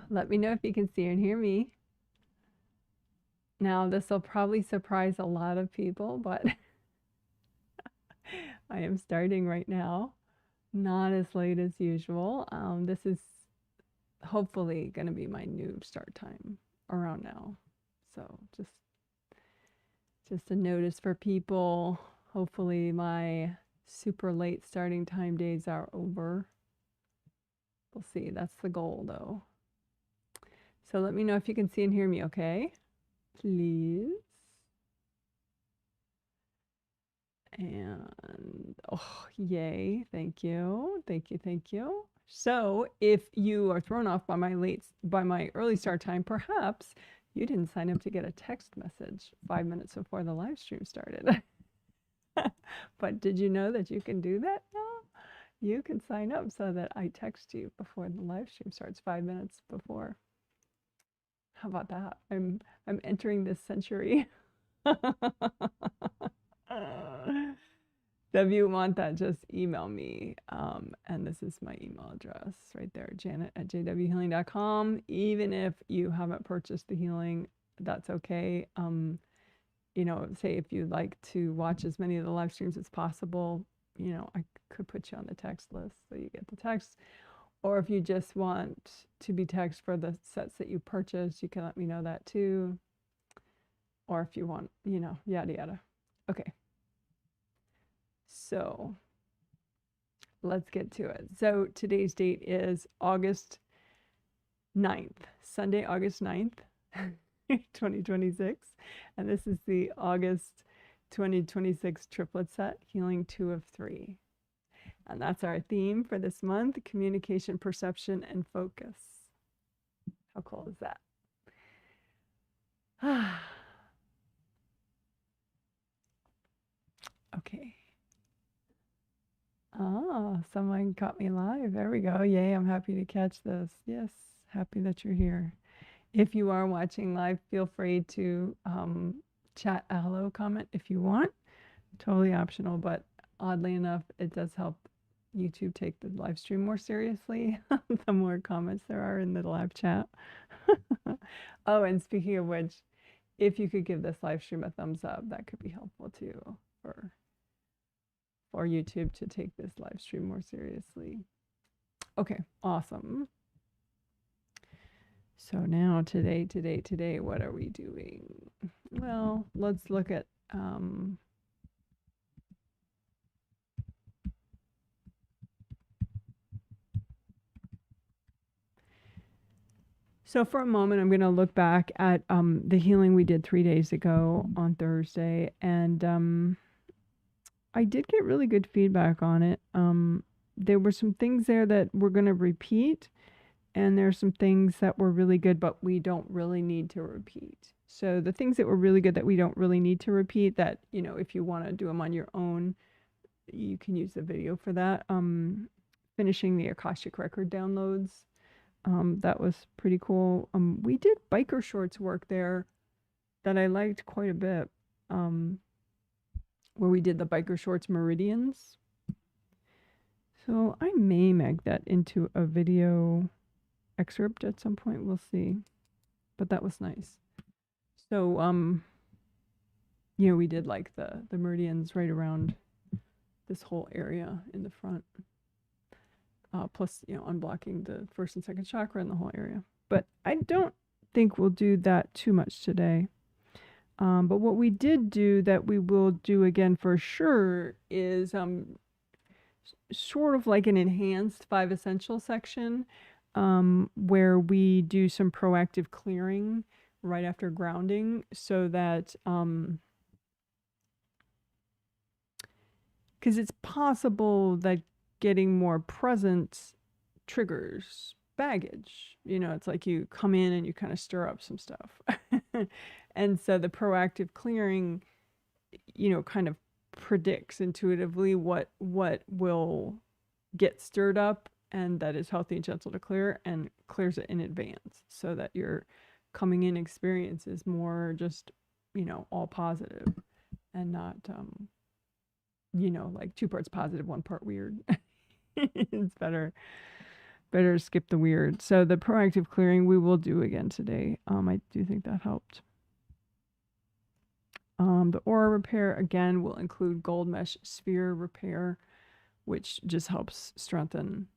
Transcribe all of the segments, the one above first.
Let me know if you can see and hear me. Now, this will probably surprise a lot of people, but I am starting right now, not as late as usual. This is hopefully going to be my new start time around now. So just a notice for people. Hopefully my super late starting time days are over. We'll see. That's the goal, though. So let me know if you can see and hear me, okay? Please. And oh, yay. Thank you. Thank you. Thank you. So if you are thrown off by my early start time, perhaps you didn't sign up to get a text message 5 minutes before the live stream started. But did you know that you can do that now? You can sign up so that I text you before the live stream starts 5 minutes before. How about that? I'm entering this century. If you want that, just email me. And this is my email address right there, janet@jwhealing.com. Even if you haven't purchased the healing, that's okay. You know, say if you'd like to watch as many of the live streams as possible, you know, I could put you on the text list so you get the text. Or if you just want to be text for the sets that you purchased, you can let me know that too. Or if you want, you know, yada, yada. Okay. So let's get to it. So today's date is August 9th, Sunday, August 9th, 2026. And this is the August 2026 triplet set, Healing 2 of 3. And that's our theme for this month, communication, perception, and focus. How cool is that? Okay. Ah, someone caught me live. There we go. Yay, I'm happy to catch this. Yes, happy that you're here. If you are watching live, feel free to chat a hello comment if you want. Totally optional, but oddly enough, it does help YouTube take the live stream more seriously the more comments there are in the live chat. Oh, and speaking of which, if you could give this live stream a thumbs up, that could be helpful too for YouTube to take this live stream more seriously. Okay, awesome. So now today, what are we doing? Well, let's look at so for a moment, I'm going to look back at the healing we did 3 days ago on Thursday, and I did get really good feedback on it. There were some things there that we're going to repeat, and there's some things that were really good, but we don't really need to repeat. So the things that were really good that we don't really need to repeat, that, you know, if you want to do them on your own, you can use the video for that. Finishing the Akashic Record downloads. That was pretty cool. We did biker shorts work there that I liked quite a bit, where we did the biker shorts meridians. So I may make that into a video excerpt at some point. We'll see. But that was nice. So, you know, we did like the meridians right around this whole area in the front. Plus, you know, unblocking the first and second chakra in the whole area. But I don't think we'll do that too much today. But what we did do that we will do again for sure is sort of like an enhanced 5 essential section, where we do some proactive clearing right after grounding, so that because it's possible that getting more present triggers baggage. You know, it's like you come in and you kind of stir up some stuff. And so the proactive clearing, you know, kind of predicts intuitively what will get stirred up and that is healthy and gentle to clear, and clears it in advance so that your coming in experience is more just, you know, all positive and not, you know, like 2 parts positive, 1 part weird. It's better better skip the weird. So the proactive clearing we will do again today. I do think that helped. The aura repair again will include gold mesh sphere repair, which just helps strengthen,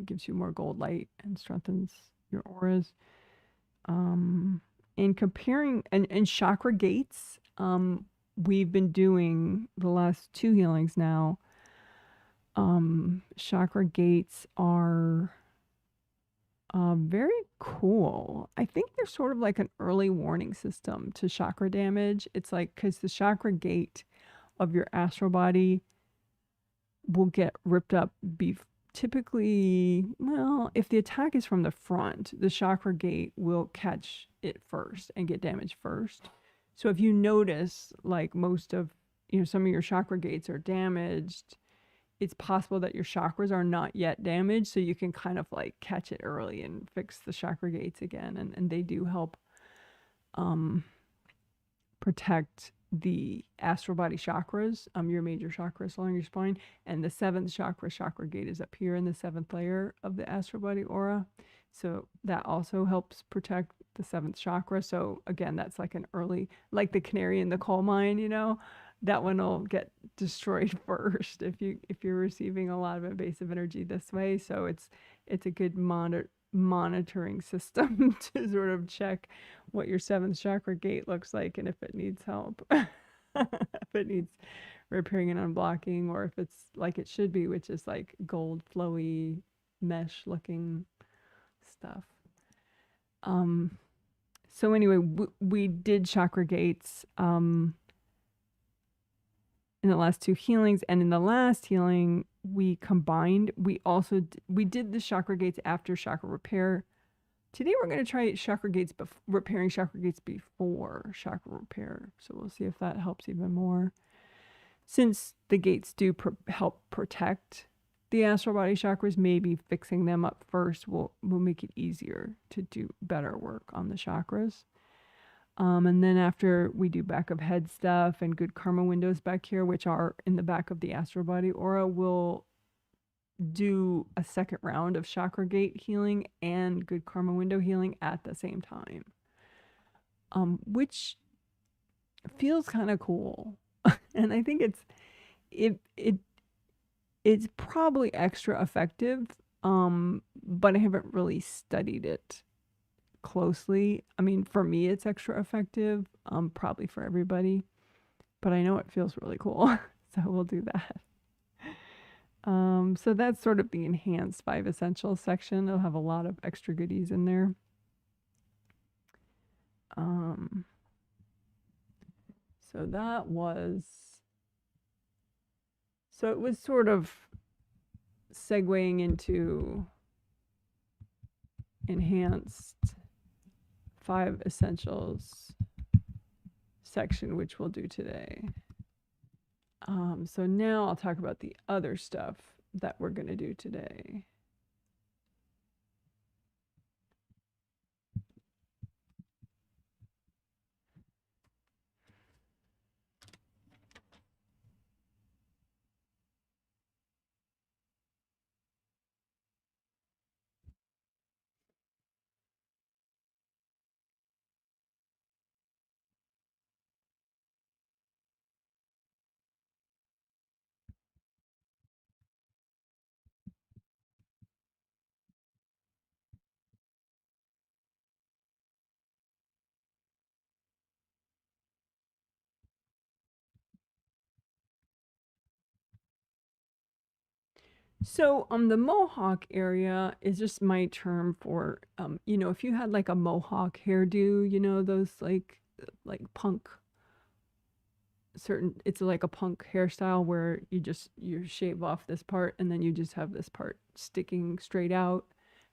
gives you more gold light and strengthens your auras. In comparing and chakra gates, we've been doing the last 2 healings now. Chakra gates are very cool. I think they're sort of like an early warning system to chakra damage. It's like, because the chakra gate of your astral body will get ripped up typically, well, if the attack is from the front, the chakra gate will catch it first and get damaged first. So if you notice, like most of, some of your chakra gates are damaged, it's possible that your chakras are not yet damaged, so you can kind of like catch it early and fix the chakra gates again, and they do help protect the astral body chakras, your major chakras along your spine, and the 7th chakra gate is up here in the 7th layer of the astral body aura, so that also helps protect the 7th chakra. So again, that's like an early, like the canary in the coal mine, that one will get destroyed first if you're receiving a lot of invasive energy this way. So it's a good monitoring system to sort of check what your 7th chakra gate looks like, and if it needs help, if it needs repairing and unblocking, or if it's like it should be, which is like gold flowy mesh looking stuff. So anyway, we did chakra gates in the last 2 healings, and in the last healing we combined, we did the chakra gates after chakra repair. Today we're going to try chakra gates, repairing chakra gates before chakra repair, so we'll see if that helps even more. Since the gates do help protect the astral body chakras, maybe fixing them up first will make it easier to do better work on the chakras. And then after we do back of head stuff and good karma windows back here, which are in the back of the astral body aura, we'll do a second round of chakra gate healing and good karma window healing at the same time, which feels kind of cool. And I think it's probably extra effective, but I haven't really studied it closely. I mean, for me it's extra effective, probably for everybody, but I know it feels really cool. So we'll do that. So that's sort of the enhanced 5 essentials section. It'll have a lot of extra goodies in there. So that was, so it was sort of segueing into enhanced 5 essentials section, which we'll do today. So now I'll talk about the other stuff that we're going to do today. So the mohawk area is just my term for, if you had like a mohawk hairdo, those like punk, it's like a punk hairstyle where you shave off this part and then you just have this part sticking straight out.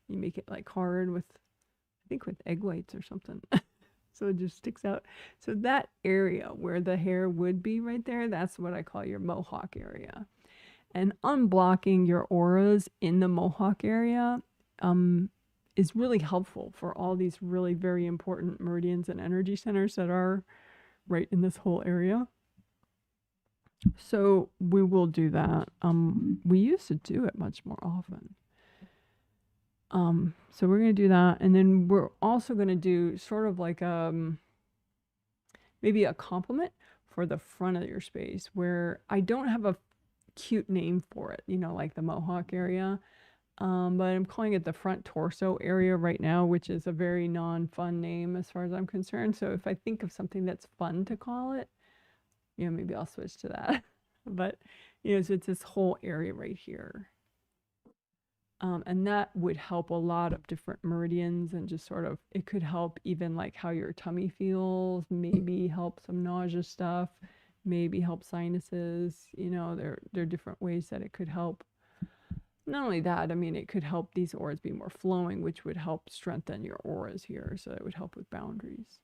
You make it like hard with, I think with egg whites or something. So it just sticks out. So that area where the hair would be right there, that's what I call your mohawk area. And unblocking your auras in the mohawk area is really helpful for all these really very important meridians and energy centers that are right in this whole area. So we will do that. We used to do it much more often. So we're going to do that. And then we're also going to do sort of like maybe a compliment for the front of your space, where I don't have a cute name for it, you know, like the mohawk area. But I'm calling it the front torso area right now, which is a very non-fun name as far as I'm concerned. So if I think of something that's fun to call it, you know, maybe I'll switch to that. But, you know, so it's this whole area right here. And that would help a lot of different meridians, and just sort of, it could help even like how your tummy feels, maybe help some nausea stuff, maybe help sinuses. You know, there are different ways that it could help. Not only that, I mean, it could help these auras be more flowing, which would help strengthen your auras here. So it would help with boundaries.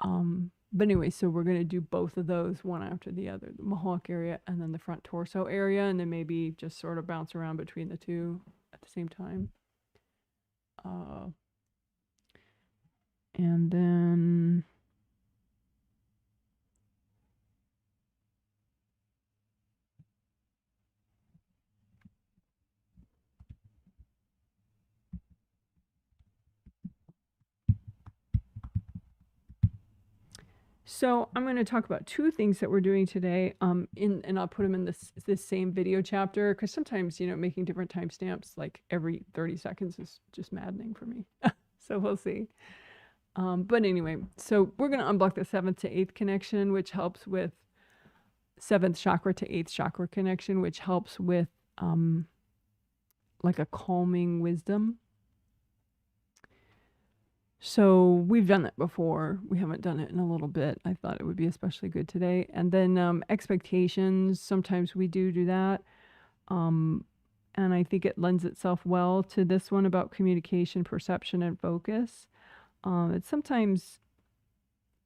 But anyway, so we're going to do both of those one after the other, the mohawk area and then the front torso area, and then maybe just sort of bounce around between the two at the same time. And then so I'm going to talk about two things that we're doing today. And I'll put them in this same video chapter, because sometimes, you know, making different timestamps like every 30 seconds is just maddening for me. So we'll see. But anyway, so we're going to unblock the 7th to 8th connection, which helps with 7th chakra to 8th chakra connection, which helps with like a calming wisdom. So we've done that before. We haven't done it in a little bit. I thought it would be especially good today. And then expectations, sometimes we do that. And I think it lends itself well to this one about communication, perception, and focus. It's sometimes,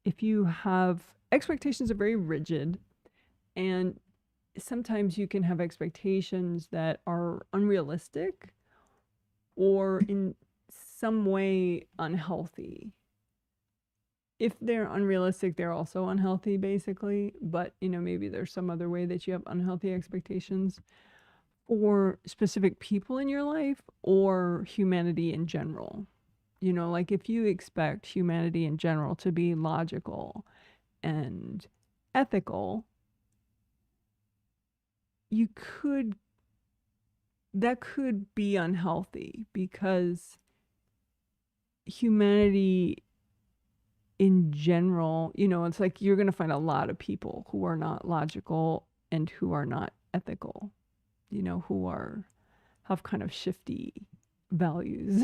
if you have expectations, are very rigid, and sometimes you can have expectations that are unrealistic or in some way unhealthy. If they're unrealistic, they're also unhealthy, basically. But, you know, maybe there's some other way that you have unhealthy expectations for specific people in your life or humanity in general. You know, like if you expect humanity in general to be logical and ethical, that could be unhealthy, because humanity in general, you know, it's like you're going to find a lot of people who are not logical and who are not ethical, you know, who have kind of shifty values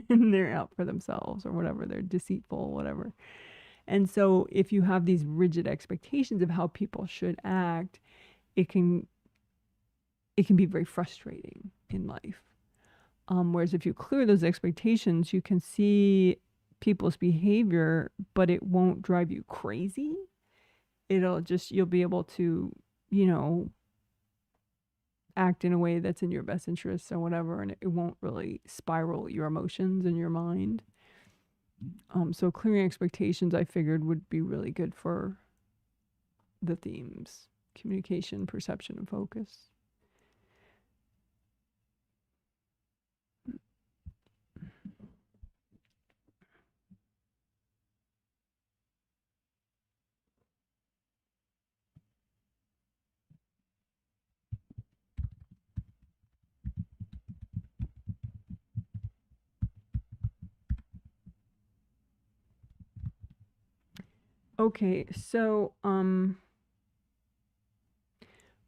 and they're out for themselves or whatever, they're deceitful, whatever. And so if you have these rigid expectations of how people should act, it can be very frustrating in life. Whereas if you clear those expectations, you can see people's behavior, but it won't drive you crazy. You'll be able to, you know, act in a way that's in your best interests or whatever, and it won't really spiral your emotions in your mind. So clearing expectations, I figured, would be really good for the themes: communication, perception, and focus. Okay, so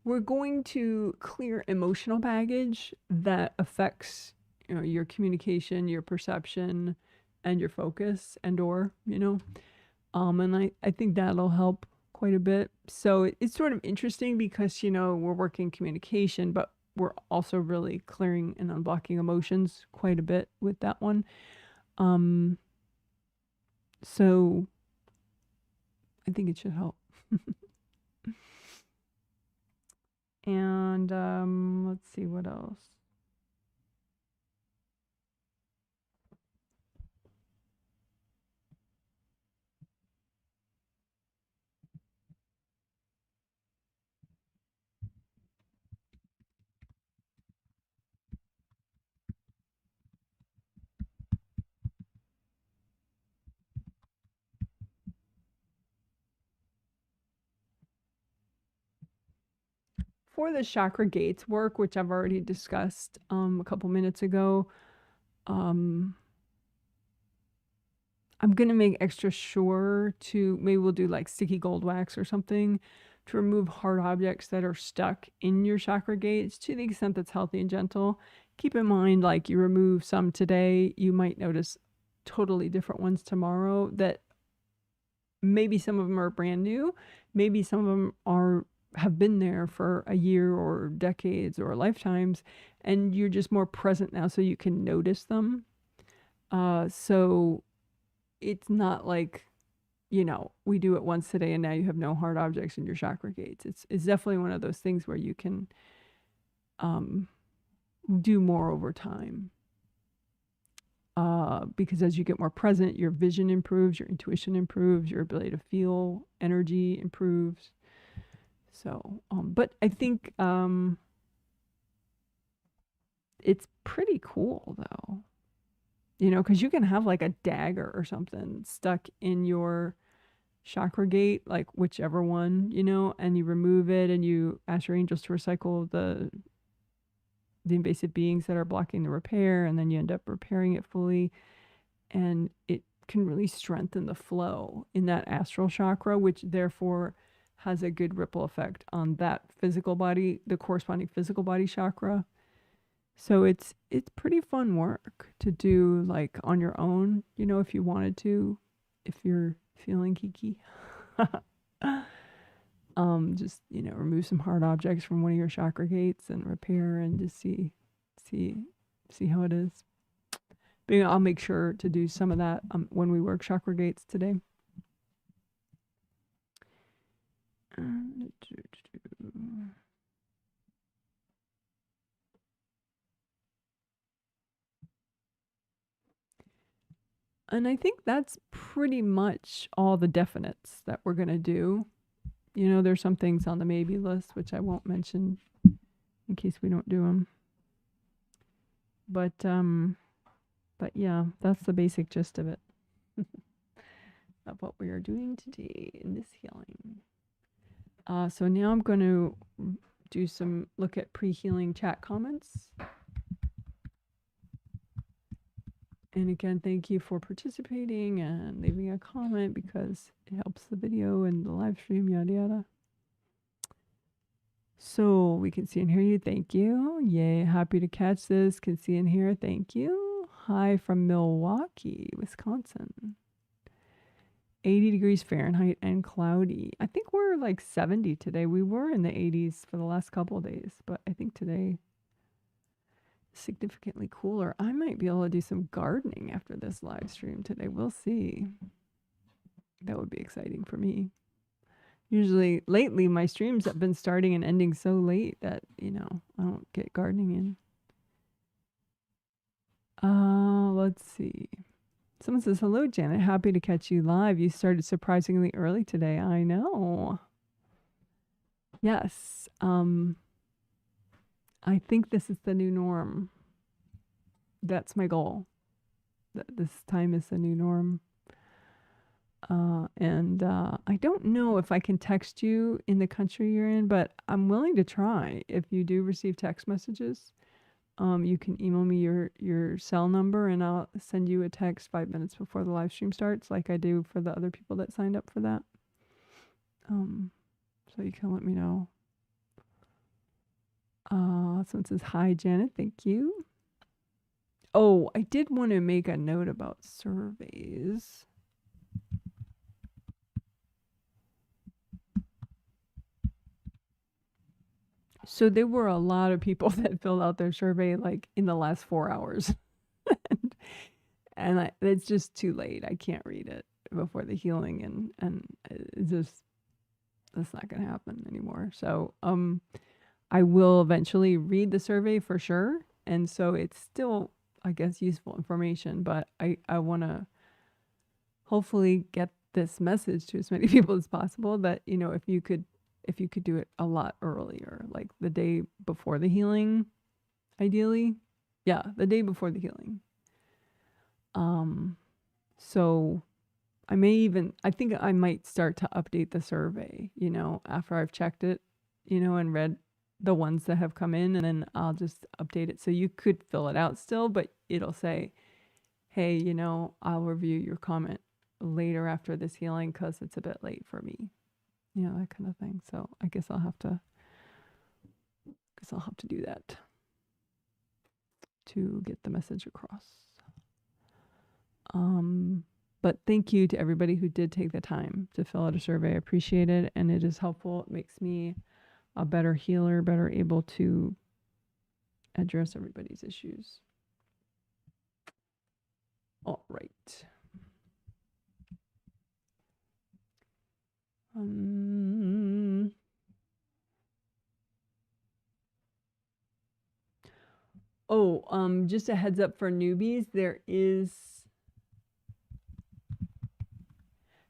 we're going to clear emotional baggage that affects, you know, your communication, your perception, and your focus, and you know, and I think that'll help quite a bit. So it's sort of interesting because, you know, we're working communication, but we're also really clearing and unblocking emotions quite a bit with that one. So I think it should help. And let's see what else. for the chakra gates work, which I've already discussed a couple minutes ago, I'm going to make extra sure to, maybe we'll do like sticky gold wax or something to remove hard objects that are stuck in your chakra gates to the extent that's healthy and gentle. Keep in mind, like you remove some today, you might notice totally different ones tomorrow that maybe some of them are brand new. Maybe some of them have been there for a year or decades or lifetimes, and you're just more present now so you can notice them. So it's not like, you know, we do it once today and now you have no hard objects in your chakra gates. It's definitely one of those things where you can do more over time. Because as you get more present, your vision improves, your intuition improves, your ability to feel energy improves. So, but I think it's pretty cool though, you know, because you can have like a dagger or something stuck in your chakra gate, like whichever one, you know, and you remove it and you ask your angels to recycle the invasive beings that are blocking the repair, and then you end up repairing it fully, and it can really strengthen the flow in that astral chakra, which therefore has a good ripple effect on that physical body, the corresponding physical body chakra. So it's pretty fun work to do like on your own, you know, if you wanted to, if you're feeling geeky. Just, you know, remove some hard objects from one of your chakra gates and repair and just see how it is. But you know, I'll make sure to do some of that when we work chakra gates today. And I think that's pretty much all the definites that we're going to do. You know, there's some things on the maybe list, which I won't mention in case we don't do them. But yeah, that's the basic gist of it. Of what we are doing today in this healing. So now I'm going to do some look at pre-healing chat comments. And again, thank you for participating and leaving a comment because it helps the video and the live stream, yada yada. So we can see and hear you. Thank you. Yay. Happy to catch this. Can see and hear. Thank you. Hi from Milwaukee, Wisconsin. 80 degrees Fahrenheit and cloudy. I think we're like 70 today. We were in the 80s for the last couple of days, but I think today significantly cooler. I might be able to do some gardening after this live stream today. We'll see. That would be exciting for me. Usually lately my streams have been starting and ending so late that, you know, I don't get gardening in. Let's see. Someone says, hello, Janet. Happy to catch you live. You started surprisingly early today. I know. Yes. I think this is the new norm. That's my goal. This time is the new norm. And I don't know if I can text you in the country you're in, but I'm willing to try. If you do receive text messages, you can email me your cell number and I'll send you a text 5 minutes before the live stream starts, like I do for the other people that signed up for that. So you can let me know. Someone says, hi, Janet. Thank you. Oh, I did want to make a note about surveys. So there were a lot of people that filled out their survey like in the last 4 hours. and it's just too late. I can't read it before the healing and it's just, that's not going to happen anymore. So I will eventually read the survey for sure. And so it's still, I guess, useful information, but I want to hopefully get this message to as many people as possible that, you know, if you could do it a lot earlier, like the day before the healing, ideally. Yeah, the day before the healing. So I think I might start to update the survey, you know, after I've checked it, you know, and read the ones that have come in, and then I'll just update it. So you could fill it out still, but it'll say, hey, you know, I'll review your comment later after this healing because it's a bit late for me. You know, that kind of thing. So I guess I'll have to do that to get the message across. But thank you to everybody who did take the time to fill out a survey. I appreciate it, and it is helpful. It makes me a better healer, better able to address everybody's issues. All right. Just a heads up for newbies,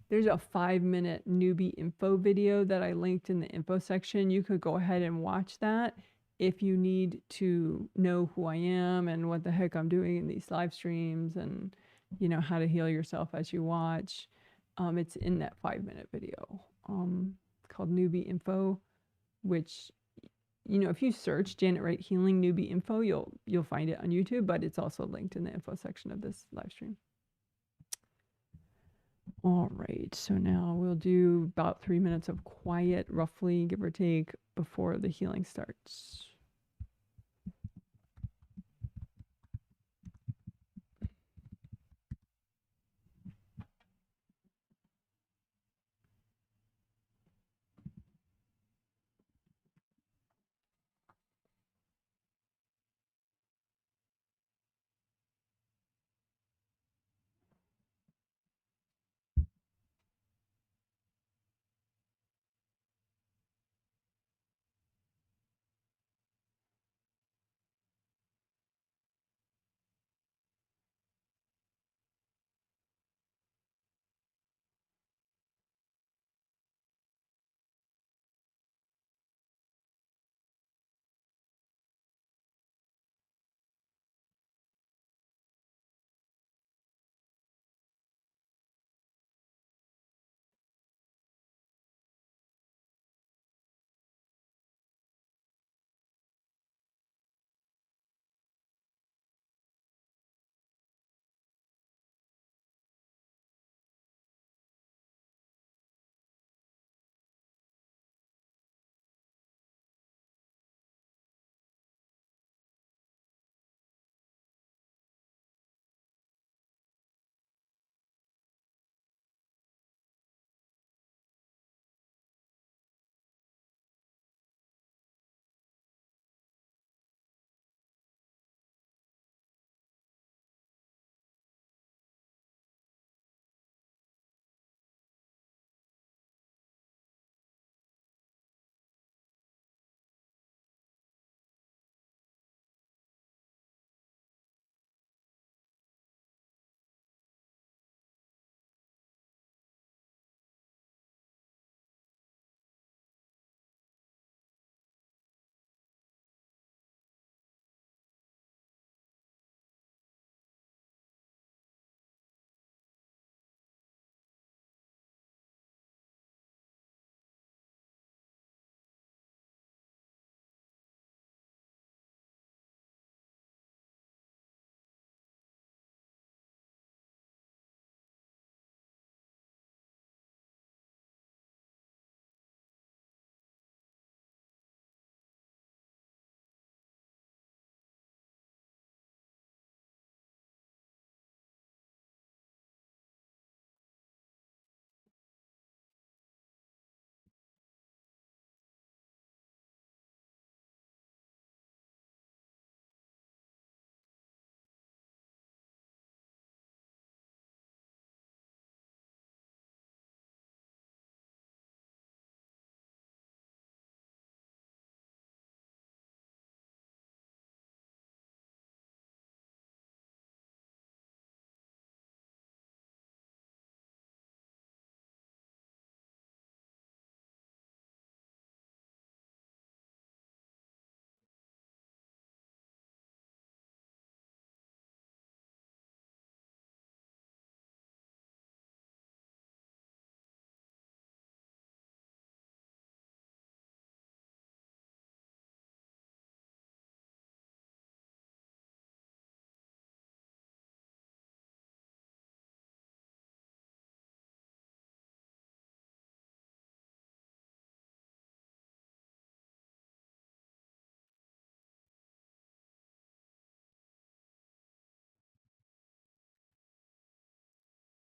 there's a 5-minute newbie info video that I linked in the info section. You could go ahead and watch that if you need to know who I am and what the heck I'm doing in these live streams, and you know how to heal yourself as you watch. It's in that 5-minute video called Newbie Info, which, you know, if you search Janet Wright Healing Newbie Info, you'll find it on YouTube, but it's also linked in the info section of this live stream. All right, so now we'll do about 3 minutes of quiet, roughly, give or take, before the healing starts.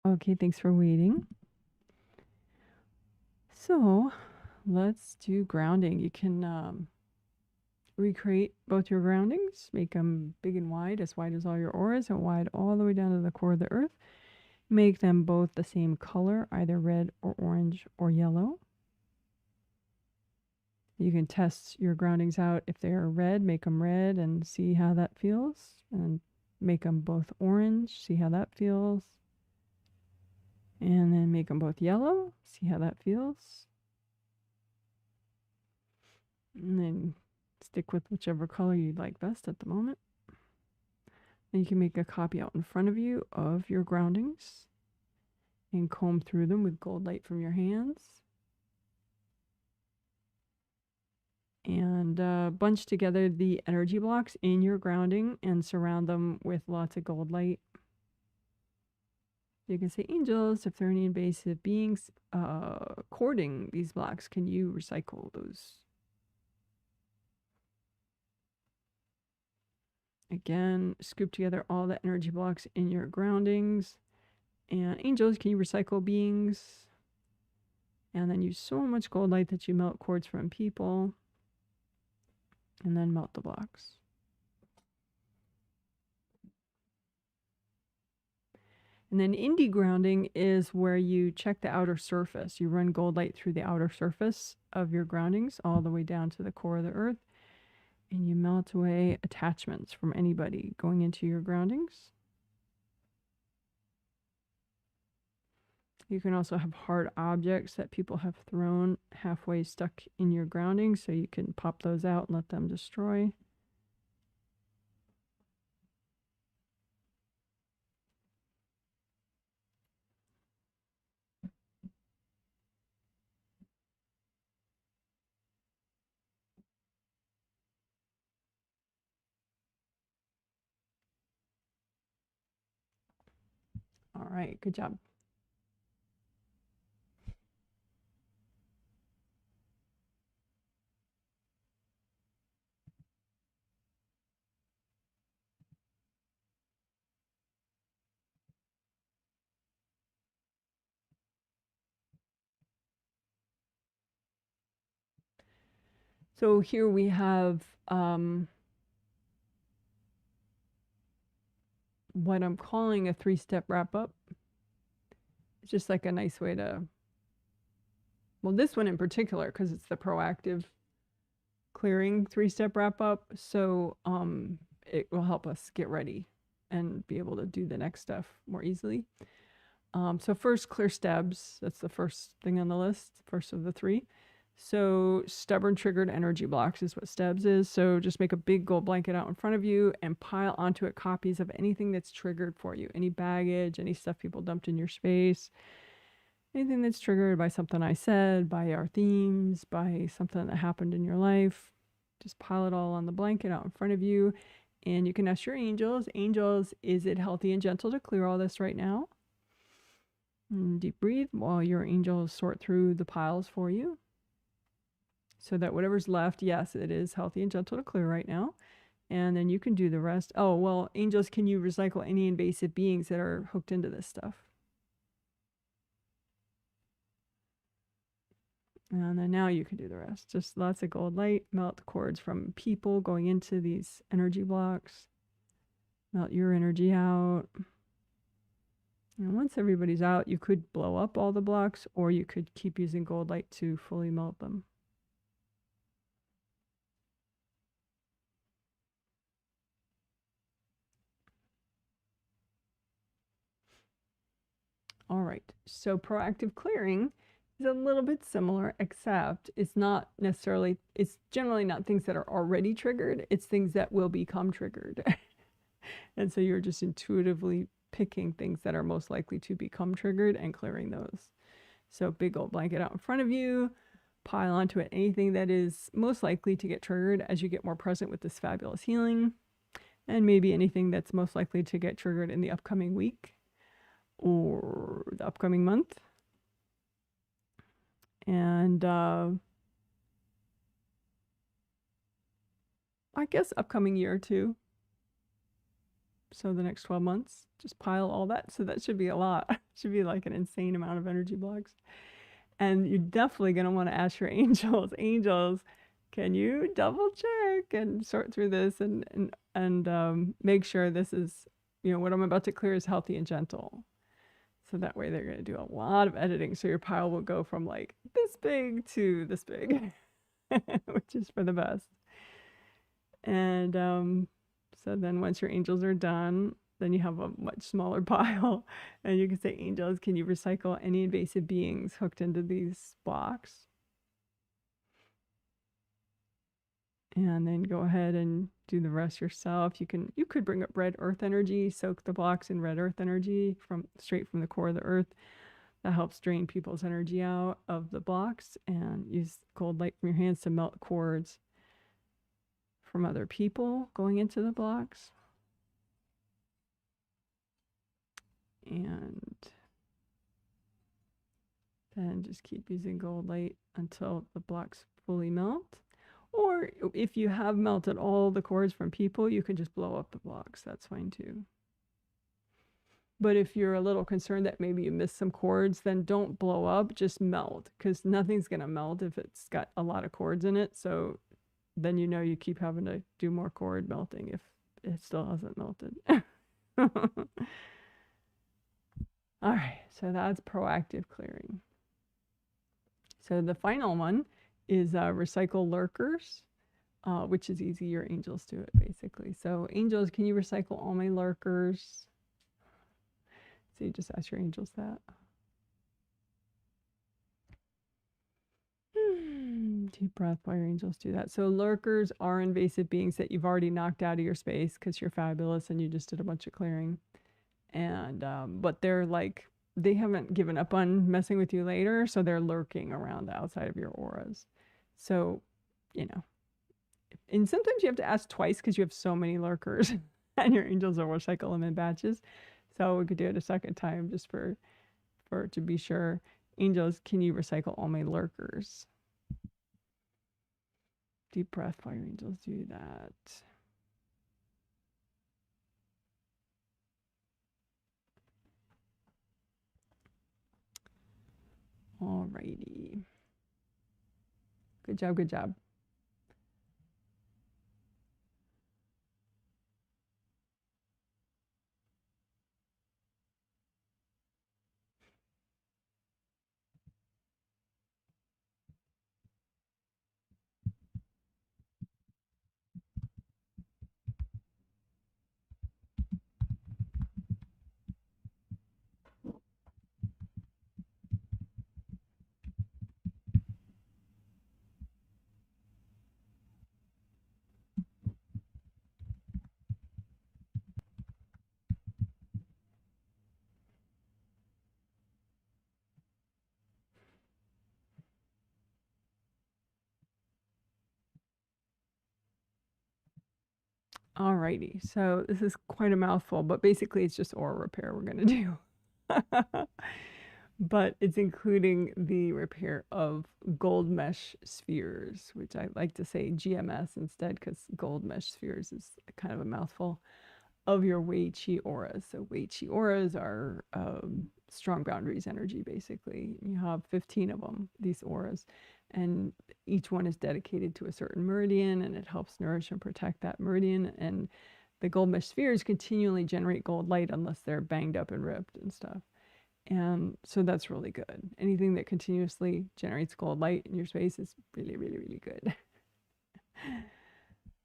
Okay, thanks for waiting. So let's do grounding. You can recreate both your groundings, make them big and wide as all your auras, and wide all the way down to the core of the earth. Make them both the same color, either red or orange or yellow. You can test your groundings out. If they are red, make them red and see how that feels. And make them both orange, see how that feels. And then make them both yellow, see how that feels. And then stick with whichever color you'd like best at the moment. And you can make a copy out in front of you of your groundings and comb through them with gold light from your hands. And bunch together the energy blocks in your grounding and surround them with lots of gold light. You can say, angels, if there are any invasive beings courting these blocks, can you recycle those? Again, scoop together all the energy blocks in your groundings. And angels, can you recycle beings? And then use so much gold light that you melt cords from people. And then melt the blocks. And then indie grounding is where you check the outer surface. You run gold light through the outer surface of your groundings all the way down to the core of the earth. And you melt away attachments from anybody going into your groundings. You can also have hard objects that people have thrown halfway stuck in your grounding, so you can pop those out and let them destroy. All right, good job. So here we have what I'm calling a 3-step wrap-up. It's just like a nice way to, well, this one in particular, because it's the proactive clearing 3-step wrap-up. So it will help us get ready and be able to do the next stuff more easily. So first, clear stubs. That's the first thing on the list, first of the 3. So stubborn triggered energy blocks is what stubs is. So just make a big gold blanket out in front of you and pile onto it copies of anything that's triggered for you. Any baggage, any stuff people dumped in your space, anything that's triggered by something I said, by our themes, by something that happened in your life. Just pile it all on the blanket out in front of you. And you can ask your angels, is it healthy and gentle to clear all this right now? And deep breathe while your angels sort through the piles for you. So that whatever's left, yes, it is healthy and gentle to clear right now. And then you can do the rest. Oh, well, angels, can you recycle any invasive beings that are hooked into this stuff? And then now you can do the rest. Just lots of gold light, melt the cords from people going into these energy blocks. Melt your energy out. And once everybody's out, you could blow up all the blocks, or you could keep using gold light to fully melt them. All right, so proactive clearing is a little bit similar, except it's not necessarily, it's generally not things that are already triggered, it's things that will become triggered. And so you're just intuitively picking things that are most likely to become triggered and clearing those. So big old blanket out in front of you, pile onto it anything that is most likely to get triggered as you get more present with this fabulous healing, and maybe anything that's most likely to get triggered in the upcoming week or the upcoming month. And I guess upcoming year too. So the next 12 months, just pile all that. So that should be a lot. Should be like an insane amount of energy blocks. And you're definitely going to want to ask your angels, angels, can you double check and sort through this and make sure this is, you know, what I'm about to clear is healthy and gentle. So that way they're going to do a lot of editing. So your pile will go from like this big to this big, which is for the best. And so then once your angels are done, then you have a much smaller pile. And you can say, angels, can you recycle any invasive beings hooked into these blocks? And then go ahead and do the rest yourself. You could bring up red earth energy, soak the blocks in red earth energy straight from the core of the earth. That helps drain people's energy out of the blocks, and use cold light from your hands to melt cords from other people going into the blocks. And then just keep using gold light until the blocks fully melt. Or if you have melted all the cords from people, you can just blow up the blocks. That's fine too. But if you're a little concerned that maybe you missed some cords, then don't blow up, just melt, because nothing's going to melt if it's got a lot of cords in it. So then you know you keep having to do more cord melting if it still hasn't melted. All right, so that's proactive clearing. So the final one is recycle lurkers, which is easy. Your angels do it basically. So angels, can you recycle all my lurkers? So you just ask your angels that. Deep breath while your angels do that. So lurkers are invasive beings that you've already knocked out of your space because you're fabulous and you just did a bunch of clearing. And but they're like, they haven't given up on messing with you later, so they're lurking around the outside of your auras. So, you know, and sometimes you have to ask twice because you have so many lurkers and your angels will recycle them in batches. So we could do it a second time just for to be sure. Angels, can you recycle all my lurkers? Deep breath while your angels do that. All righty. Good job, good job. Alrighty, so this is quite a mouthful, but basically it's just aura repair we're going to do. But it's including the repair of gold mesh spheres, which I like to say GMS instead, because gold mesh spheres is kind of a mouthful, of your Wei Qi auras. So Wei Qi auras are strong boundaries energy, basically. You have 15 of them, these auras, and each one is dedicated to a certain meridian, and it helps nourish and protect that meridian. And the gold mesh spheres continually generate gold light unless they're banged up and ripped and stuff. And so that's really good. Anything that continuously generates gold light in your space is really, really, really good.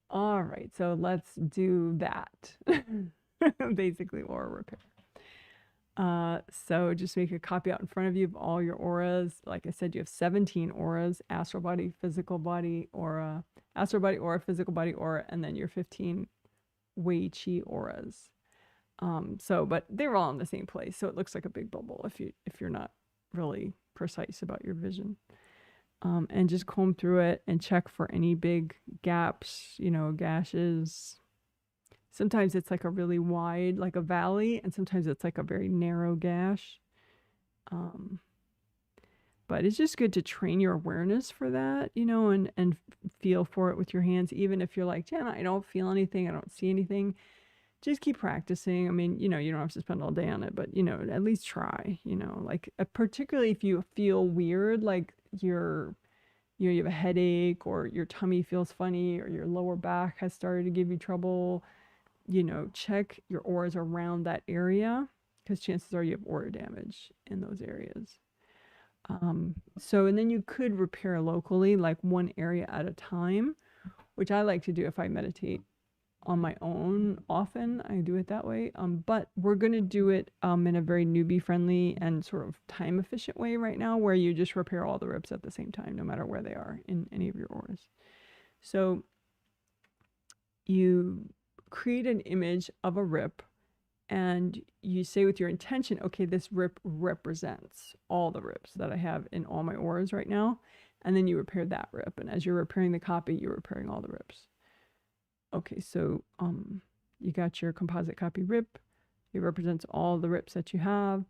All right, so let's do that. Basically, aura repair. So just make a copy out in front of you of all your auras. Like I said, you have 17 auras: astral body, physical body aura, astral body aura, physical body aura, and then your 15 Wei Qi auras. But they're all in the same place, so it looks like a big bubble if you're not really precise about your vision. And just comb through it and check for any big gaps, you know, gashes. Sometimes it's like a really wide, like a valley, and sometimes it's like a very narrow gash. But it's just good to train your awareness for that, you know, and feel for it with your hands. Even if you're like, Jenna, I don't feel anything, I don't see anything. just keep practicing. I mean, you know, you don't have to spend all day on it, but, you know, at least try, you know, like particularly if you feel weird, like you have a headache or your tummy feels funny or your lower back has started to give you trouble, you know, check your auras around that area because chances are you have aura damage in those areas. So, and then you could repair locally, like one area at a time, which I like to do if I meditate on my own often. I do it that way. But we're going to do it in a very newbie friendly and sort of time efficient way right now, where you just repair all the rips at the same time, no matter where they are in any of your auras. So you create an image of a rip and you say with your intention, okay, this rip represents all the rips that I have in all my auras right now. And then you repair that rip. And as you're repairing the copy, you're repairing all the rips. Okay, so you got your composite copy rip. It represents all the rips that you have.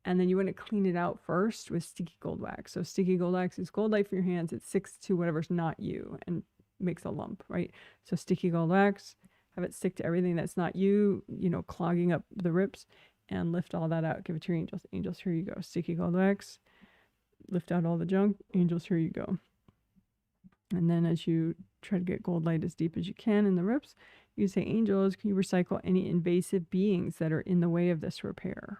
And then you want to clean it out first with sticky gold wax. So sticky gold wax is gold light for your hands. It sticks to whatever's not you and makes a lump, right? So sticky gold wax, have it stick to everything that's not you, you know, clogging up the rips, and lift all that out. Give it to your angels. Angels, here you go. Sticky gold wax, lift out all the junk. Angels, here you go. And then as you try to get gold light as deep as you can in the rips, you say, angels, can you recycle any invasive beings that are in the way of this repair?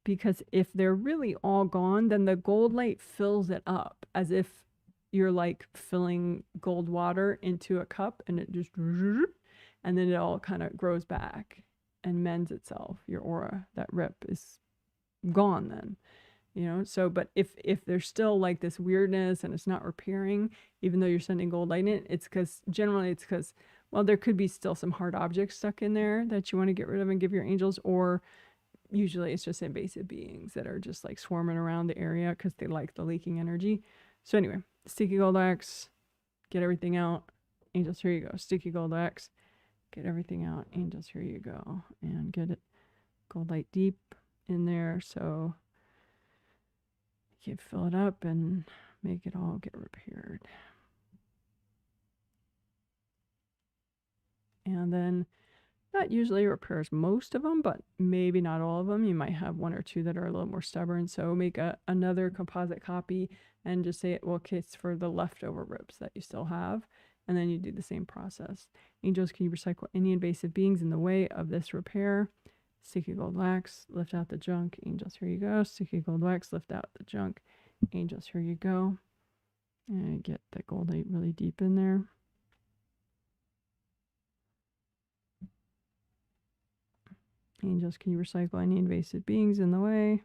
Because if they're really all gone, then the gold light fills it up as if you're like filling gold water into a cup, and it just, and then it all kind of grows back and mends itself. Your aura, that rip is gone then, you know. So but if there's still like this weirdness and it's not repairing, even though you're sending gold light in, it's because generally it's because, well, there could be still some hard objects stuck in there that you want to get rid of and give your angels, or usually it's just invasive beings that are just like swarming around the area because they like the leaking energy. So anyway, sticky gold wax, get everything out. Angels, here you go. Sticky gold wax, get everything out. Angels, here you go. And get it gold light deep in there so you can fill it up and make it all get repaired. And then that usually repairs most of them, but maybe not all of them. You might have one or two that are a little more stubborn. So make another composite copy and just say, well, okay, it's for the leftover rips that you still have. And then you do the same process. Angels, can you recycle any invasive beings in the way of this repair? Sticky gold wax, lift out the junk. Angels, here you go. Sticky gold wax, lift out the junk. Angels, here you go. And get that gold light really deep in there. Angels, can you recycle any invasive beings in the way?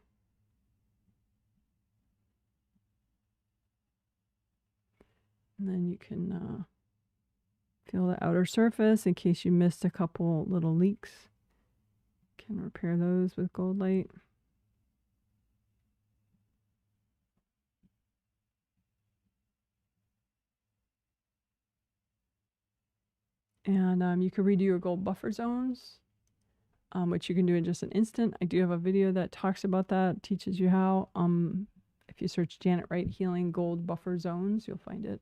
And then you can feel the outer surface in case you missed a couple little leaks. Can repair those with gold light. And you can redo your gold buffer zones, which you can do in just an instant. I do have a video that talks about that, teaches you how. If you search Janet Wright Healing Gold Buffer Zones, you'll find it.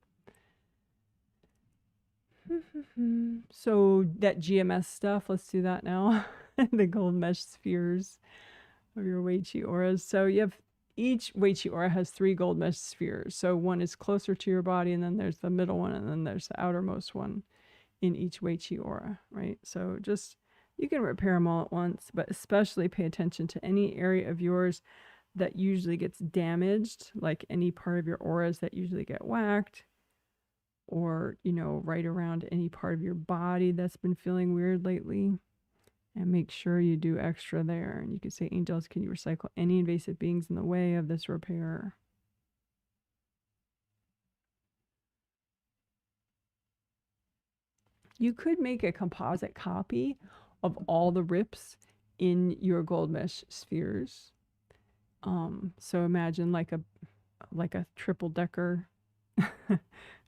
So that GMS stuff, let's do that now. The gold mesh spheres of your Wei Qi auras. So you have, each Wei Qi aura has 3 gold mesh spheres. So one is closer to your body, and then there's the middle one, and then there's the outermost one in each Wei Qi aura, right? So just, you can repair them all at once, but especially pay attention to any area of yours that usually gets damaged, like any part of your auras that usually get whacked, or, you know, right around any part of your body that's been feeling weird lately. And make sure you do extra there. And you can say, angels, can you recycle any invasive beings in the way of this repair? You could make a composite copy of all the rips in your gold mesh spheres. So imagine like a triple decker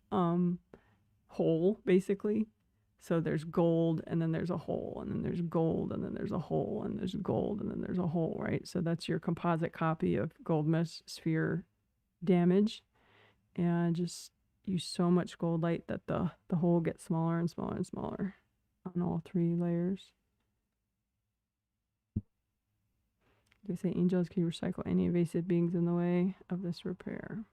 hole, basically. So there's gold, and then there's a hole, and then there's gold, and then there's a hole, and there's gold, and then there's a hole, right? So that's your composite copy of gold mesh sphere damage. And just use so much gold light that the hole gets smaller and smaller and smaller on all 3 layers. They say, angels, can you recycle any invasive beings in the way of this repair?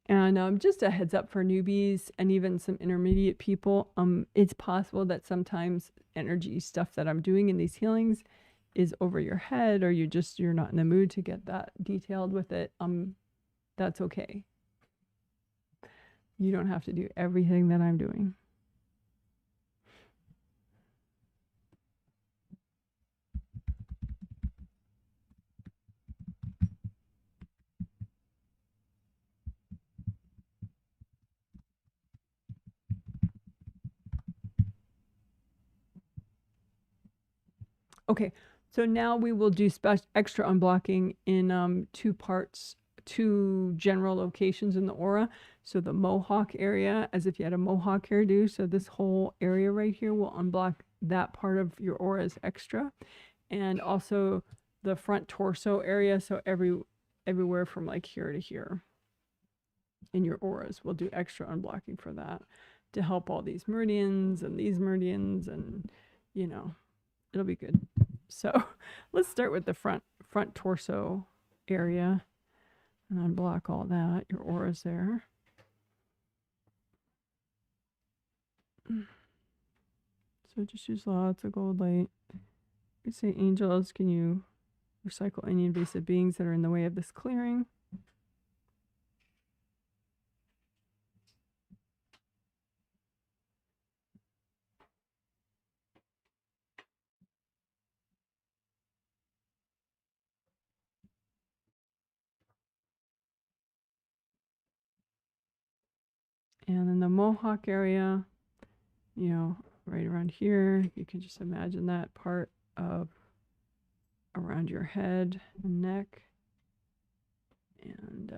And just a heads up for newbies and even some intermediate people, it's possible that sometimes energy stuff that I'm doing in these healings is over your head, or you're not in the mood to get that detailed with it. That's okay. You don't have to do everything that I'm doing. Okay, so now we will do extra unblocking in 2 parts, 2 general locations in the aura. So the mohawk area, as if you had a mohawk hairdo. So this whole area right here will unblock that part of your aura as extra. And also the front torso area, so everywhere from like here to here in your auras. We'll do extra unblocking for that to help all these meridians, and you know, it'll be good. So let's start with the front torso area and unblock all that, your auras there. So just use lots of gold light. You say, angels, can you recycle any invasive beings that are in the way of this clearing? And in the mohawk area, you know, right around here, you can just imagine that part of around your head and neck. And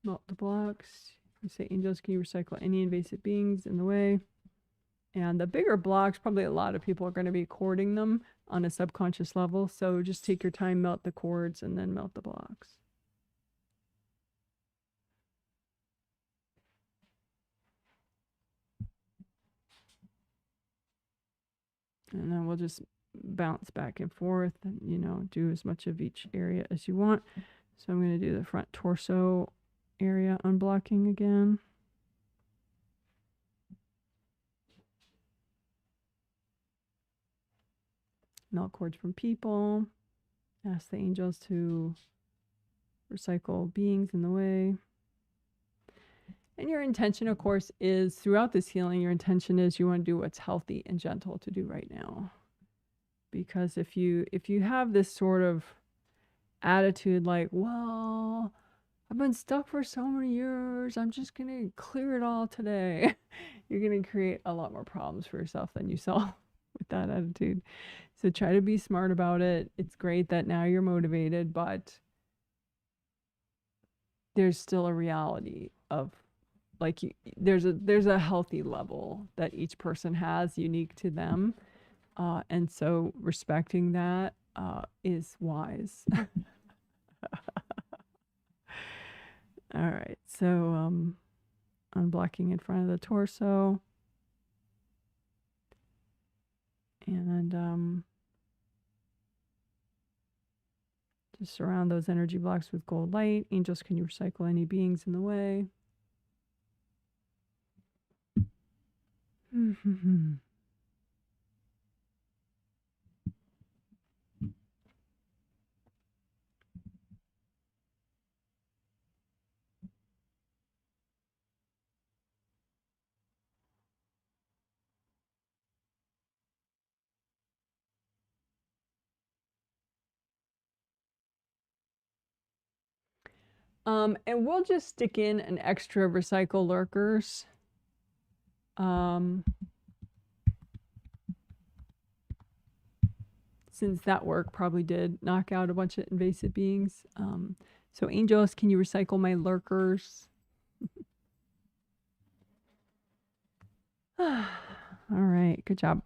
melt the blocks. You say, angels, can you recycle any invasive beings in the way? And the bigger blocks, probably a lot of people are going to be cording them on a subconscious level. So just take your time, melt the cords, and then melt the blocks. And then we'll just bounce back and forth and, you know, do as much of each area as you want. So I'm going to do the front torso area unblocking again. Melt cords from people. Ask the angels to recycle beings in the way. And your intention, of course, is throughout this healing, your intention is you want to do what's healthy and gentle to do right now. Because if you have this sort of attitude like, well, I've been stuck for so many years, I'm just going to clear it all today, you're going to create a lot more problems for yourself than you saw with that attitude. So try to be smart about it. It's great that now you're motivated, but there's still a reality of, like, there's a healthy level that each person has unique to them, and so respecting that is wise. All right, so unblocking in front of the torso, and just surround those energy blocks with gold light. Angels, can you recycle any beings in the way? And we'll just stick in an extra recycle lurkers. Since that work probably did knock out a bunch of invasive beings. So angels, can you recycle my lurkers? All right, good job.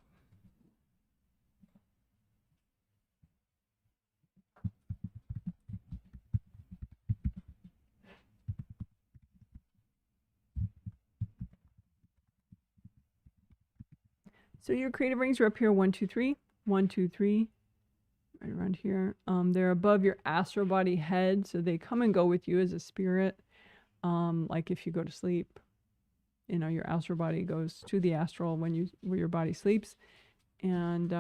So your creative rings are up here, 1, 2, 3, 1, 2, 3, right around here. They're above your astral body head, so they come and go with you as a spirit. Like if you go to sleep, you know, your astral body goes to the astral where your body sleeps, and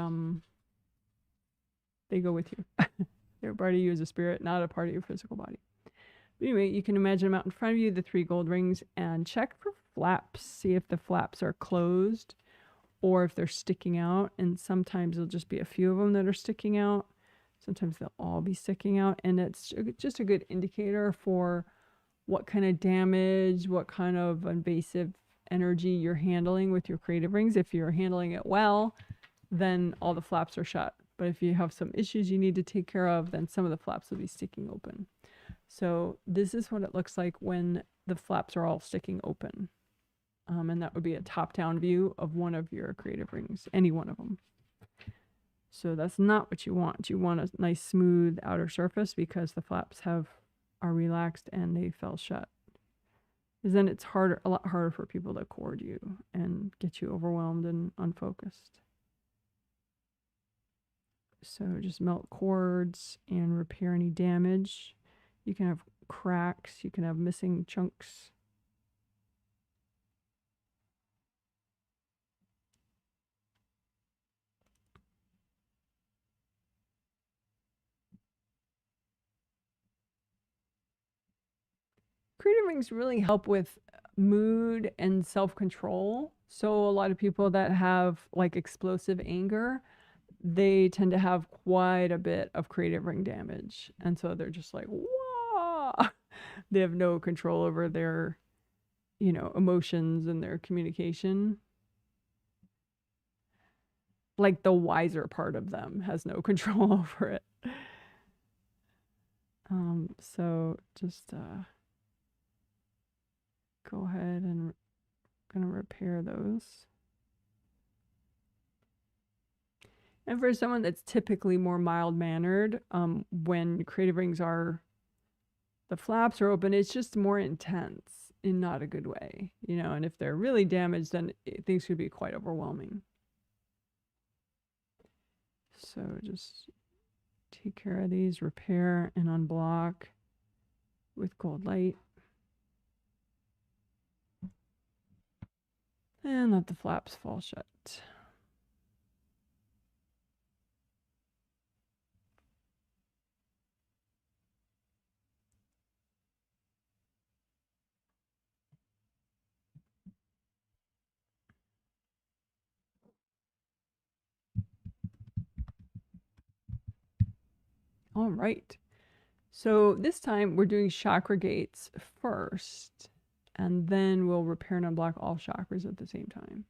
they go with you. They're a part of you as a spirit, not a part of your physical body. But anyway, you can imagine them out in front of you, the 3 gold rings, and check for flaps. See if the flaps are closed or if they're sticking out. And sometimes it'll just be a few of them that are sticking out. Sometimes they'll all be sticking out. And it's just a good indicator for what kind of damage, what kind of invasive energy you're handling with your creative rings. If you're handling it well, then all the flaps are shut. But if you have some issues you need to take care of, then some of the flaps will be sticking open. So this is what it looks like when the flaps are all sticking open. And that would be a top-down view of one of your creative rings, any one of them. So that's not what you want. You want a nice smooth outer surface because the flaps are relaxed and they fell shut. Because then it's a lot harder for people to cord you and get you overwhelmed and unfocused. So just melt cords and repair any damage. You can have cracks, you can have missing chunks. Creative rings really help with mood and self-control. So a lot of people that have like explosive anger, they tend to have quite a bit of creative ring damage. And so they're just like, whoa, they have no control over their, you know, emotions and their communication. Like the wiser part of them has no control over it. So just go ahead and gonna repair those. And for someone that's typically more mild-mannered, when creative rings the flaps are open, it's just more intense in not a good way, you know, and if they're really damaged, then things could be quite overwhelming. So just take care of these, repair and unblock with gold light. And let the flaps fall shut. All right. So this time we're doing chakra gates first, and then we'll repair and unblock all chakras at the same time.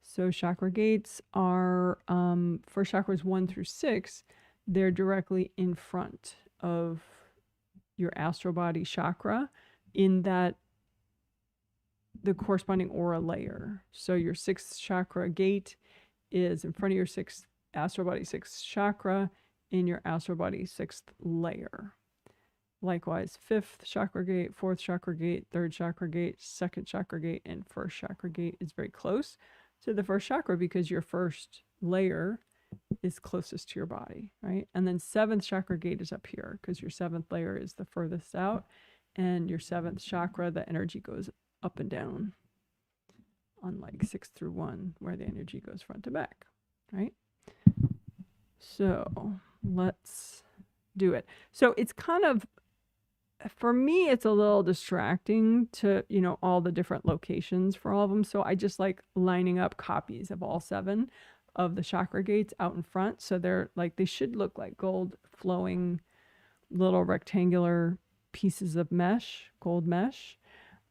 So chakra gates are, for chakras 1 through 6, they're directly in front of your astral body chakra in that the corresponding aura layer. So your 6th chakra gate is in front of your 6th astral body 6th chakra in your astral body 6th layer. Likewise, 5th chakra gate, 4th chakra gate, 3rd chakra gate, 2nd chakra gate, and 1st chakra gate is very close to the 1st chakra because your 1st layer is closest to your body, right? And then 7th chakra gate is up here because your 7th layer is the furthest out, and your 7th chakra, the energy goes up and down, unlike 6 through 1 where the energy goes front to back, right? So let's do it. So it's kind of, for me, it's a little distracting to, you know, all the different locations for all of them. So I just like lining up copies of all 7 of the chakra gates out in front. So they're like, they should look like gold flowing little rectangular pieces of mesh, gold mesh.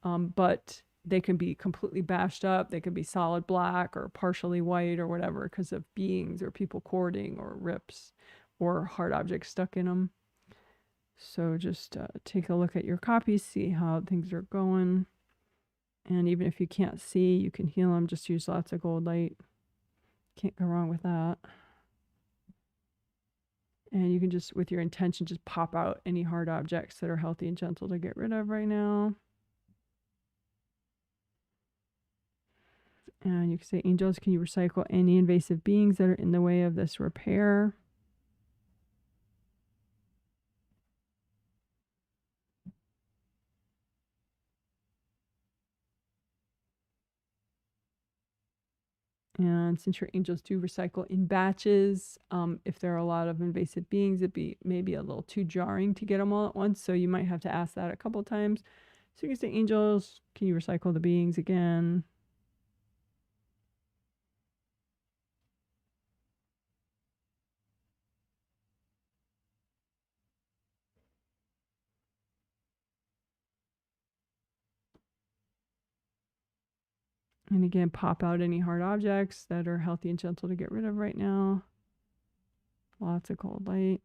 But they can be completely bashed up. They can be solid black or partially white or whatever because of beings or people cording or rips or hard objects stuck in them. So just take a look at your copies, see how things are going. And even if you can't see, you can heal them. Just use lots of gold light. Can't go wrong with that. And you can just, with your intention, just pop out any hard objects that are healthy and gentle to get rid of right now. And you can say, angels, can you recycle any invasive beings that are in the way of this repair? And since your angels do recycle in batches, if there are a lot of invasive beings, it'd be maybe a little too jarring to get them all at once. So you might have to ask that a couple times. So you can say, angels, can you recycle the beings again? And again, pop out any hard objects that are healthy and gentle to get rid of right now. Lots of cold light.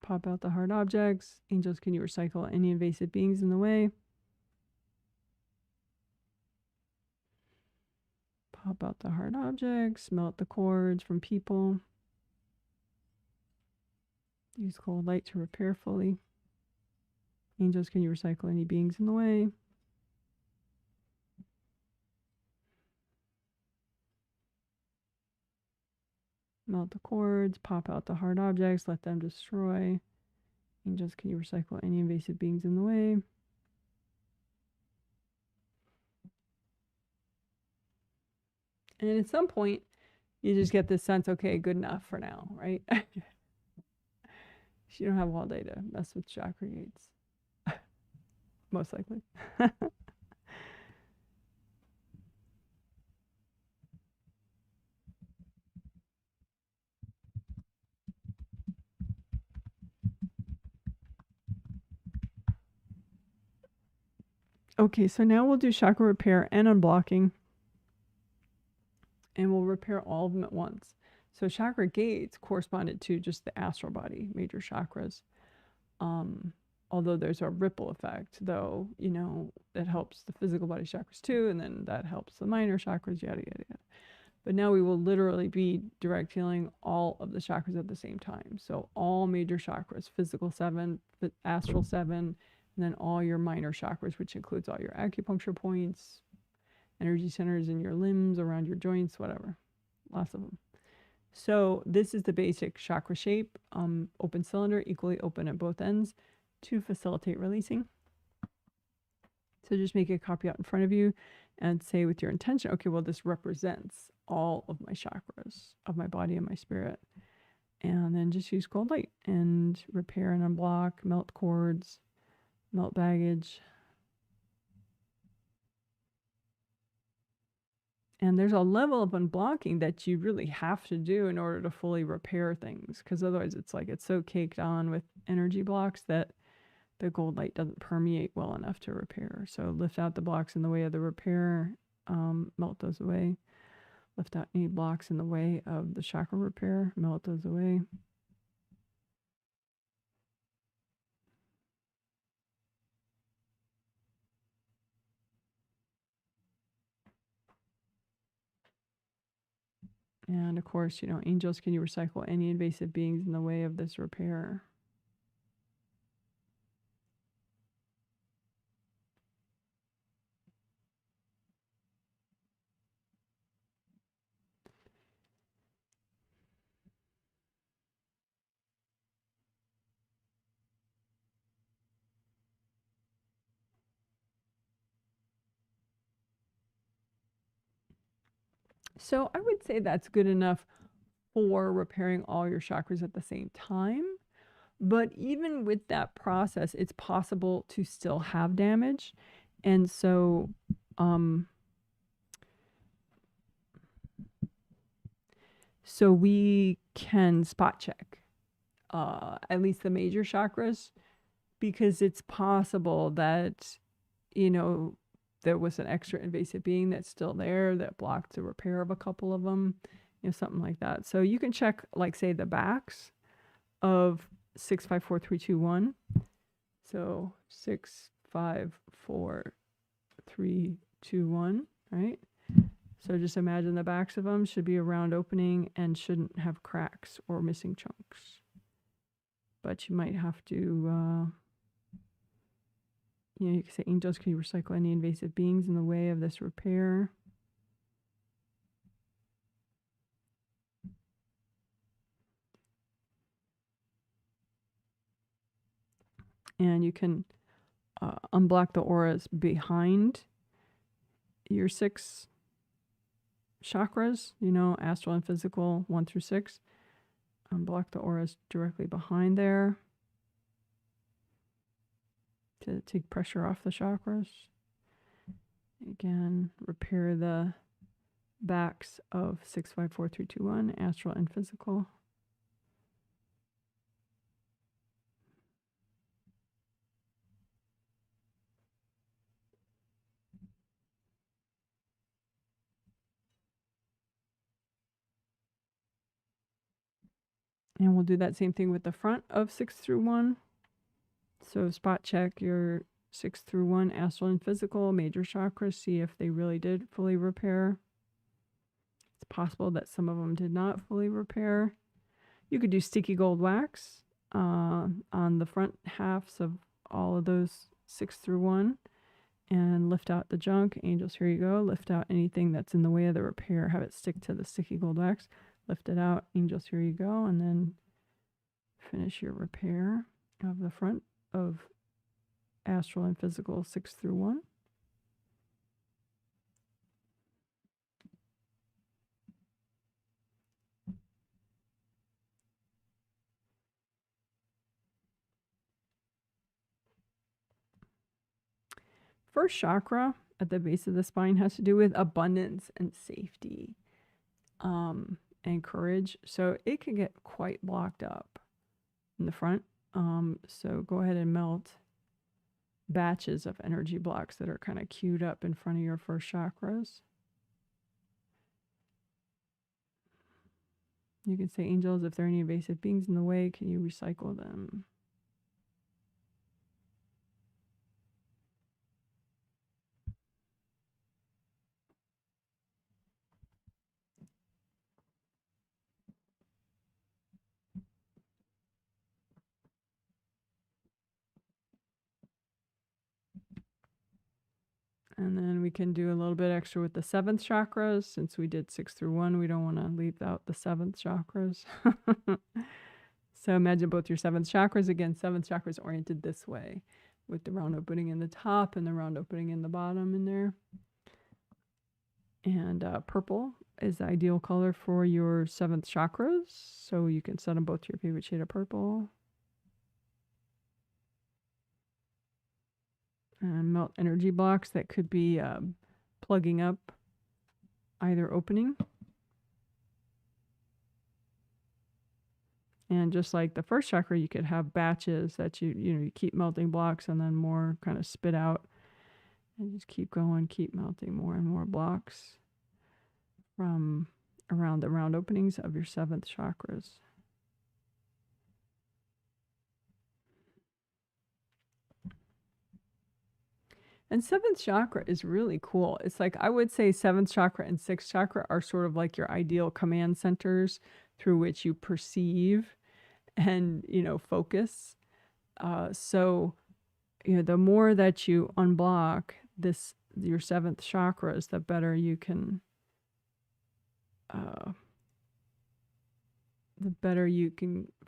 Pop out the hard objects. Angels, can you recycle any invasive beings in the way? Pop out the hard objects. Melt the cords from people. Use cold light to repair fully. Angels, can you recycle any beings in the way? Melt the cords. Pop out the hard objects. Let them destroy. Angels, can you recycle any invasive beings in the way? And at some point, you just get this sense, okay, good enough for now, right? You don't have all day to mess with chakra gates. Most likely. Okay, so now we'll do chakra repair and unblocking. And we'll repair all of them at once. So chakra gates corresponded to just the astral body, major chakras. Although there's a ripple effect, though, you know, that helps the physical body chakras too, and then that helps the minor chakras, yada, yada, yada. But now we will literally be direct healing all of the chakras at the same time. So all major chakras, physical 7, astral 7, and then all your minor chakras, which includes all your acupuncture points, energy centers in your limbs, around your joints, whatever. Lots of them. So this is the basic chakra shape. Open cylinder, equally open at both ends to facilitate releasing. So just make a copy out in front of you and say with your intention, okay, well, this represents all of my chakras of my body and my spirit. And then just use cold light and repair and unblock, melt cords, melt baggage. And there's a level of unblocking that you really have to do in order to fully repair things, because otherwise it's like it's so caked on with energy blocks that the gold light doesn't permeate well enough to repair. So lift out the blocks in the way of the repair, melt those away. Lift out any blocks in the way of the chakra repair, melt those away. And of course, you know, angels, can you recycle any invasive beings in the way of this repair? So I would say that's good enough for repairing all your chakras at the same time. But even with that process, it's possible to still have damage. And so, so we can spot check, at least the major chakras, because it's possible that, you know, there was an extra invasive being that's still there that blocked the repair of a couple of them, you know, something like that. So you can check, like, say, the backs of 654-321. So 654 3, 2, 1, right? So just imagine the backs of them should be a round opening and shouldn't have cracks or missing chunks. But you might have to, you can say, angels, can you recycle any invasive beings in the way of this repair? And you can unblock the auras behind your 6 chakras, astral and physical, 1 through 6. Unblock the auras directly behind there to take pressure off the chakras. Again, repair the backs of 6, 5, 4, 3, 2, 1, astral and physical. And we'll do that same thing with the front of 6 through 1. So spot check your 6 through 1 astral and physical major chakras, see if they really did fully repair. It's possible that some of them did not fully repair. You could do sticky gold wax on the front halves of all of those 6 through 1 and lift out the junk. Angels, here you go. Lift out anything that's in the way of the repair. Have it stick to the sticky gold wax. Lift it out. Angels, here you go. And then finish your repair of the front of astral and physical 6 through 1. First chakra at the base of the spine has to do with abundance and safety and courage. So it can get quite blocked up in the front. So go ahead and melt batches of energy blocks that are kind of queued up in front of your first chakras. You can say, angels, if there are any invasive beings in the way, can you recycle them? And then we can do a little bit extra with the 7th chakras. Since we did 6 through 1, we don't want to leave out the 7th chakras. So imagine both your 7th chakras. Again, 7th chakras oriented this way with the round opening in the top and the round opening in the bottom in there. And purple is the ideal color for your 7th chakras. So you can set them both to your favorite shade of purple. And melt energy blocks that could be plugging up either opening. And just like the first chakra, you could have batches that you keep melting blocks and then more kind of spit out. And just keep going, keep melting more and more blocks from around the round openings of your 7th chakras. And 7th chakra is really cool. It's like, I would say 7th chakra and 6th chakra are sort of like your ideal command centers through which you perceive and, focus. So, the more that you unblock your 7th chakras, the better you can,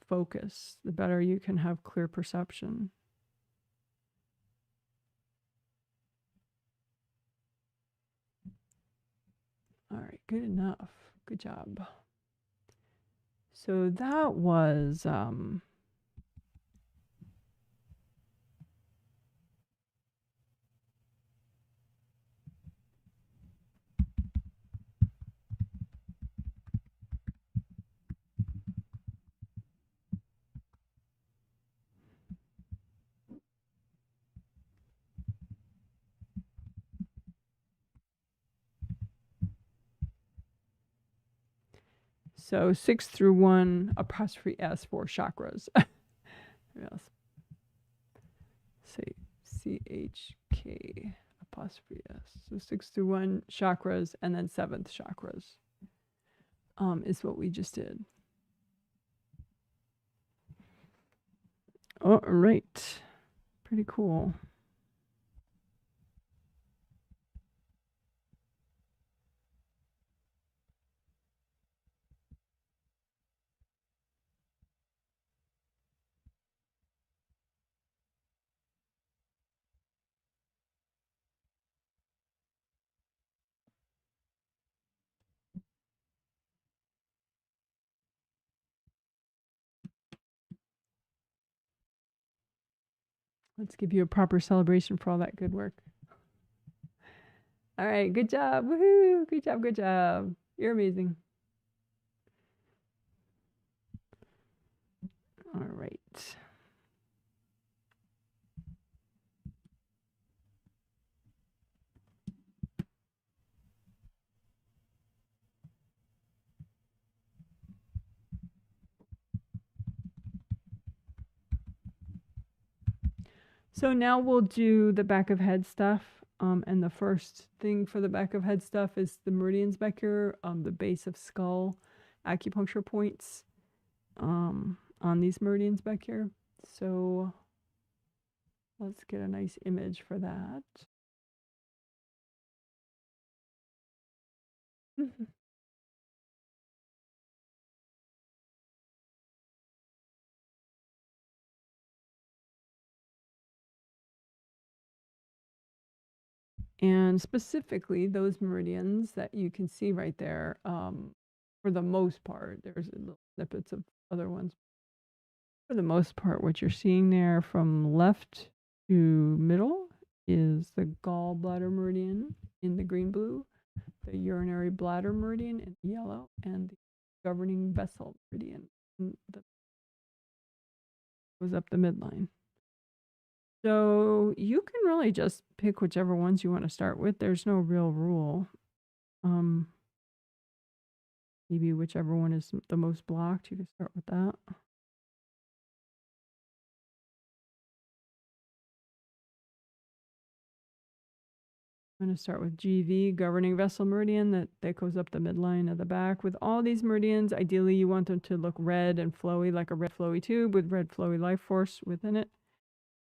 focus, the better you can have clear perception. All right, good enough. Good job. So that was so 6 through 1 apostrophe S for chakras. Yes. Say CHK yes. So 6 through 1 chakras and then 7th chakras is what we just did. All right. Pretty cool. Let's give you a proper celebration for all that good work. All right, good job. Woohoo! Good job, good job. You're amazing. All right. So now we'll do the back of head stuff. And the first thing for the back of head stuff is the meridians back here, the base of skull acupuncture points on these meridians back here. So let's get a nice image for that. And specifically, those meridians that you can see right there, for the most part, there's little snippets of other ones. For the most part, what you're seeing there from left to middle is the gallbladder meridian in the green-blue, the urinary bladder meridian in yellow, and the governing vessel meridian that goes up the midline. So you can really just pick whichever ones you want to start with. There's no real rule. Maybe whichever one is the most blocked, you can start with that. I'm going to start with GV, governing vessel meridian, that goes up the midline of the back. With all these meridians, ideally you want them to look red and flowy, like a red flowy tube with red flowy life force within it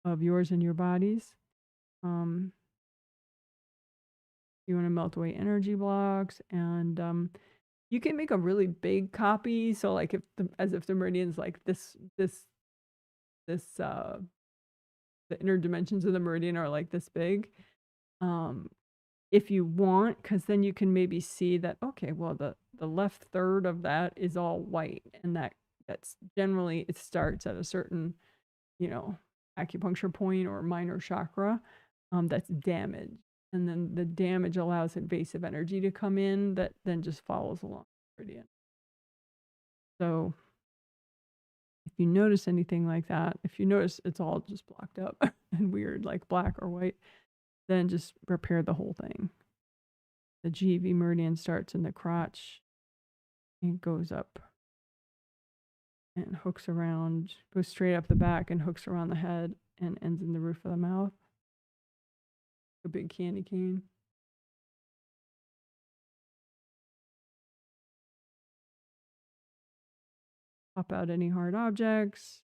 of yours and your bodies. You want to melt away energy blocks, and you can make a really big copy. So like as if the meridian's like this the inner dimensions of the meridian are like this big. If you want, because then you can maybe see that, okay, well, the left third of that is all white, and that's generally, it starts at a certain, acupuncture point or minor chakra that's damaged. And then the damage allows invasive energy to come in that then just follows along the meridian. So if you notice anything like that, if you notice it's all just blocked up and weird, like black or white, then just repair the whole thing. The GV meridian starts in the crotch and goes up and hooks around, goes straight up the back and hooks around the head and ends in the roof of the mouth. A big candy cane. Pop out any hard objects.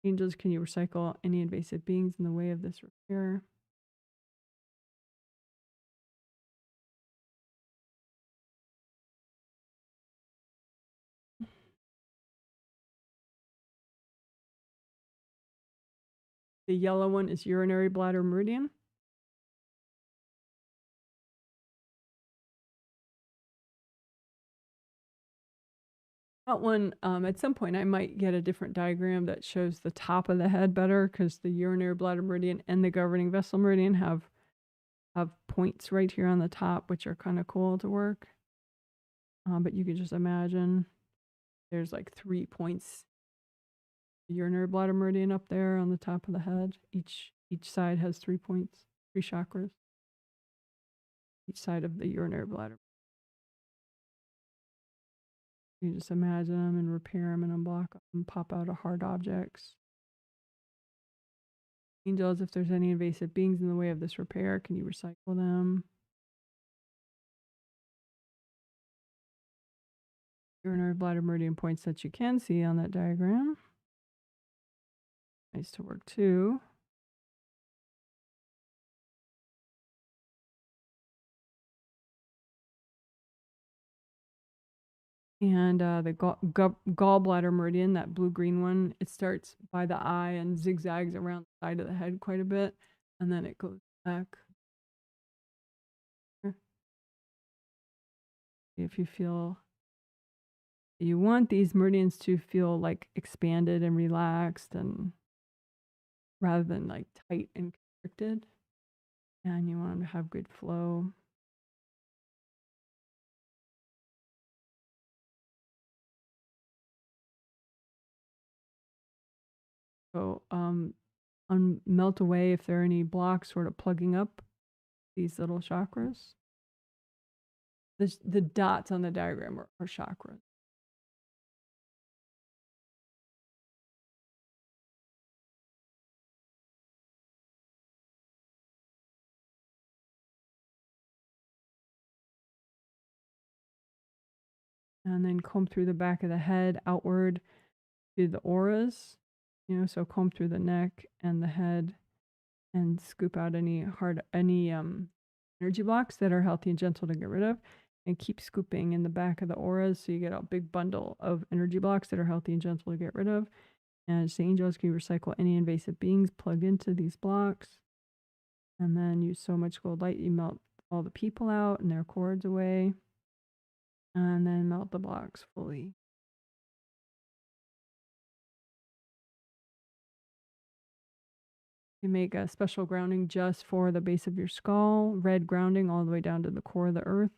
Angels, can you recycle any invasive beings in the way of this repair? The yellow one is urinary bladder meridian. That one, at some point, I might get a different diagram that shows the top of the head better, because the urinary bladder meridian and the governing vessel meridian have points right here on the top, which are kind of cool to work. But you can just imagine there's like 3 points. The urinary bladder meridian up there on the top of the head. Each side has 3 points, 3 chakras. Each side of the urinary bladder. You just imagine them and repair them and unblock them, pop out of hard objects. Angels, if there's any invasive beings in the way of this repair, can you recycle them? Urinary bladder meridian points that you can see on that diagram. Nice to work too. And the gallbladder meridian, that blue-green one, it starts by the eye and zigzags around the side of the head quite a bit, and then it goes back. If you feel you want these meridians to feel like expanded and relaxed, and rather than like tight and constricted, and you want them to have good flow. So melt away if there are any blocks sort of plugging up these little chakras. The dots on the diagram are chakras. And then comb through the back of the head outward to the auras, so comb through the neck and the head and scoop out any energy blocks that are healthy and gentle to get rid of, and keep scooping in the back of the auras so you get a big bundle of energy blocks that are healthy and gentle to get rid of. And say, angels, can you recycle any invasive beings plugged into these blocks? And then use so much gold light, you melt all the people out and their cords away. And then melt the blocks fully. You make a special grounding just for the base of your skull, red grounding all the way down to the core of the earth.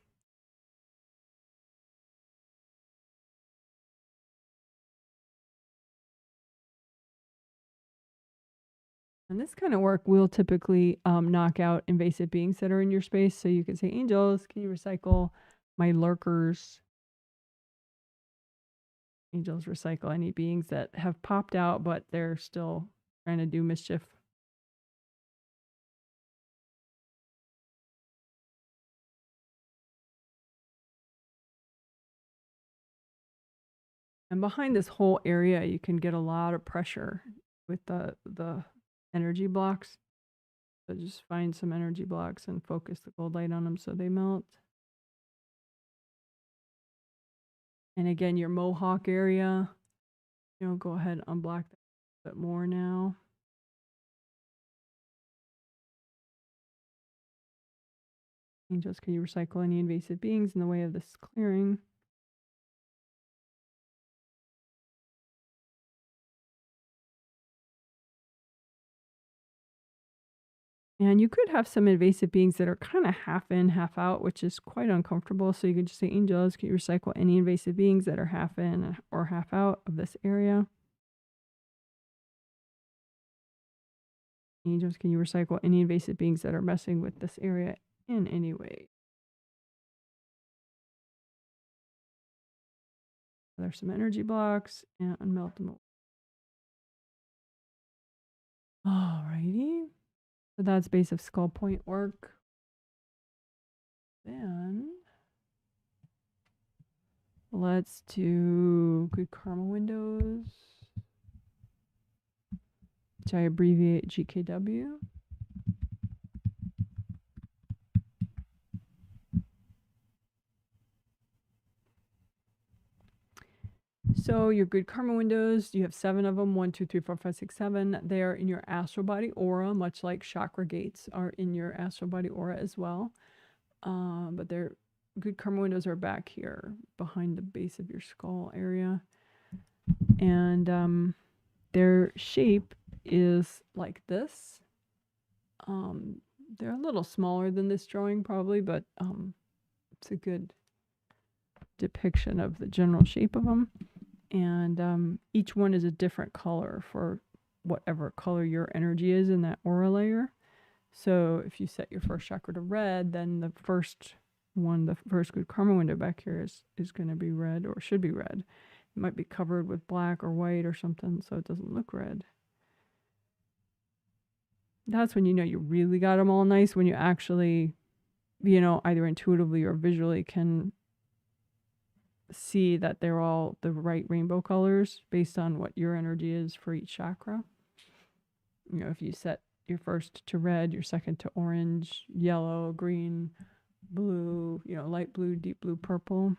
And this kind of work will typically knock out invasive beings that are in your space. So you can say, angels, can you recycle my lurkers? Angels recycle any beings that have popped out, but they're still trying to do mischief. And behind this whole area, you can get a lot of pressure with the energy blocks. So just find some energy blocks and focus the gold light on them so they melt. And again, your mohawk area, go ahead and unblock that a bit more now. Angels, can you recycle any invasive beings in the way of this clearing? And you could have some invasive beings that are kind of half in, half out, which is quite uncomfortable. So you can just say, angels, can you recycle any invasive beings that are half in or half out of this area? Angels, can you recycle any invasive beings that are messing with this area in any way? There's some energy blocks and melt them. Alrighty. So that's base of skull point work. Then let's do good karma windows, which I abbreviate GKW. So your good karma windows, you have 7 of them, 1, 2, 3, 4, 5, 6, 7. They are in your astral body aura, much like chakra gates are in your astral body aura as well. But their good karma windows are back here behind the base of your skull area. And their shape is like this. They're a little smaller than this drawing probably, but it's a good depiction of the general shape of them. And each one is a different color for whatever color your energy is in that aura layer. So if you set your first chakra to red, then the first good karma window back here is going to be red, or should be red. It might be covered with black or white or something, so it doesn't look red. That's when you know you really got them all nice, when you actually, either intuitively or visually can see that they're all the right rainbow colors based on what your energy is for each chakra. If you set your first to red, your second to orange, yellow, green, blue, light blue, deep blue, purple.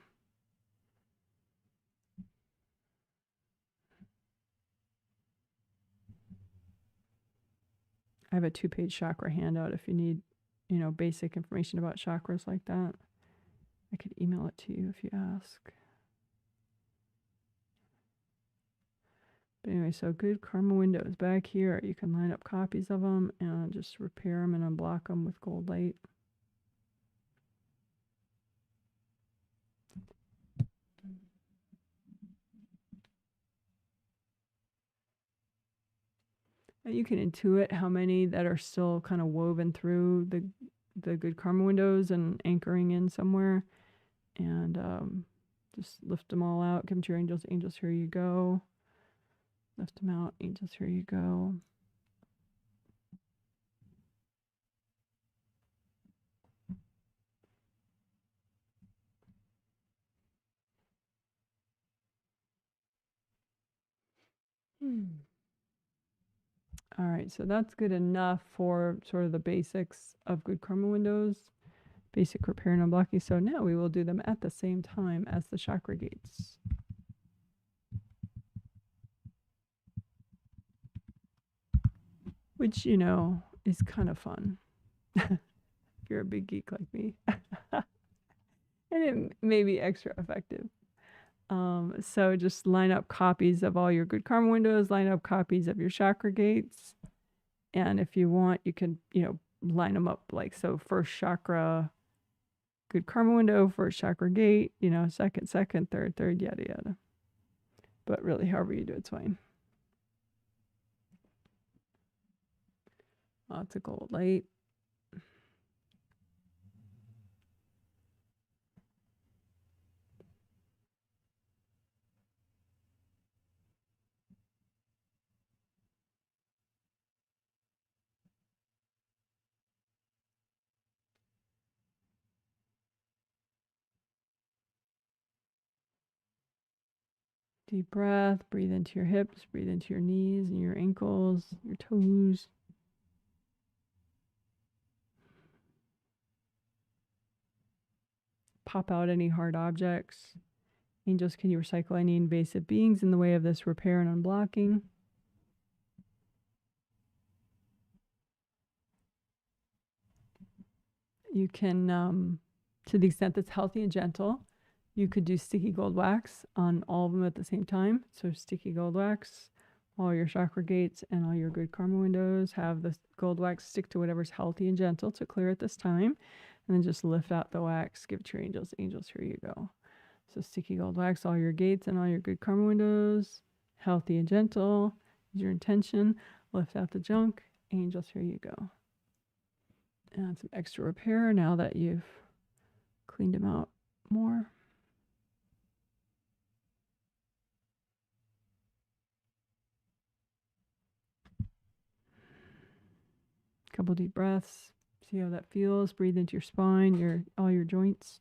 I have a 2-page chakra handout if you need, basic information about chakras like that. I could email it to you if you ask. But anyway, so good karma windows back here. You can line up copies of them and just repair them and unblock them with gold light. And you can intuit how many that are still kind of woven through the good karma windows and anchoring in somewhere. And just lift them all out. Give them to your angels. Angels, here you go. Lift them out. Angels, here you go. All right, so that's good enough for sort of the basics of good karma windows, basic repair and unblocking. So now we will do them at the same time as the chakra gates. Which, is kind of fun. If you're a big geek like me. And it may be extra effective. So just line up copies of all your good karma windows, line up copies of your chakra gates. And if you want, you can, line them up like so. First chakra, good karma window, first chakra gate, second, third, yada, yada. But really, however you do it's fine. Lots of gold light. Deep breath, breathe into your hips, breathe into your knees and your ankles, your toes. Pop out any hard objects. Angels, can you recycle any invasive beings in the way of this repair and unblocking? You can, to the extent that's healthy and gentle, you could do sticky gold wax on all of them at the same time. So sticky gold wax, all your chakra gates and all your good karma windows. Have the gold wax stick to whatever's healthy and gentle to clear at this time. And then just lift out the wax, give it to your angels. Angels, here you go. So sticky gold wax, all your gates and all your good karma windows. Healthy and gentle is your intention. Lift out the junk. Angels, here you go. And some extra repair now that you've cleaned them out more. Couple deep breaths. See how that feels. Breathe into your spine, all your joints.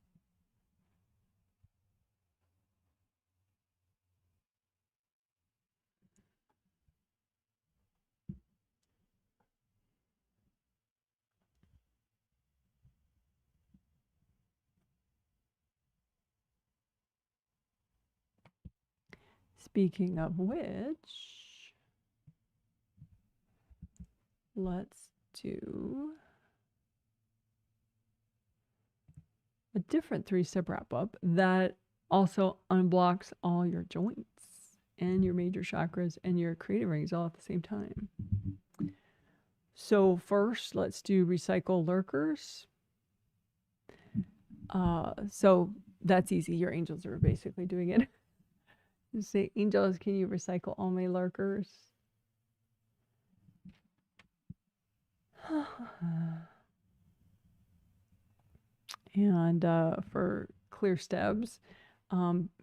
Speaking of which, let's do a different 3-step wrap up that also unblocks all your joints and your major chakras and your creative rings all at the same time. So first, let's do recycle lurkers. So that's easy. Your angels are basically doing it. Just say, angels, can you recycle all my lurkers? And for clear steps,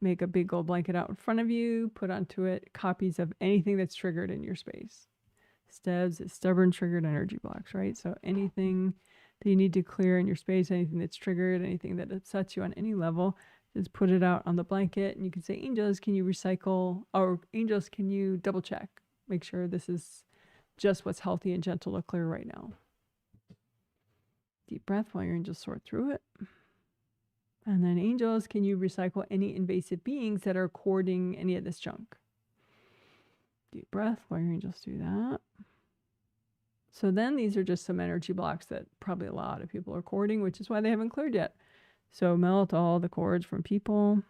make a big gold blanket out in front of you, put onto it copies of anything that's triggered in your space. stubborn triggered energy blocks, right? So anything that you need to clear in your space, anything that's triggered, anything that upsets you on any level, just put it out on the blanket. And you can say, angels, can you recycle? Or angels, can you double check? Make sure this is just what's healthy and gentle to clear right now. Deep breath while your angels sort through it. And then angels, can you recycle any invasive beings that are courting any of this junk? Deep breath while your angels do that. So then these are just some energy blocks that probably a lot of people are courting, which is why they haven't cleared yet. So melt all the cords from people.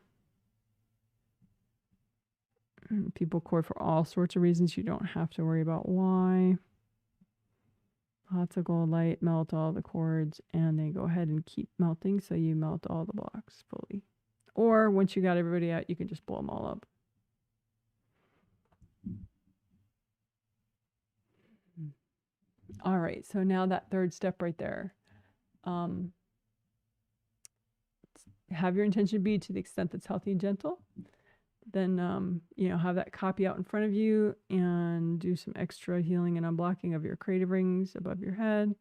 People cord for all sorts of reasons. You don't have to worry about why. Lots of gold light, melt all the cords, and then go ahead and keep melting so you melt all the blocks fully. Or once you got everybody out, you can just blow them all up. All right, so now that third step right there. Have your intention be to the extent that's healthy and gentle. Then, you know, have that copy out in front of you and do some extra healing and unblocking of your creative rings above your head.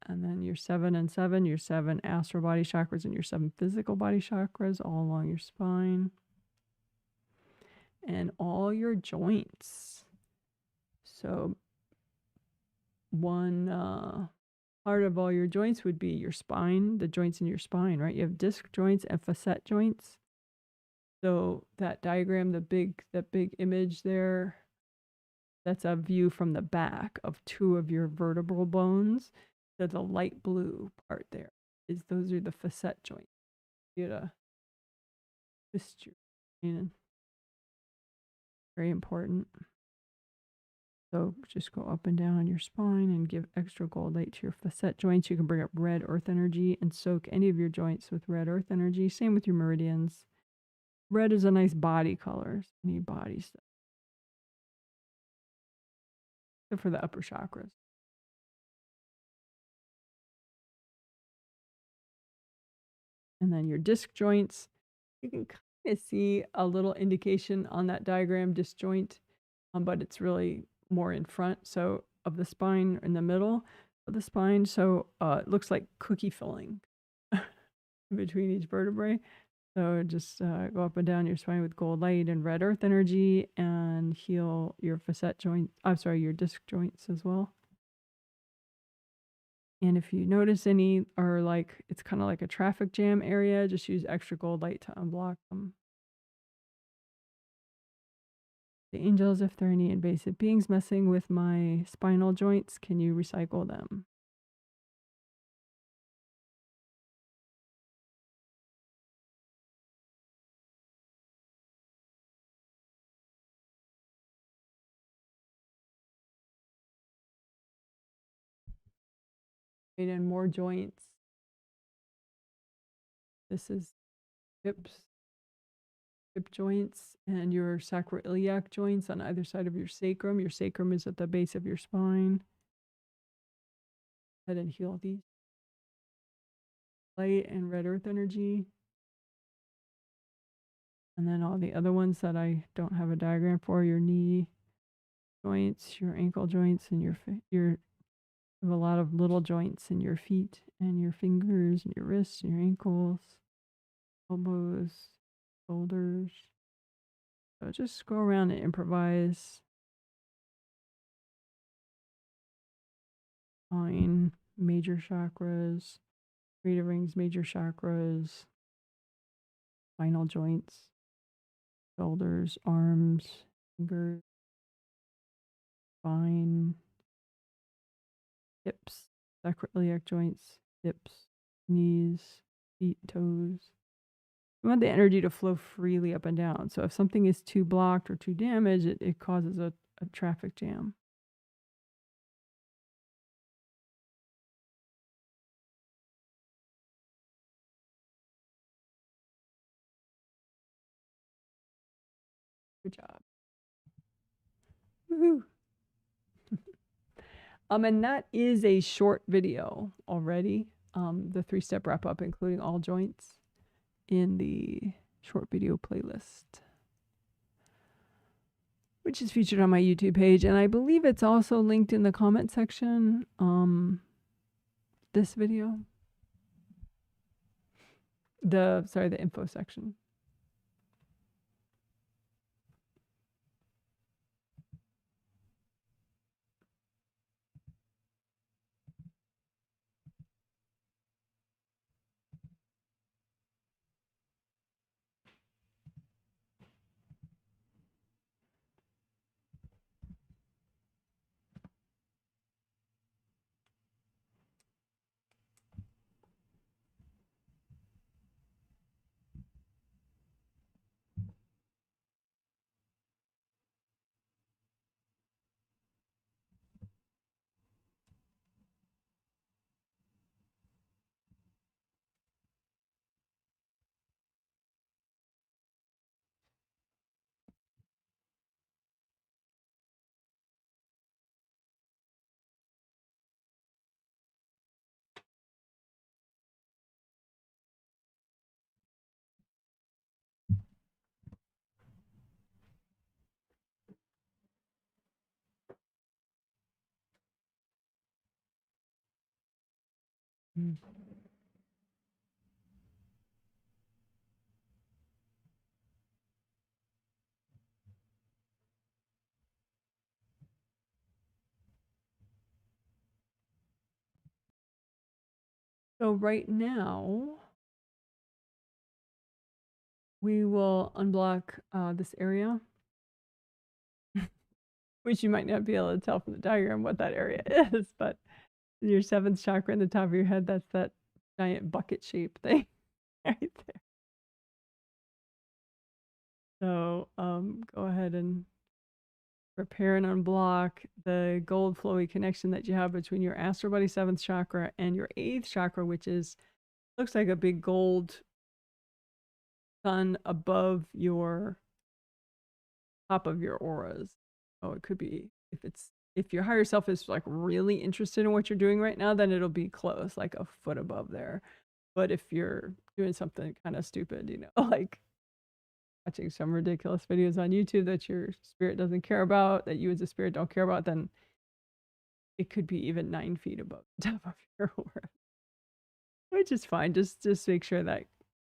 And then your 7 and 7, your 7 astral body chakras and your 7 physical body chakras all along your spine. And all your joints. So one part of all your joints would be your spine, the joints in your spine, right? You have disc joints and facet joints. So that diagram, that big image there, that's a view from the back of 2 of your vertebral bones. So the light blue part there is those are the facet joints. You gotta twist your spine. Very important. So just go up and down your spine and give extra gold light to your facet joints. You can bring up red earth energy and soak any of your joints with red earth energy. Same with your meridians. Red is a nice body color. Any body stuff. Except for the upper chakras. And then your disc joints. You can kind of see a little indication on that diagram, disc joint, but it's really more in front. So of the spine, in the middle of the spine. So it looks like cookie filling between each vertebrae. So just go up and down your spine with gold light and red earth energy and heal your facet joint. I'm sorry, your disc joints as well. And if you notice any are like, it's kind of like a traffic jam area, just use extra gold light to unblock them. The angels, if there are any invasive beings messing with my spinal joints, can you recycle them? And more joints. This is hips, hip joints, and your sacroiliac joints on either side of your sacrum. Your sacrum is at the base of your spine. Go ahead and heal these. Light and red earth energy. And then all the other ones that I don't have a diagram for, your knee joints, your ankle joints, and you have a lot of little joints in your feet and your fingers and your wrists and your ankles, elbows, shoulders. So just go around and improvise. Spine, major chakras, creative rings, major chakras, spinal joints, shoulders, arms, fingers, spine, hips, sacroiliac joints, hips, knees, feet, toes. We want the energy to flow freely up and down. So if something is too blocked or too damaged, it causes a traffic jam. Good job. Woohoo. And that is a short video already. The 3-step wrap up, including all joints, in the short video playlist. which is featured on my YouTube page. And I believe it's also linked in the comment section. This video. The info section. So right now, we will unblock this area, which you might not be able to tell from the diagram what that area is, but your 7th chakra in the top of your head, that's that giant bucket shape thing right there. So go ahead and prepare and unblock the gold flowy connection that you have between your astral body 7th chakra and your 8th chakra, which is looks like a big gold sun above your top of your auras. Oh, it could be if your higher self is like really interested in what you're doing right now, then it'll be close, like a foot above there. But if you're doing something kind of stupid, you know, like watching some ridiculous videos on YouTube that your spirit doesn't care about, that you as a spirit don't care about, then it could be even 9 feet above the top of your aura, which is fine. Just make sure that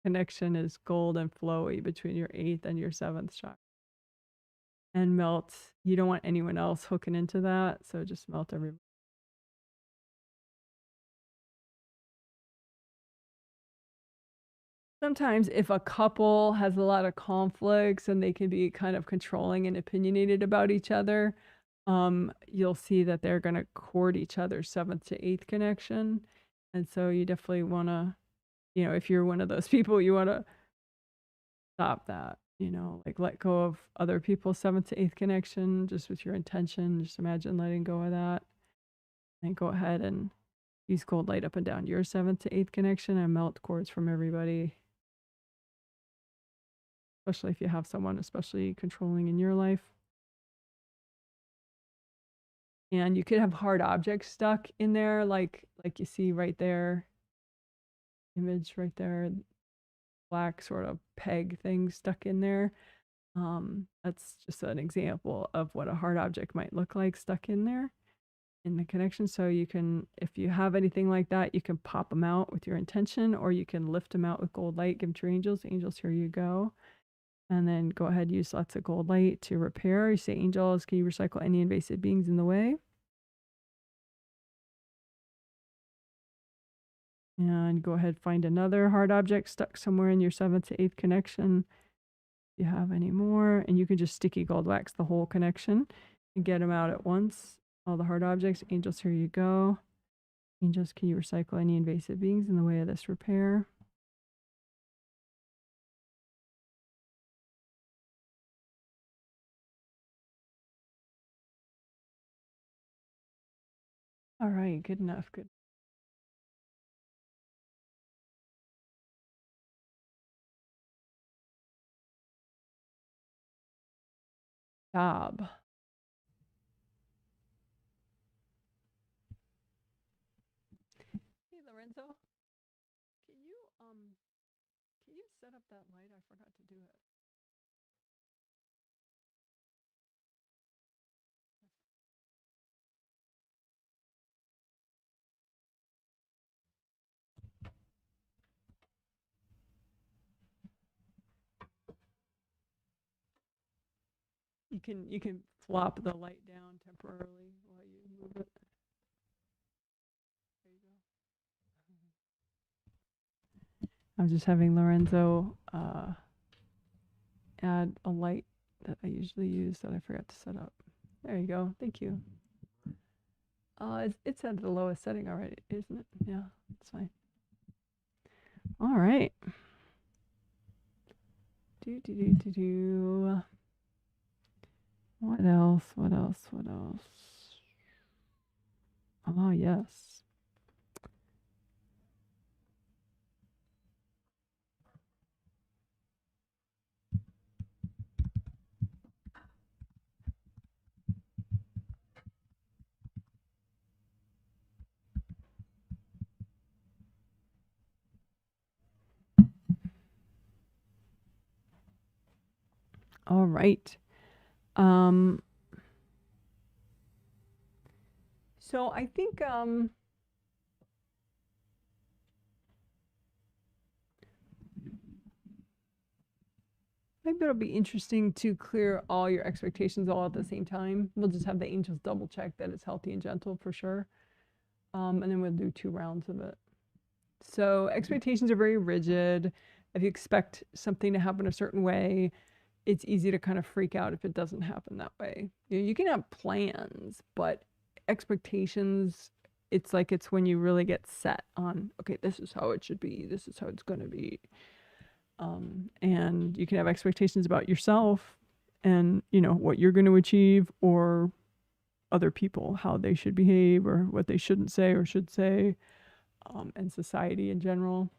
connection is gold and flowy between your 8th and your 7th chakra. And melt. You don't want anyone else hooking into that, so just melt everybody. Sometimes if a couple has a lot of conflicts and they can be kind of controlling and opinionated about each other, you'll see that they're going to court each other's 7th to 8th connection. And so you definitely want to, you know, if you're one of those people, you want to stop that, you know, like let go of other people's 7th to 8th connection just with your intention. Just imagine letting go of that and go ahead and use cold light up and down your 7th to 8th connection and melt cords from everybody. Especially if you have someone especially controlling in your life. And you could have hard objects stuck in there, like you see right there, image right there, black sort of peg thing stuck in there. That's just an example of what a hard object might look like stuck in there in the connection. So you can, if you have anything like that, you can pop them out with your intention, or you can lift them out with gold light, give them to your angels. Angels, here you go. And then go ahead, use lots of gold light to repair. You say, angels, can you recycle any invasive beings in the way? And go ahead, find another hard object stuck somewhere in your 7th to 8th connection. If you have any more, and you can just sticky gold wax the whole connection and get them out at once. All the hard objects. Angels, here you go. Angels, can you recycle any invasive beings in the way of this repair? All right, good enough. Good job. Hey, Lorenzo, can you set up that light? I forgot to do it. You can flop the light down temporarily while you move it. There you go. I'm just having Lorenzo add a light that I usually use that I forgot to set up. There you go. Thank you. It's at the lowest setting already, isn't it? Yeah, it's fine. All right. What else? What else? What else? Oh, yes. All right. So I think maybe it'll be interesting to clear all your expectations all at the same time. We'll just have the angels double check that it's healthy and gentle for sure. And then we'll do 2 rounds of it. So expectations are very rigid. If you expect something to happen a certain way, it's easy to kind of freak out if it doesn't happen that way. You can have plans, but expectations, it's like it's when you really get set on, okay, this is how it should be. This is how it's going to be. And you can have expectations about yourself and, what you're going to achieve, or other people, how they should behave or what they shouldn't say or should say, and society in general.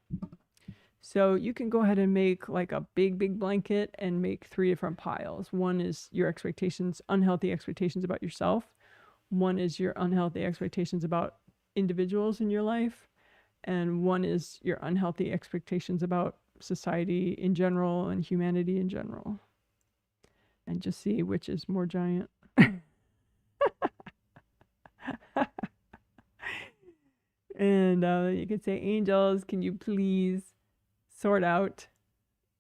So you can go ahead and make like a big blanket and make 3 different piles. One is your expectations, unhealthy expectations about yourself. One is your unhealthy expectations about individuals in your life. And one is your unhealthy expectations about society in general and humanity in general. And just see which is more giant. And you could say, angels, can you please sort out,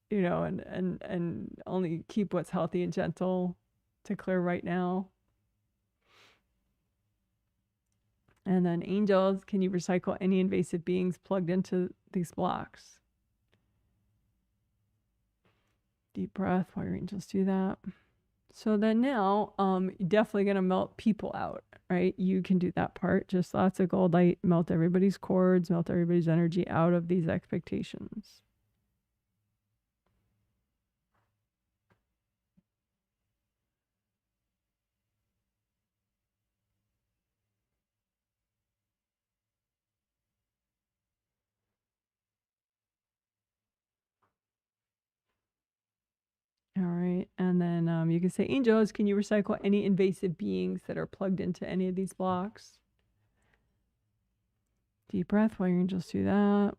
and only keep what's healthy and gentle to clear right now. And then, angels, can you recycle any invasive beings plugged into these blocks? Deep breath while your angels do that. So then now, you're definitely going to melt people out, right? You can do that part. Just lots of gold light, melt everybody's cords, melt everybody's energy out of these expectations. All right. And then you can say, angels, can you recycle any invasive beings that are plugged into any of these blocks? Deep breath while your angels do that.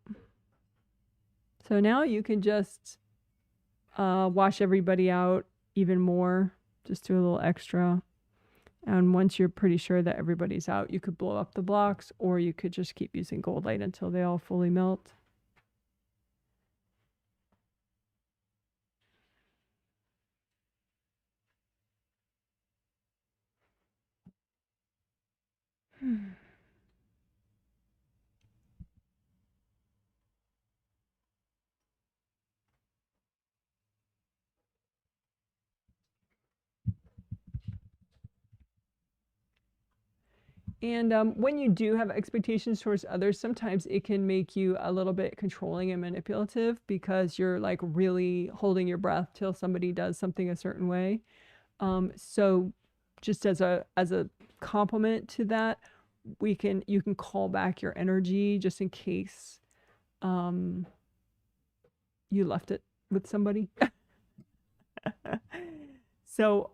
So now you can just wash everybody out even more. Just do a little extra. And once you're pretty sure that everybody's out, you could blow up the blocks, or you could just keep using gold light until they all fully melt. And when you do have expectations towards others, sometimes it can make you a little bit controlling and manipulative, because you're like really holding your breath till somebody does something a certain way. So just as a compliment to that, you can call back your energy just in case you left it with somebody. So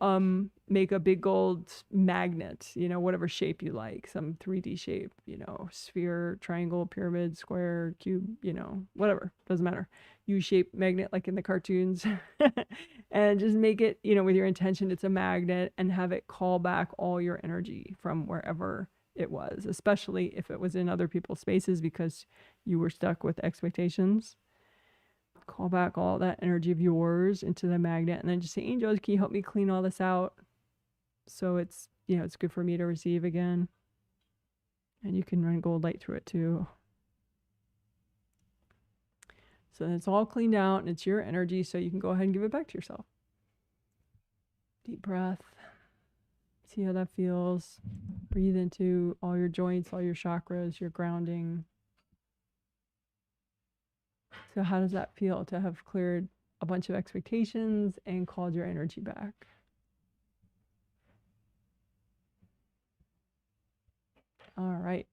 make a big gold magnet, whatever shape you like, some 3D shape, sphere, triangle, pyramid, square, cube, whatever, doesn't matter. U-shaped magnet like in the cartoons. And just make it, with your intention it's a magnet, and have it call back all your energy from wherever it was, especially if it was in other people's spaces because you were stuck with expectations. call back all that energy of yours into the magnet, and then just say, angels, can you help me clean all this out so it's, you know, it's good for me to receive again. And you can run gold light through it too. So it's all cleaned out and it's your energy, so you can go ahead and give it back to yourself. Deep breath. See how that feels. Breathe into all your joints, all your chakras, your grounding. So how does that feel to have cleared a bunch of expectations and called your energy back? All right.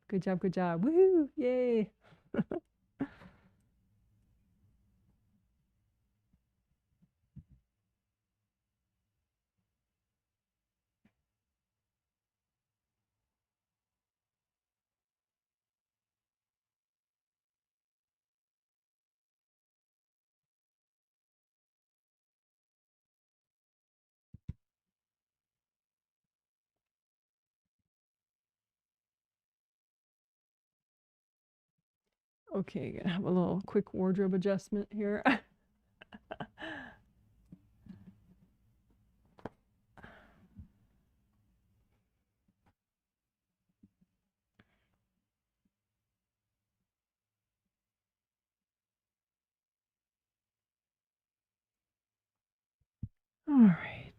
Good job, good job. Woohoo! Yay! Okay, gonna have a little quick wardrobe adjustment here. All right.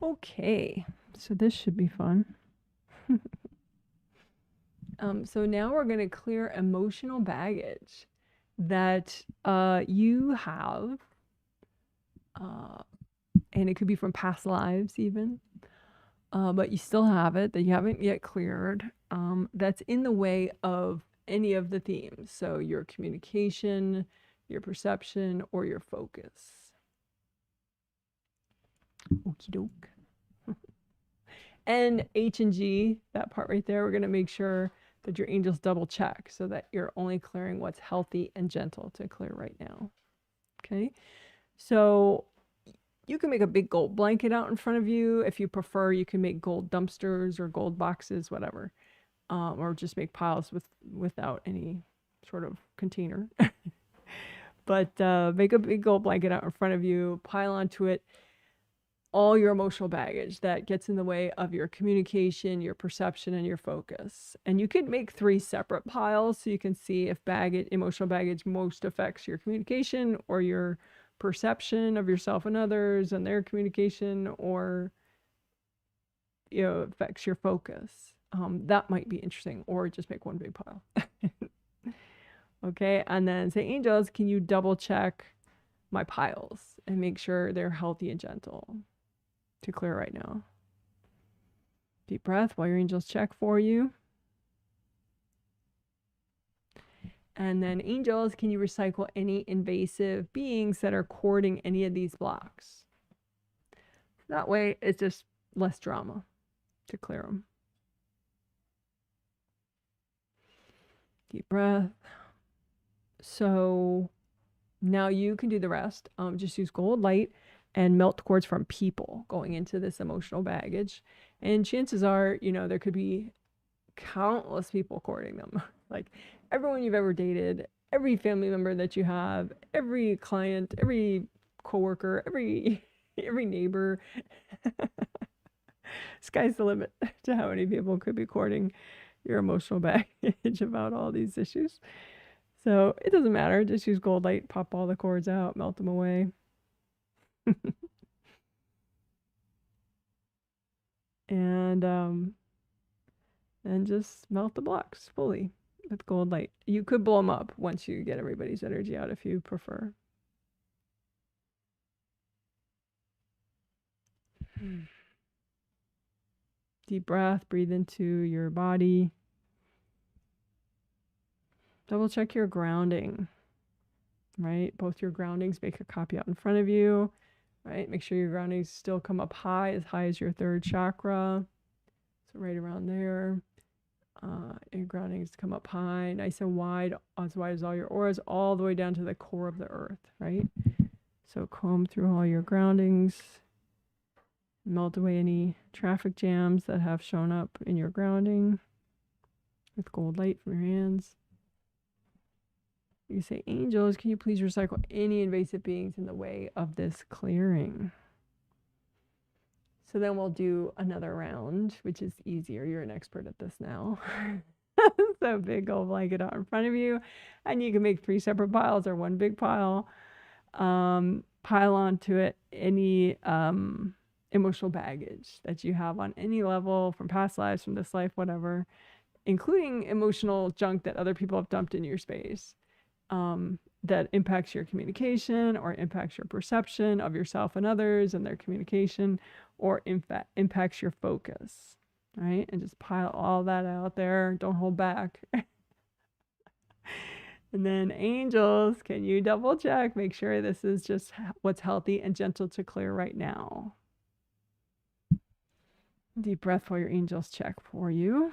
Okay, so this should be fun. So now we're going to clear emotional baggage that you have, and it could be from past lives even, but you still have it that you haven't yet cleared, that's in the way of any of the themes. So your communication, your perception, or your focus. Okie doke. And H and G, that part right there, we're going to make sure that your angels double check so that you're only clearing what's healthy and gentle to clear right now. Okay, so you can make a big gold blanket out in front of you. If you prefer, you can make gold dumpsters or gold boxes, whatever, or just make piles without any sort of container. But make a big gold blanket out in front of you, pile onto it all your emotional baggage that gets in the way of your communication, your perception, and your focus. And you could make 3 separate piles so you can see if emotional baggage most affects your communication or your perception of yourself and others and their communication, or, you know, affects your focus. That might be interesting, or just make one big pile. Okay, and then say, angels, can you double check my piles and make sure they're healthy and gentle to clear right now. Deep breath while your angels check for you. And then angels, can you recycle any invasive beings that are courting any of these blocks? That way it's just less drama to clear them. Deep breath. So now you can do the rest. Just use gold light and melt quartz from people going into this emotional baggage. And chances are, you know, there could be countless people courting them. Like everyone you've ever dated, every family member that you have, every client, every coworker, every every neighbor. Sky's the limit to how many people could be courting your emotional baggage about all these issues. So it doesn't matter. Just use gold light, pop all the cords out, melt them away. and just melt the blocks fully with gold light. You could blow them up once you get everybody's energy out if you prefer. Deep breath, breathe into your body. Double check your grounding, right? Both your groundings, make a copy out in front of you, right? Make sure your groundings still come up high as your third chakra. So right around there. Your groundings come up high, nice and wide as all your auras, all the way down to the core of the earth, right? So comb through all your groundings, melt away any traffic jams that have shown up in your grounding with gold light from your hands. You say, angels, can you please recycle any invasive beings in the way of this clearing? So then we'll do another round, which is easier. You're an expert at this now. So big gold blanket out in front of you, and you can make 3 separate piles or 1 big pile. Pile onto it any emotional baggage that you have on any level, from past lives, from this life, whatever, including emotional junk that other people have dumped in your space, that impacts your communication or impacts your perception of yourself and others and their communication, or impacts your focus, right? And just pile all that out there. Don't hold back. And then angels, can you double check? Make sure this is just what's healthy and gentle to clear right now. Deep breath while your angels check for you.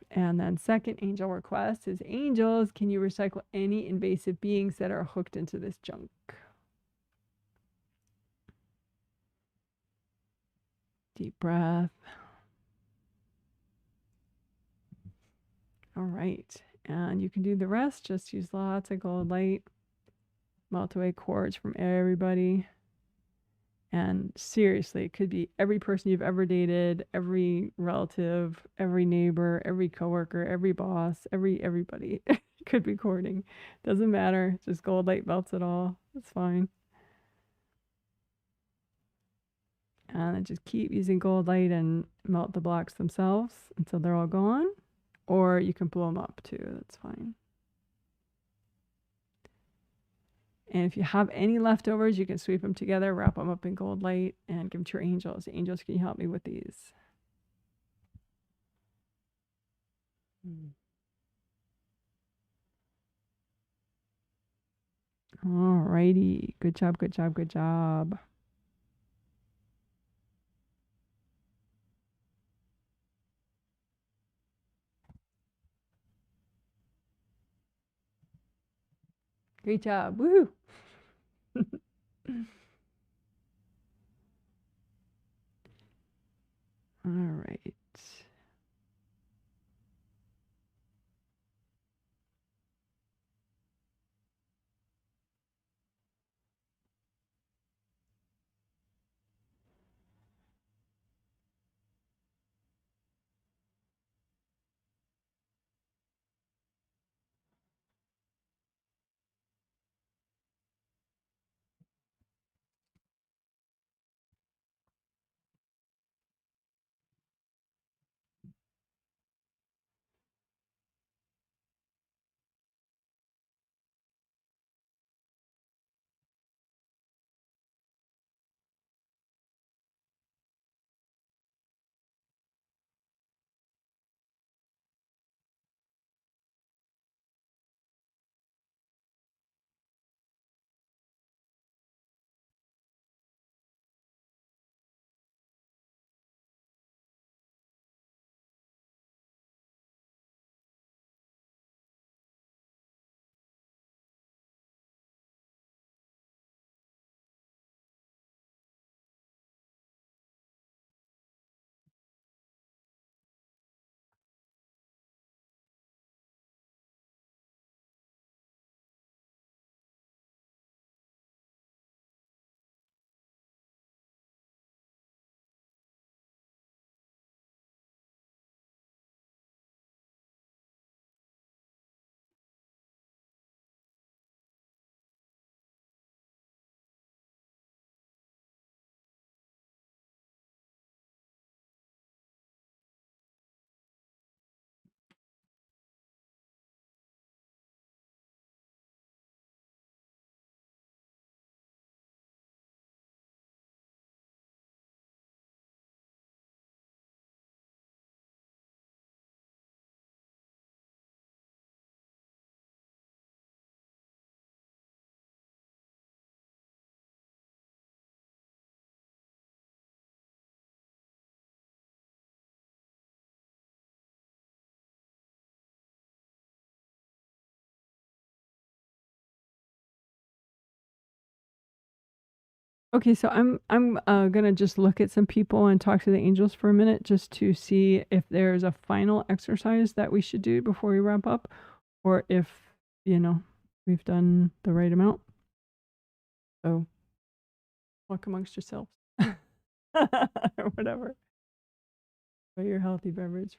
And then second angel request is, angels, can you recycle any invasive beings that are hooked into this junk? Deep breath. All right. And you can do the rest. Just use lots of gold light. Melt away cords from everybody. And seriously, it could be every person you've ever dated, every relative, every neighbor, every coworker, every boss, everybody could be courting. Doesn't matter. Just gold light melts it all. It's fine. And then just keep using gold light and melt the blocks themselves until they're all gone. Or you can blow them up too. That's fine. And if you have any leftovers, you can sweep them together, wrap them up in gold light, and give them to your angels. Angels, can you help me with these? All righty. Good job, good job, good job. Great job. Woo! All right. Okay, so I'm gonna just look at some people and talk to the angels for a minute just to see if there's a final exercise that we should do before we wrap up, or if, you know, we've done the right amount. So talk amongst yourselves. Or whatever. Or your healthy beverage.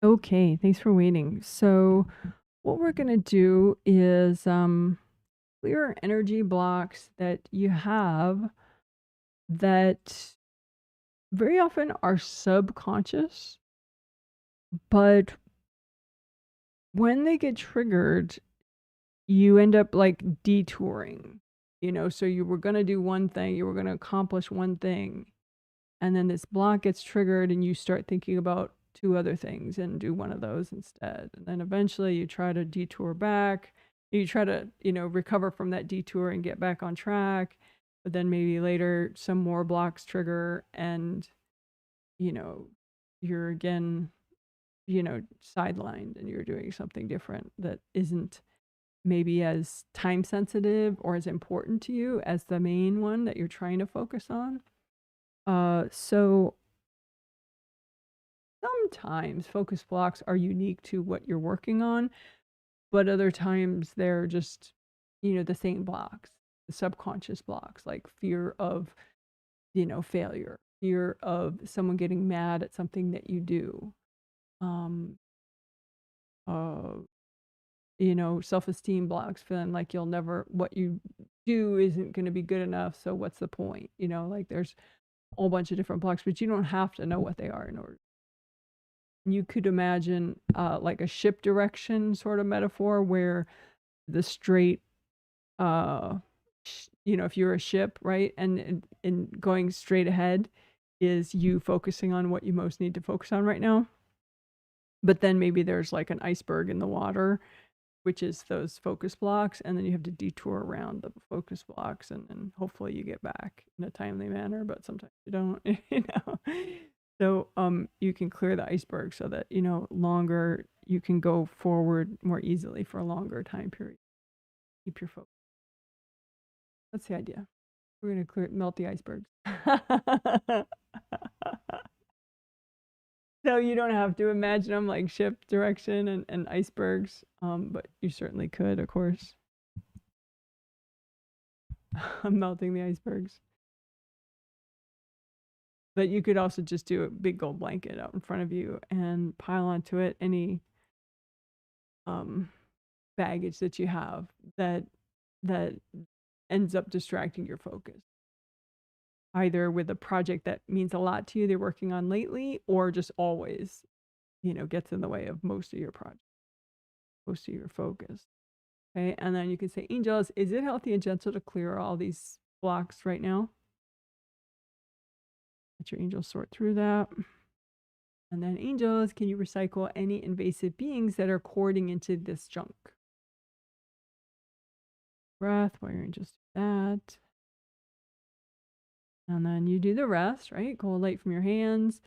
Okay, thanks for waiting. So what we're gonna do is clear energy blocks that you have that very often are subconscious, but when they get triggered, you end up like detouring, so you were going to do one thing, you were going to accomplish one thing, and then this block gets triggered and you start thinking about two other things and do one of those instead. And then eventually you try to detour back, you try to, recover from that detour and get back on track. But then maybe later some more blocks trigger and, you know, you're again, sidelined and you're doing something different that isn't maybe as time sensitive or as important to you as the main one that you're trying to focus on. So sometimes focus blocks are unique to what you're working on, but other times they're just, the same blocks, the subconscious blocks, like fear of, failure, fear of someone getting mad at something that you do. Um, uh, self-esteem blocks, feeling like you'll never, what you do isn't going to be good enough. So what's the point? Like there's a whole bunch of different blocks, but you don't have to know what they are in order. You could imagine like a ship direction sort of metaphor where the straight, if you're a ship, right? And going straight ahead is you focusing on what you most need to focus on right now. But then maybe there's like an iceberg in the water, which is those focus blocks, and then you have to detour around the focus blocks, and then hopefully you get back in a timely manner, but sometimes you don't, So you can clear the iceberg so that, longer, you can go forward more easily for a longer time period. Keep your focus. That's the idea. We're gonna melt the icebergs. So you don't have to imagine them like ship direction and icebergs, but you certainly could, of course. I'm melting the icebergs. But you could also just do a big gold blanket out in front of you and pile onto it any baggage that you have that ends up distracting your focus, either with a project that means a lot to you they're working on lately, or just always, gets in the way of most of your project, most of your focus. Okay, and then you can say, angels, is it healthy and gentle to clear all these blocks right now? Let your angels sort through that. And then, angels, can you recycle any invasive beings that are cording into this junk? Breath while your angels do that. And then you do the rest, right? Cold light from your hands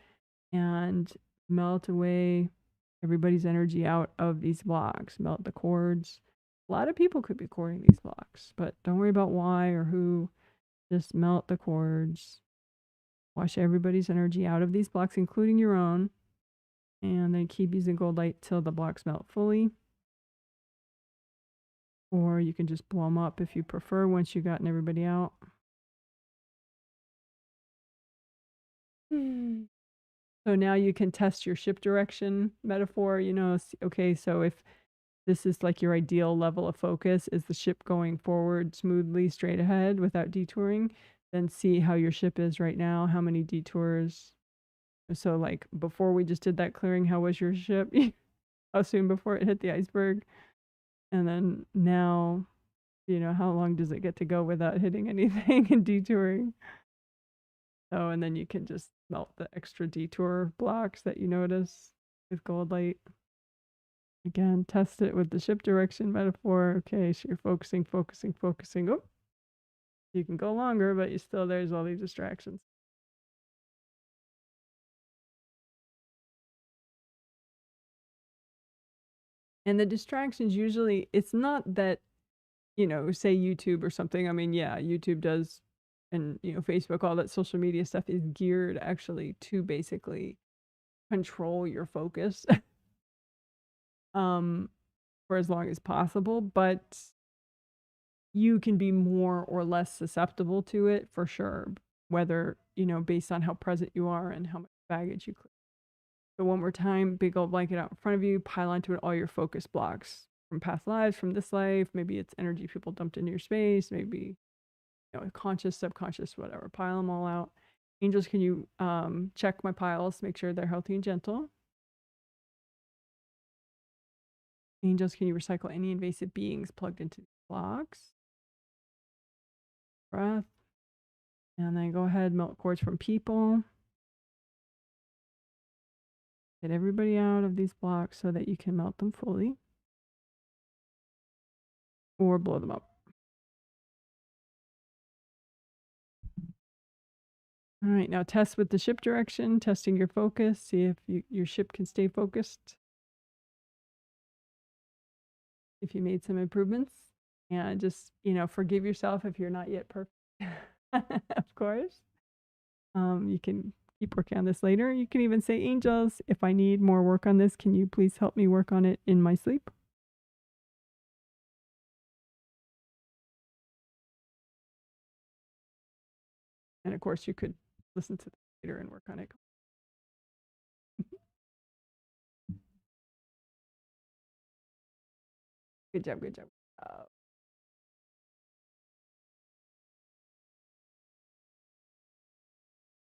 and melt away everybody's energy out of these blocks. Melt the cords. A lot of people could be cording these blocks, but don't worry about why or who. Just melt the cords. Wash everybody's energy out of these blocks, including your own. And then keep using gold light till the blocks melt fully. Or you can just blow them up if you prefer once you've gotten everybody out. So now you can test your ship direction metaphor, okay, so if this is like your ideal level of focus, is the ship going forward smoothly straight ahead without detouring, then see how your ship is right now, how many detours. So like before we just did that clearing, how was your ship? How soon before it hit the iceberg? And then now, how long does it get to go without hitting anything and detouring? Oh, and then you can just melt the extra detour blocks that you notice with gold light. Again, test it with the ship direction metaphor. Okay, so you're focusing. Oh, you can go longer, but there's all these distractions. And the distractions usually, it's not that, say YouTube or something. I mean, yeah, YouTube does, and, Facebook, all that social media stuff is geared actually to basically control your focus for as long as possible, but you can be more or less susceptible to it for sure, whether, based on how present you are and how much baggage you clear. So one more time, big old blanket out in front of you, pile onto it all your focus blocks from past lives, from this life. Maybe it's energy people dumped into your space, maybe, conscious, subconscious, whatever. Pile them all out. Angels, can you check my piles, make sure they're healthy and gentle? Angels, can you recycle any invasive beings plugged into blocks? Breath. And then go ahead, melt cords from people. Get everybody out of these blocks so that you can melt them fully. Or blow them up. All right, now test with the ship direction, testing your focus. See if your ship can stay focused. If you made some improvements. And just, forgive yourself if you're not yet perfect. Of course. You can keep working on this later. You can even say, angels, if I need more work on this, can you please help me work on it in my sleep? And of course, you could listen to it later and work on it. Good job, good job.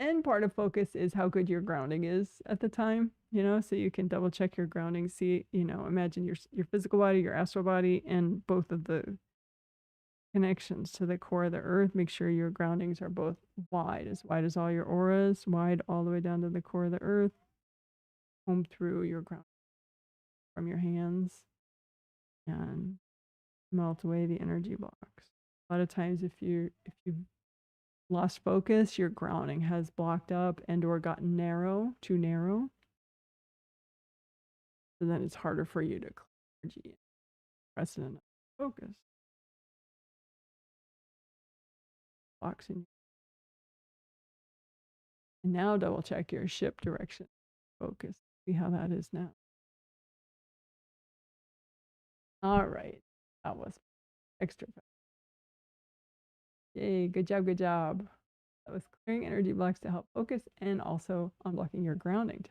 And part of focus is how good your grounding is at the time, so you can double check your grounding, see, imagine your physical body, your astral body, and both of the connections to the core of the earth. Make sure your groundings are both wide as all your auras, wide all the way down to the core of the earth, home through your ground from your hands, and melt away the energy blocks. A lot of times if you've lost focus, your grounding has blocked up and or gotten too narrow. So then it's harder for you to clear energy, present focus. Blocks in. And now double check your ship direction. focus. See how that is now. All right. That was extra fast. Yay, good job, good job. That was clearing energy blocks to help focus and also unblocking your grounding.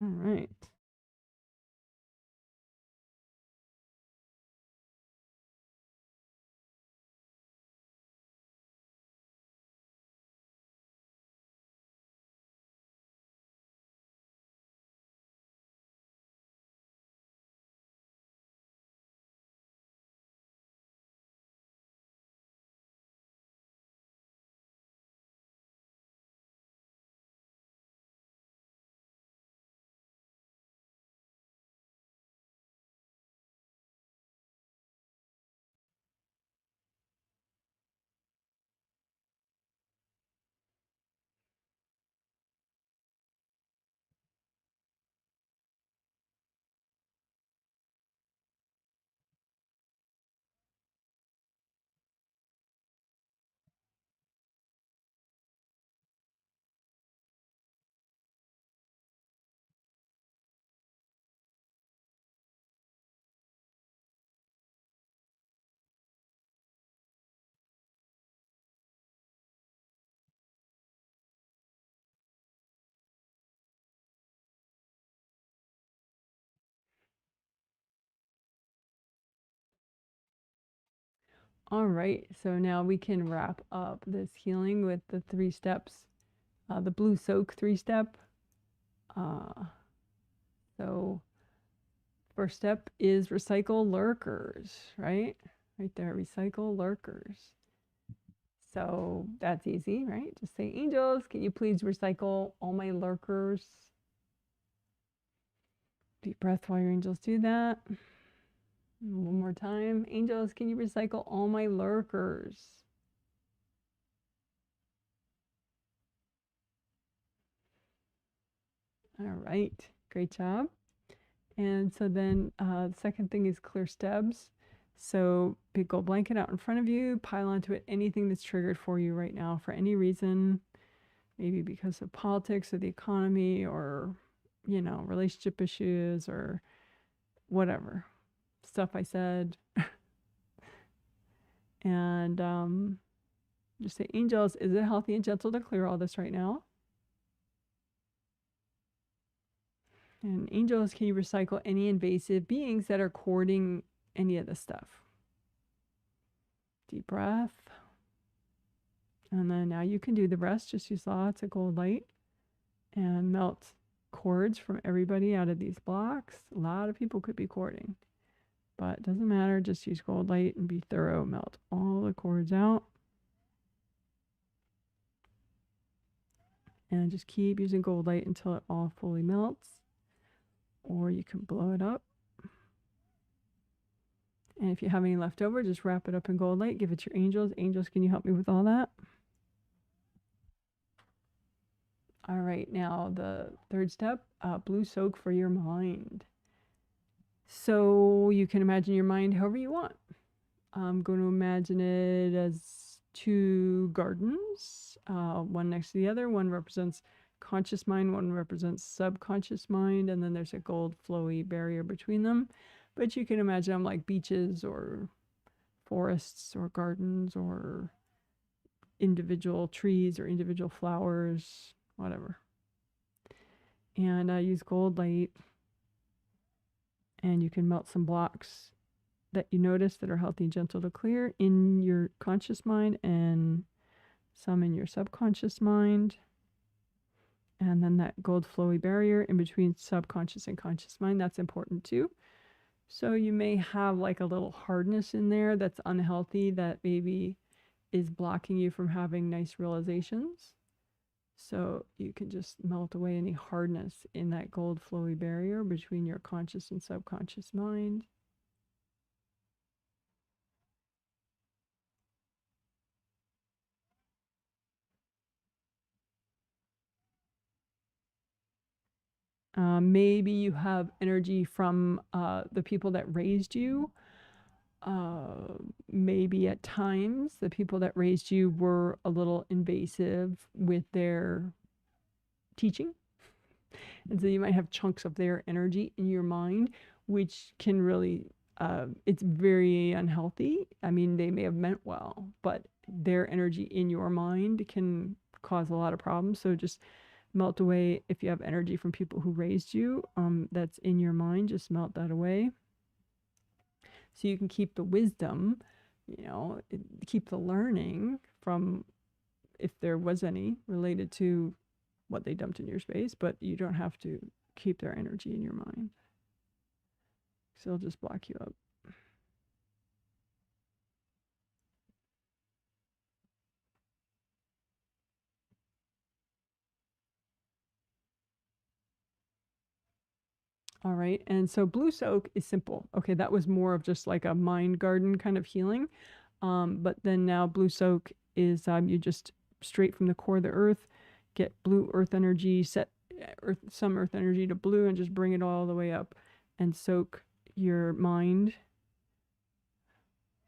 All right. All right, so now we can wrap up this healing with the 3 steps, the blue soak 3-step. So first step is recycle lurkers, right? Right there, recycle lurkers. So that's easy, right? Just say, angels, can you please recycle all my lurkers? Deep breath while your angels do that. One more time. Angels, can you recycle all my lurkers? All right, great job. And so then the second thing is clear stebs. So big gold blanket out in front of you, pile onto it anything that's triggered for you right now for any reason, maybe because of politics or the economy or, you know, relationship issues or whatever stuff I said. And just say, angels, is it healthy and gentle to clear all this right now? And angels, can you recycle any invasive beings that are courting any of this stuff? Deep breath. And then now you can do the rest. Just use lots of gold light and melt cords from everybody out of these blocks. A lot of people could be courting, but it doesn't matter. Just use gold light and be thorough. Melt all the cords out. And just keep using gold light until it all fully melts. Or you can blow it up. And if you have any left over, just wrap it up in gold light. Give it to your angels. Angels, can you help me with all that? All right, now the third step, blue soak for your mind. So you can imagine your mind however you want. I'm going to imagine it as 2 gardens, one next to the other. One represents conscious mind, one represents subconscious mind, and then there's a gold flowy barrier between them. But you can imagine them like beaches or forests or gardens or individual trees or individual flowers, whatever. And I use gold light, and you can melt some blocks that you notice that are healthy and gentle to clear in your conscious mind and some in your subconscious mind. And then that gold flowy barrier in between subconscious and conscious mind, that's important too. So you may have like a little hardness in there that's unhealthy that maybe is blocking you from having nice realizations. So you can just melt away any hardness in that gold flowy barrier between your conscious and subconscious mind. Maybe you have energy from the people that raised you, maybe at times the people that raised you were a little invasive with their teaching. And so you might have chunks of their energy in your mind, which can really, it's very unhealthy. I mean, they may have meant well, but their energy in your mind can cause a lot of problems. So just melt away if you have energy from people who raised you, that's in your mind, just melt that away. So you can keep the wisdom, you know, keep the learning from, if there was any, related to what they dumped in your space, but you don't have to keep their energy in your mind. So it'll just block you up. All right, and so blue soak is simple. Okay, that was more of just like a mind garden kind of healing. But then now blue soak is you just straight from the core of the earth, get blue earth energy, set some earth energy to blue, and just bring it all the way up and soak your mind,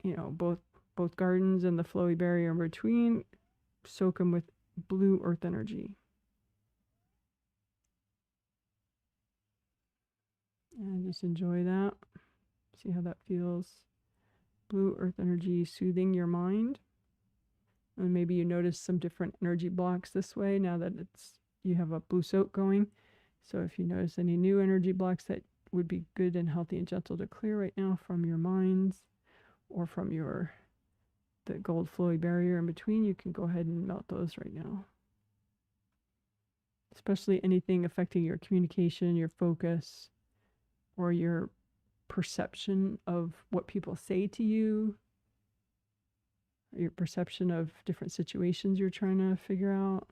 you know, both gardens and the flowy barrier in between, soak them with blue earth energy. And just enjoy that. See how that feels. Blue earth energy soothing your mind. And maybe you notice some different energy blocks this way now that you have a blue soak going. So if you notice any new energy blocks that would be good and healthy and gentle to clear right now from your minds or from the gold flowy barrier in between, you can go ahead and melt those right now. Especially anything affecting your communication, your focus, or your perception of what people say to you, your perception of different situations you're trying to figure out.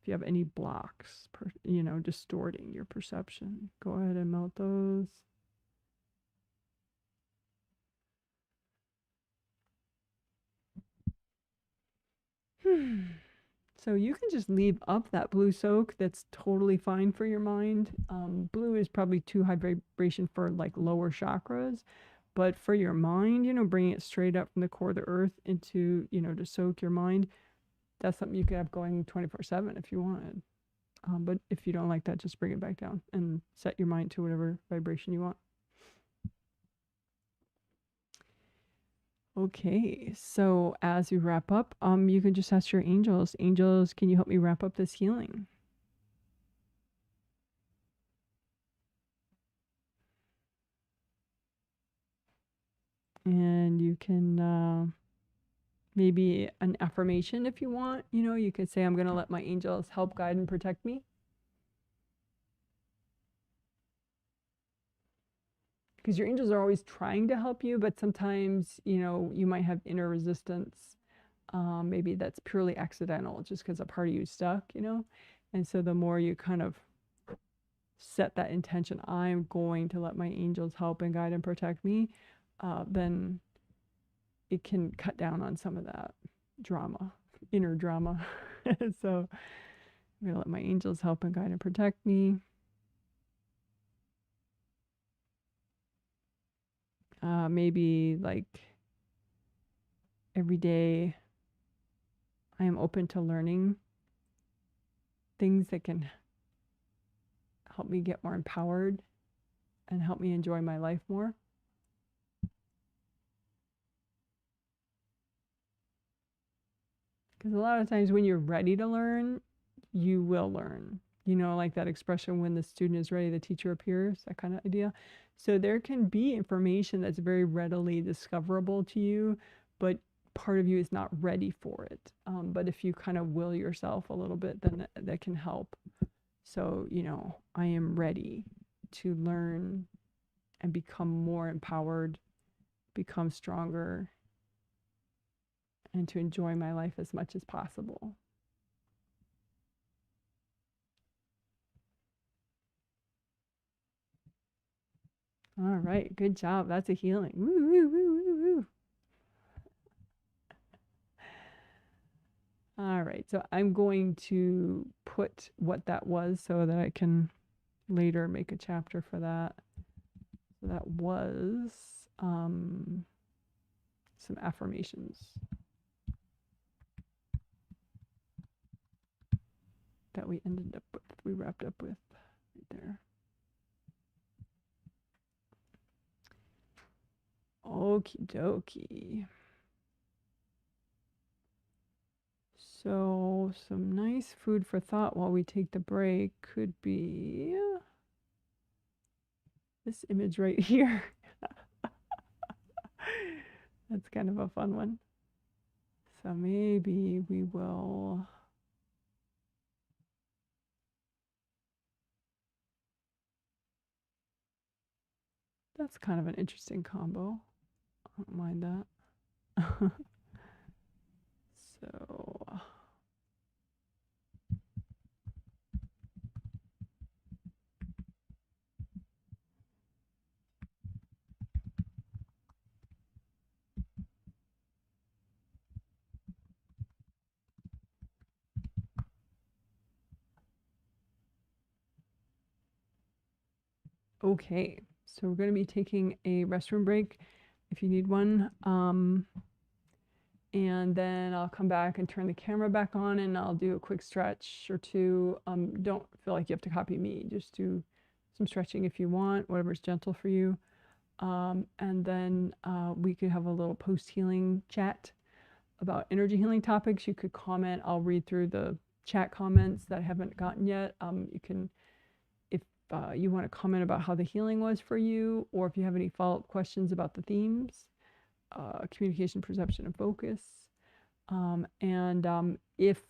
If you have any blocks, you know, distorting your perception, go ahead and melt those. So you can just leave up that blue soak. That's totally fine for your mind. Blue is probably too high vibration for like lower chakras, but for your mind, you know, bringing it straight up from the core of the earth into, you know, to soak your mind, that's something you could have going 24/7 if you wanted. But if you don't like that, just bring it back down and set your mind to whatever vibration you want. Okay, so as we wrap up, you can just ask your angels. Angels, can you help me wrap up this healing? And you can maybe an affirmation if you want. You know, you could say, I'm going to let my angels help, guide, and protect me. Because your angels are always trying to help you, but sometimes, you know, you might have inner resistance. Maybe that's purely accidental, just because a part of you is stuck, you know? And so the more you kind of set that intention, I'm going to let my angels help and guide and protect me, then it can cut down on some of that drama, inner drama. So I'm going to let my angels help and guide and protect me. Maybe like every day I am open to learning things that can help me get more empowered and help me enjoy my life more. Because a lot of times when you're ready to learn, you will learn. You know, like that expression, when the student is ready, the teacher appears, that kind of idea. So there can be information that's very readily discoverable to you, but part of you is not ready for it. But if you kind of will yourself a little bit, then that can help. So, you know, I am ready to learn and become more empowered, become stronger, and to enjoy my life as much as possible. All right, good job. That's a healing. Woo, woo, woo, woo, woo. All right, so I'm going to put what that was so that I can later make a chapter for that. So that was some affirmations that we wrapped up with right there. Okie dokie. So some nice food for thought while we take the break could be this image right here. That's kind of a fun one. So maybe we will that's kind of an interesting combo. I don't mind that. So okay, so we're going to be taking a restroom break if you need one. And then I'll come back and turn the camera back on and I'll do a quick stretch or two. Don't feel like you have to copy me. Just do some stretching if you want, whatever's gentle for you. And then we could have a little post-healing chat about energy healing topics. You could comment. I'll read through the chat comments that I haven't gotten yet. You can, if you want to comment about how the healing was for you, or if you have any follow-up questions about the themes, communication, perception, and focus. If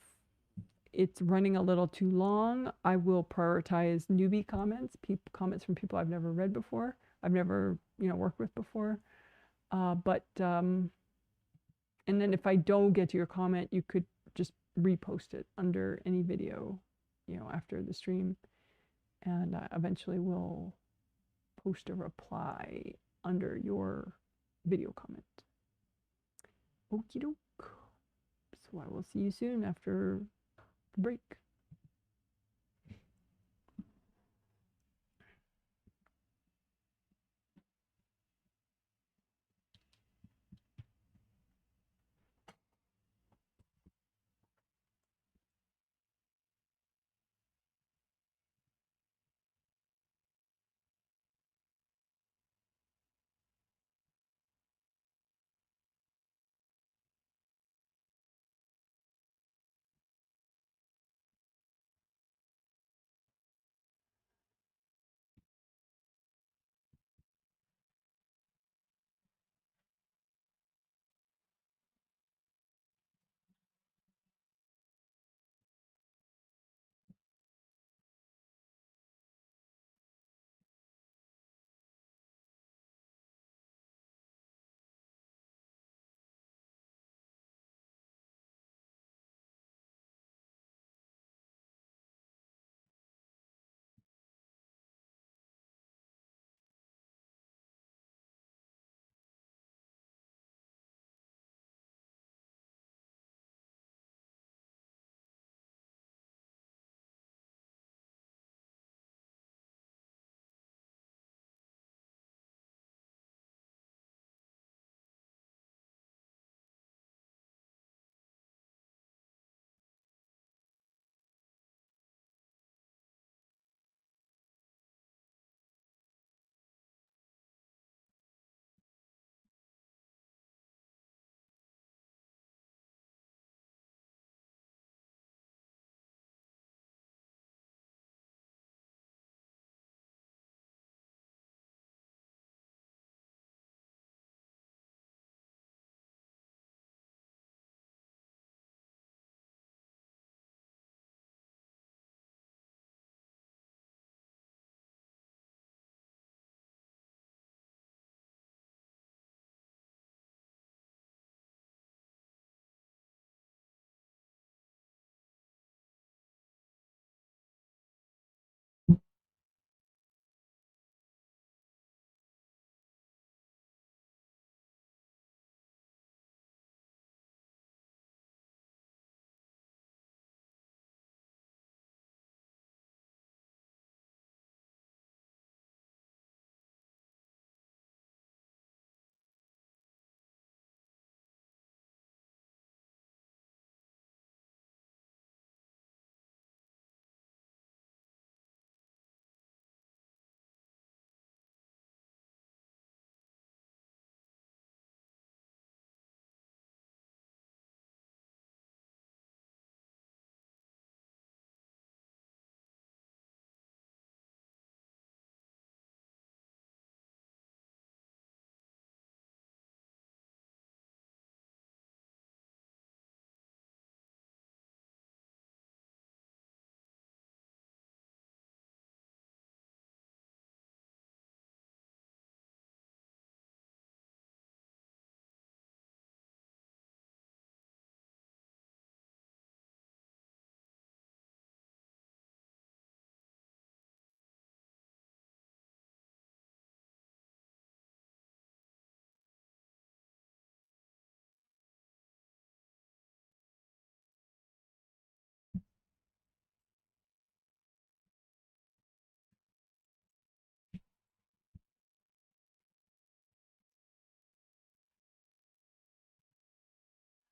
it's running a little too long, I will prioritize newbie comments, comments from people I've never read before, I've never worked with before. And then if I don't get to your comment, you could just repost it under any video, after the stream, and eventually we'll post a reply under your video comment. Okie doke. So I will see you soon after the break.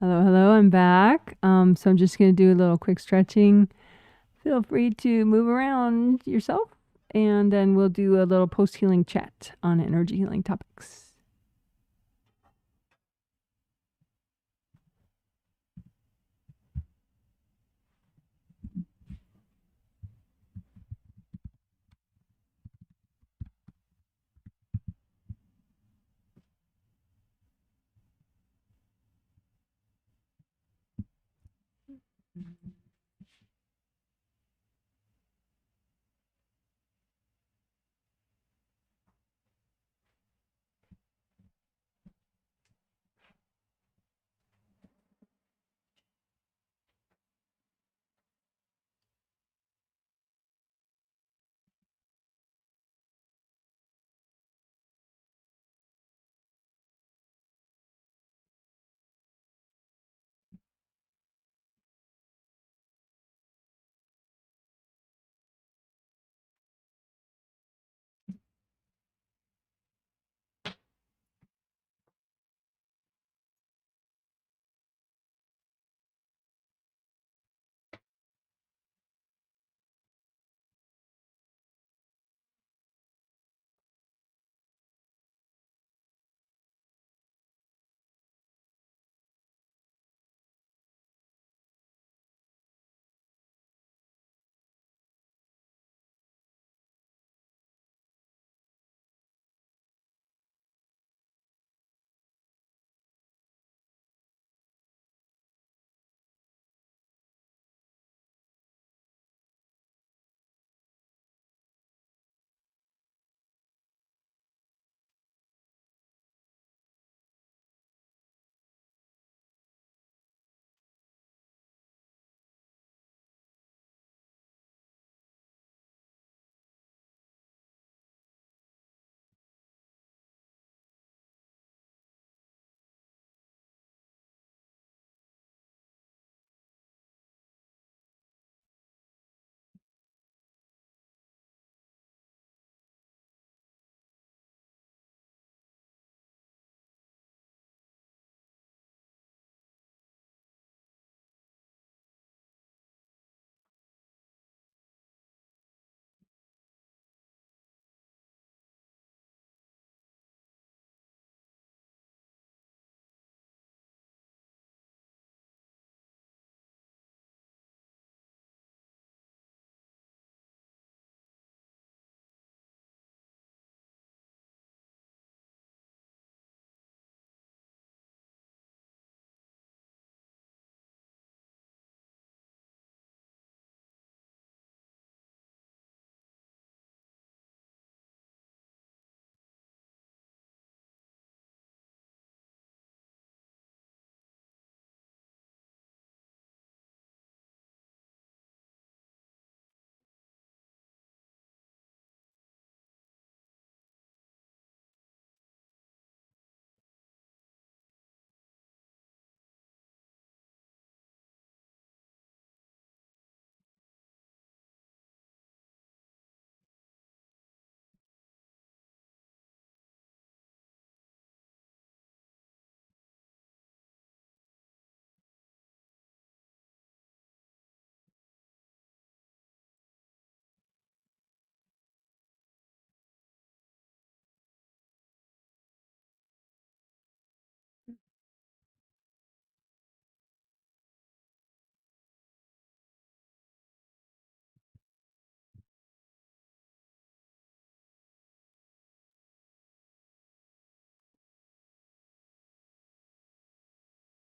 Hello, hello, I'm back. So I'm just going to do a little quick stretching. Feel free to move around yourself, and then we'll do a little post-healing chat on energy healing topics.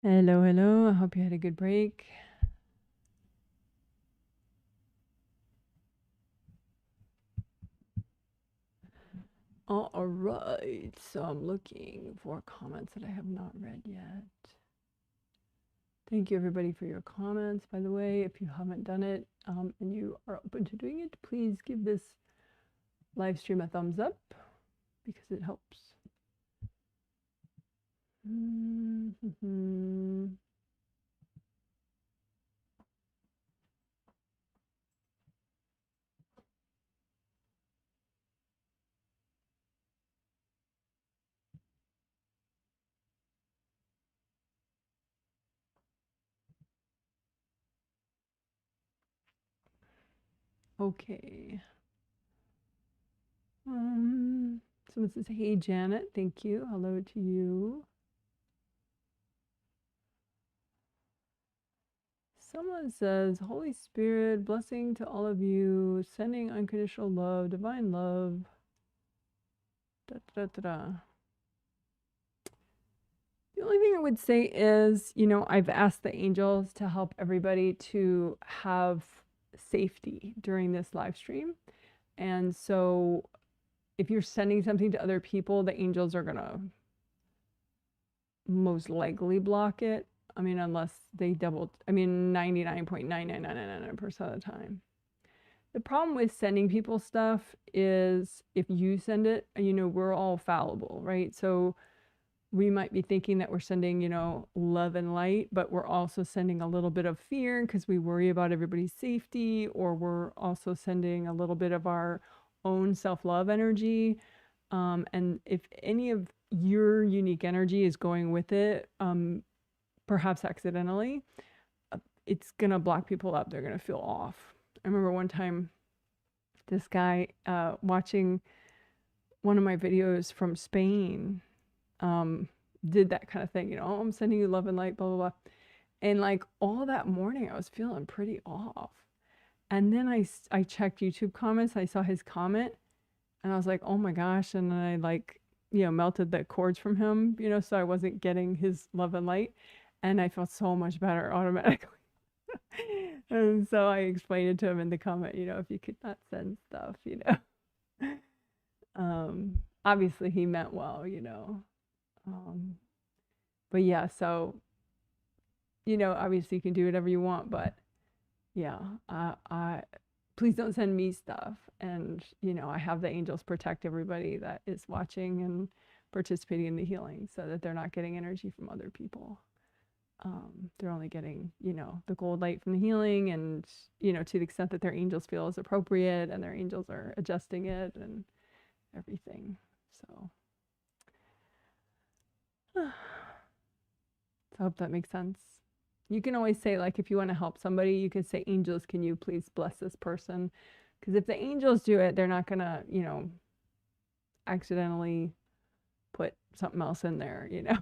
Hello, hello. I hope you had a good break. All right. So I'm looking for comments that I have not read yet. Thank you, everybody, for your comments. By the way, if you haven't done it and you are open to doing it, please give this live stream a thumbs up because it helps. Okay. Someone says, hey, Janet, thank you. Hello to you. Someone says, Holy Spirit, blessing to all of you, sending unconditional love, divine love. Da, da, da, da. The only thing I would say is, you know, I've asked the angels to help everybody to have safety during this live stream. And so if you're sending something to other people, the angels are going to most likely block it. I mean, unless they 99.99999% of the time. The problem with sending people stuff is if you send it, you know, we're all fallible, right? So we might be thinking that we're sending, you know, love and light, but we're also sending a little bit of fear because we worry about everybody's safety, or we're also sending a little bit of our own self-love energy. And if any of your unique energy is going with it, perhaps accidentally, it's going to block people up. They're going to feel off. I remember one time this guy watching one of my videos from Spain did that kind of thing, you know, oh, I'm sending you love and light, blah, blah, blah. And like all that morning, I was feeling pretty off. And then I checked YouTube comments. I saw his comment and I was like, oh my gosh. And then I like, you know, melted the cords from him, you know, so I wasn't getting his love and light. And I felt so much better automatically. And so I explained it to him in the comment, you know, if you could not send stuff, you know. Obviously he meant well, you know. But yeah, so, you know, obviously you can do whatever you want, but yeah, please don't send me stuff. And, you know, I have the angels protect everybody that is watching and participating in the healing so that they're not getting energy from other people. They're only getting, you know, the gold light from the healing and, you know, to the extent that their angels feel is appropriate and their angels are adjusting it and everything. So I hope that makes sense. You can always say, like, if you want to help somebody, you can say, angels, can you please bless this person? Because if the angels do it, they're not going to, you know, accidentally put something else in there, you know.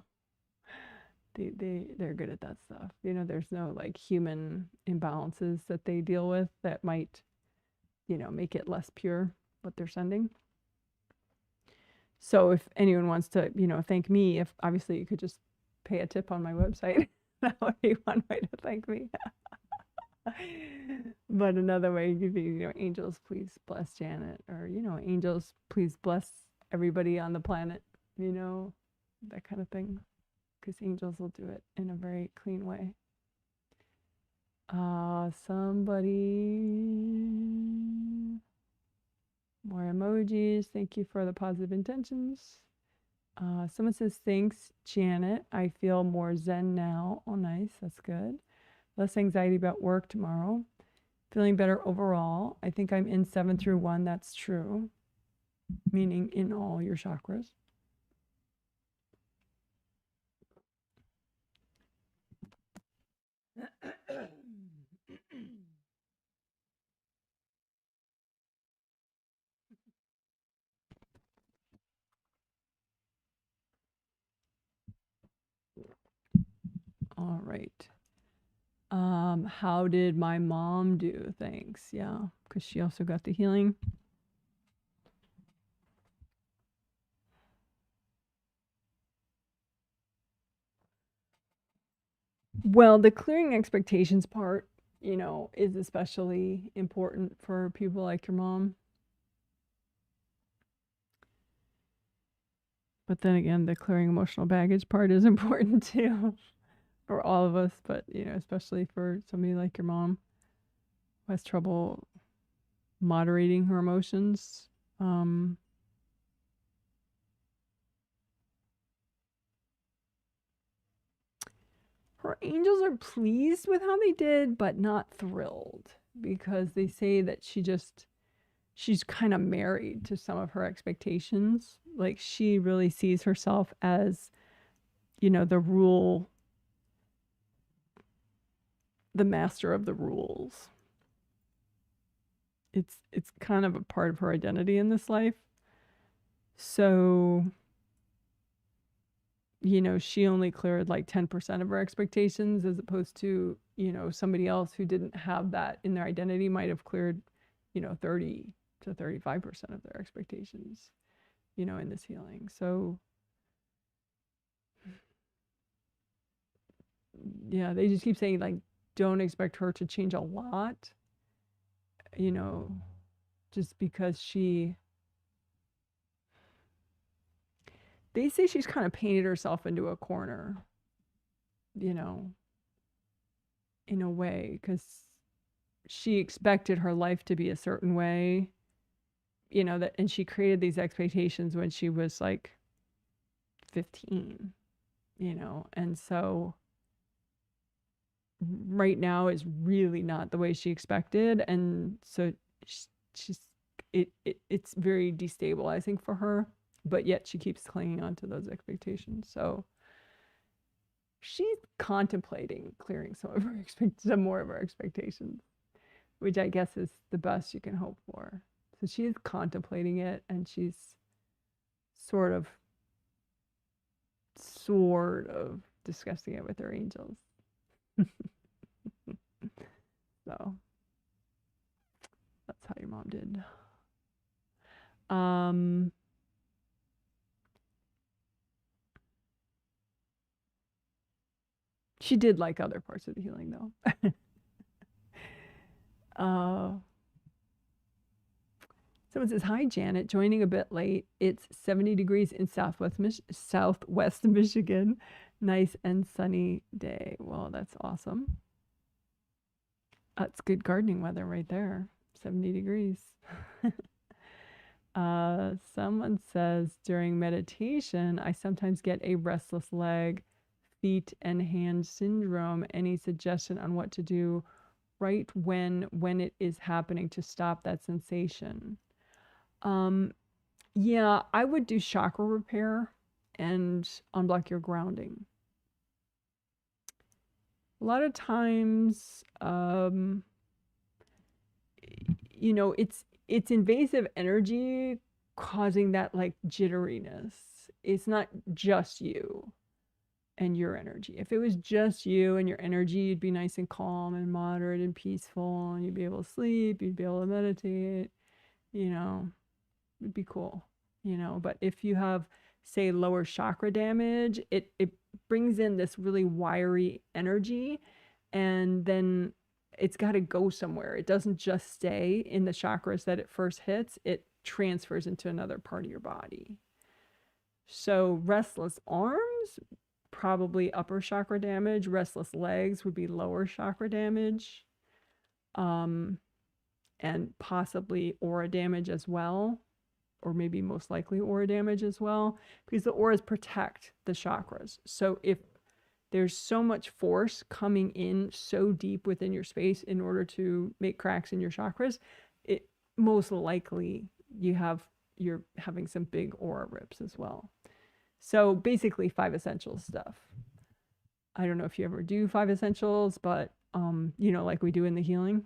They're good at that stuff. You know, there's no like human imbalances that they deal with that might, you know, make it less pure what they're sending. So if anyone wants to, you know, thank me, if obviously you could just pay a tip on my website. That would be one way to thank me. But another way could be, you know, angels, please bless Janet, or, you know, angels, please bless everybody on the planet, you know, that kind of thing. Because angels will do it in a very clean way. Somebody, more emojis. Thank you for the positive intentions. Someone says, thanks, Janet. I feel more zen now. Oh, nice. That's good. Less anxiety about work tomorrow. Feeling better overall. I think I'm in 7 through 1. That's true. Meaning in all your chakras. All right. How did my mom do? Thanks. Yeah, because she also got the healing. Well, the clearing expectations part, you know, is especially important for people like your mom. But then again, the clearing emotional baggage part is important too for all of us, but, you know, especially for somebody like your mom who has trouble moderating her emotions. Her angels are pleased with how they did, but not thrilled, because they say that she's kind of married to some of her expectations. Like, she really sees herself as, you know, the master of the rules. it's kind of a part of her identity in this life. So, you know, she only cleared like 10% of her expectations, as opposed to, you know, somebody else who didn't have that in their identity might have cleared, you know, 30 to 35% of their expectations, you know, in this healing. So yeah, they just keep saying, like, don't expect her to change a lot, you know, just because they say she's kind of painted herself into a corner, you know, in a way, because she expected her life to be a certain way, you know, that, and she created these expectations when she was like 15, you know, and so right now is really not the way she expected, and so she's it's very destabilizing for her, but yet she keeps clinging on to those expectations. So she's contemplating clearing some more of her expectations, which I guess is the best you can hope for. So she's contemplating it, and she's sort of discussing it with her angels. So that's how your mom did. She did like other parts of the healing, though. Someone says, hi, Janet. Joining a bit late. It's 70 degrees in southwest Michigan. Nice and sunny day. Well, that's awesome. That's good gardening weather right there. 70 degrees. Someone says, during meditation, I sometimes get a restless leg, feet, and hand syndrome. Any suggestion on what to do right when it is happening to stop that sensation? Yeah, I would do chakra repair and unblock your grounding. A lot of times, you know, it's invasive energy causing that like jitteriness. It's not just you and your energy. If it was just you and your energy, you'd be nice and calm and moderate and peaceful, and you'd be able to sleep, you'd be able to meditate, you know, it'd be cool, you know. But if you have, say, lower chakra damage, it brings in this really wiry energy, and then it's got to go somewhere. It doesn't just stay in the chakras that it first hits, it transfers into another part of your body. So restless arms, probably upper chakra damage. Restless legs would be lower chakra damage, and possibly aura damage as well, or maybe most likely aura damage as well, because the auras protect the chakras. So if there's so much force coming in so deep within your space in order to make cracks in your chakras, it most likely you're having some big aura rips as well. So basically 5 essentials stuff. I don't know if you ever do 5 essentials, but you know, like we do in the healing.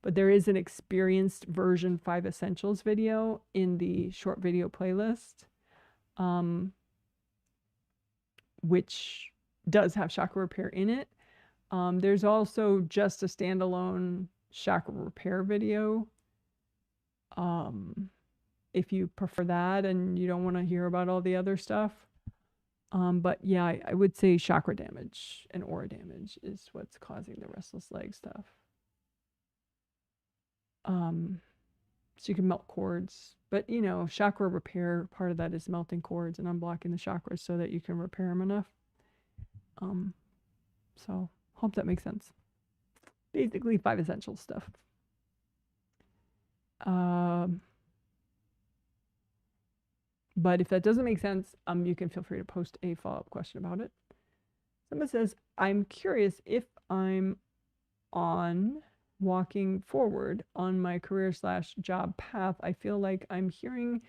But there is an experienced version 5 essentials video in the short video playlist, which does have chakra repair in it. There's also just a standalone chakra repair video, if you prefer that and you don't want to hear about all the other stuff. But yeah, I would say chakra damage and aura damage is what's causing the restless leg stuff. So you can melt cords, but you know, chakra repair, part of that is melting cords and unblocking the chakras so that you can repair them enough. So hope that makes sense. Basically 5 essential stuff. But if that doesn't make sense, you can feel free to post a follow-up question about it. Someone says, I'm curious if I'm walking forward on my career/job path. I feel like I'm hearing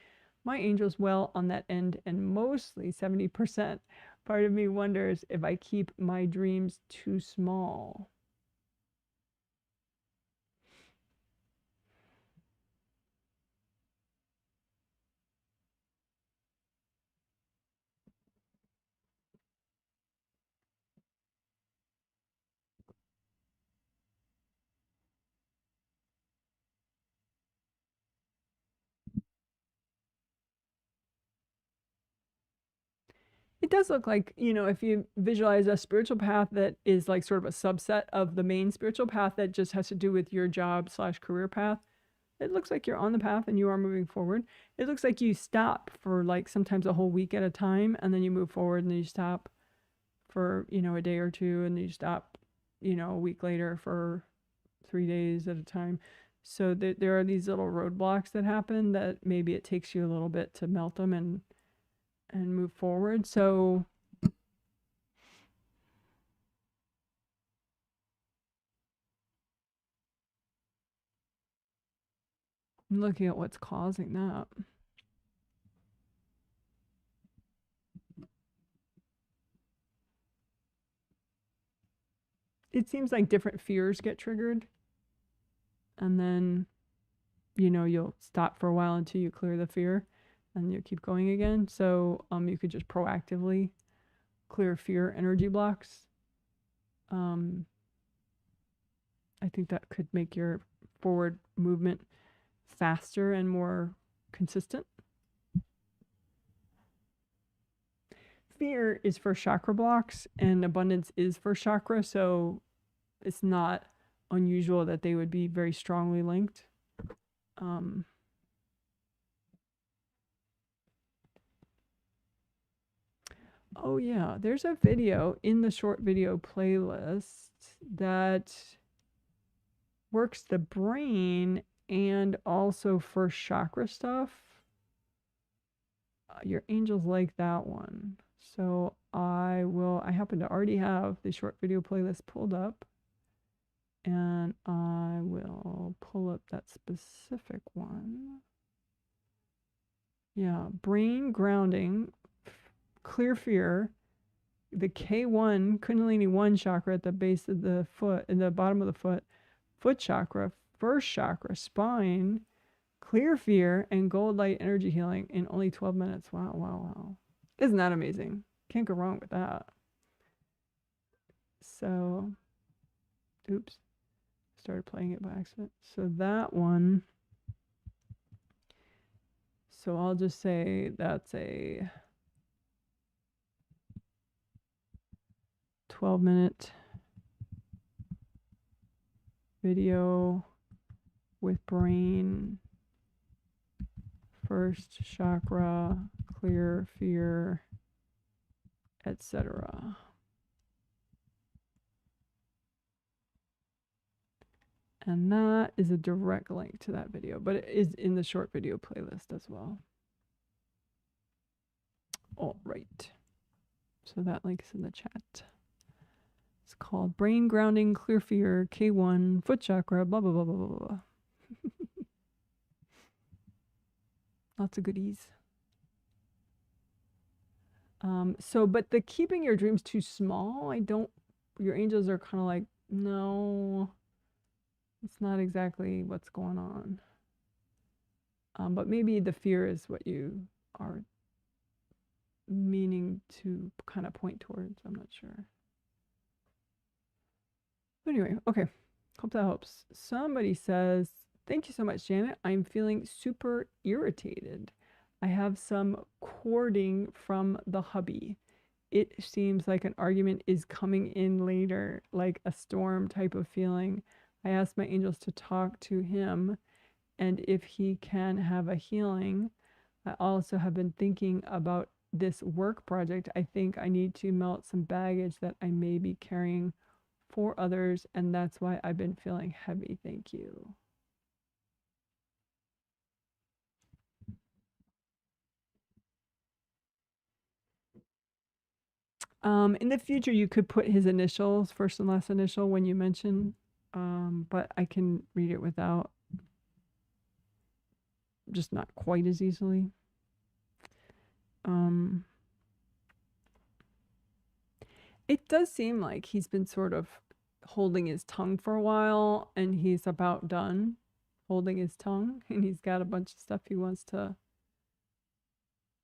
my angels well on that end, and mostly 70%. Part of me wonders if I keep my dreams too small. does look like, you know, if you visualize a spiritual path that is like sort of a subset of the main spiritual path that just has to do with your job / career path, it looks like you're on the path and you are moving forward. It looks like you stop for like sometimes a whole week at a time, and then you move forward, and then you stop for, you know, a day or two, and then you stop, you know, a week later for 3 days at a time. So there are these little roadblocks that happen that maybe it takes you a little bit to melt them and move forward. So I'm looking at what's causing that. It seems like different fears get triggered, and then, you know, you'll stop for a while until you clear the fear, and you'll keep going again. So you could just proactively clear fear energy blocks. I think that could make your forward movement faster and more consistent. Fear is for chakra blocks, and abundance is for chakra, so it's not unusual that they would be very strongly linked. Oh yeah, there's a video in the short video playlist that works the brain and also for chakra stuff. Your angels like that one. So I happen to already have the short video playlist pulled up, and I will pull up that specific one. Yeah, brain grounding, clear fear, the K1, Kundalini 1 chakra at the base of the foot, in the bottom of the foot chakra, first chakra, spine, clear fear, and gold light energy healing in only 12 minutes. Wow, wow, wow. Isn't that amazing? Can't go wrong with that. So, oops, started playing it by accident. So that one, so I'll just say that's a 12-minute video with brain, first chakra, clear fear, etc. And that is a direct link to that video, but it is in the short video playlist as well. All right. So that link is in the chat. It's called Brain Grounding, Clear Fear, K1, Foot Chakra, blah, blah, blah, blah, blah, blah. Lots of goodies. So, but the keeping your dreams too small, your angels are kind of like, no, it's not exactly what's going on. But maybe the fear is what you are meaning to kind of point towards. I'm not sure. But anyway, okay. Hope that helps. Somebody says, thank you so much, Janet. I'm feeling super irritated. I have some courting from the hubby. It seems like an argument is coming in later, like a storm type of feeling. I asked my angels to talk to him, and if he can have a healing. I also have been thinking about this work project. I think I need to melt some baggage that I may be carrying for others, and that's why I've been feeling heavy. Thank you. In the future, you could put his initials, first and last initial, when you mention, but I can read it without, just not quite as easily. It does seem like he's been sort of holding his tongue for a while, and he's about done holding his tongue, and he's got a bunch of stuff he wants to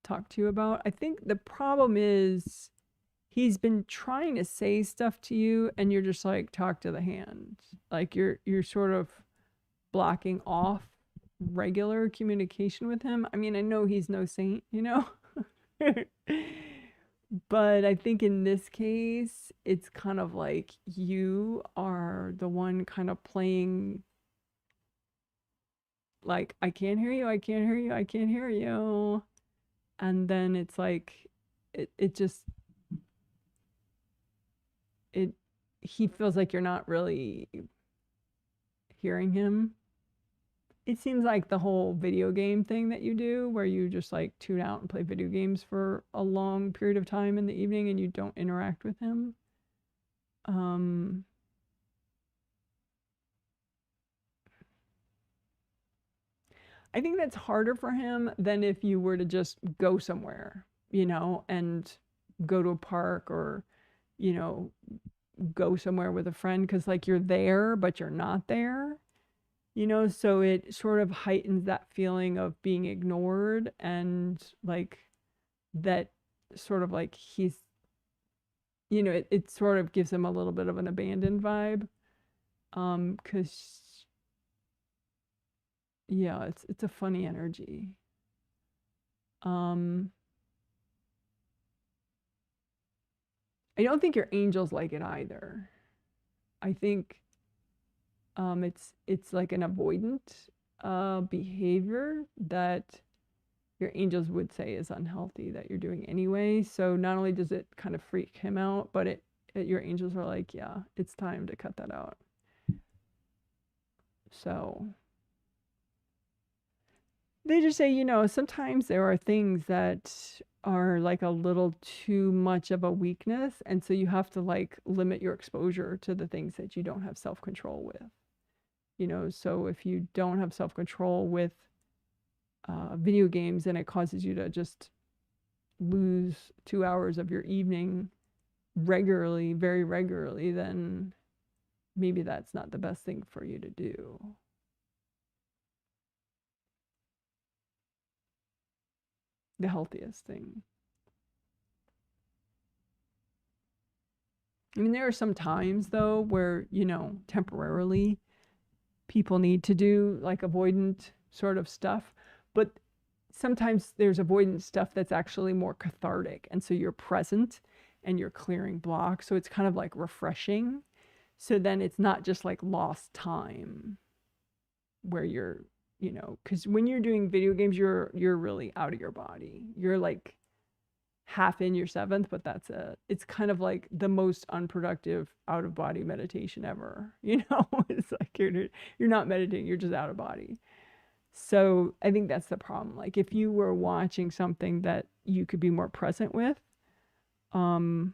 talk to you about. I think the problem is he's been trying to say stuff to you, and you're just like, talk to the hand. Like you're sort of blocking off regular communication with him. I mean, I know he's no saint, you know, But I think in this case, it's kind of like you are the one kind of playing like, I can't hear you, I can't hear you, I can't hear you. And then it's like, it just, it, he feels like you're not really hearing him. It seems like the whole video game thing that you do, where you just like tune out and play video games for a long period of time in the evening and you don't interact with him. Um, I think that's harder for him than if you were to just go somewhere, and go to a park or, you know, go somewhere with a friend because like you're there, but you're not there, so it sort of heightens that feeling of being ignored and like that sort of like he's, it sort of gives him a little bit of an abandoned vibe. Because yeah, it's a funny energy. Um, I don't think your angels like it either. I think it's like an avoidant behavior that your angels would say is unhealthy that you're doing anyway. So not only does it kind of freak him out, but your angels are like, yeah, it's time to cut that out. So they just say, sometimes there are things that are like a little too much of a weakness. And so you have to like limit your exposure to the things that you don't have self control with. So if you don't have self control with video games and it causes you to just lose 2 hours of your evening regularly, very regularly, then maybe that's not the best thing for you to do. The healthiest thing. I mean, there are some times though where, temporarily people need to do like avoidant sort of stuff, but sometimes there's avoidant stuff that's actually more cathartic. And so you're present and you're clearing blocks. So it's kind of like refreshing. So then it's not just like lost time where you're, because when you're doing video games, you're really out of your body. You're like half in your seventh, but that's it. It's kind of like the most unproductive out of body meditation ever. It's like you're not meditating, you're just out of body. So I think that's the problem. Like if you were watching something that you could be more present with, um,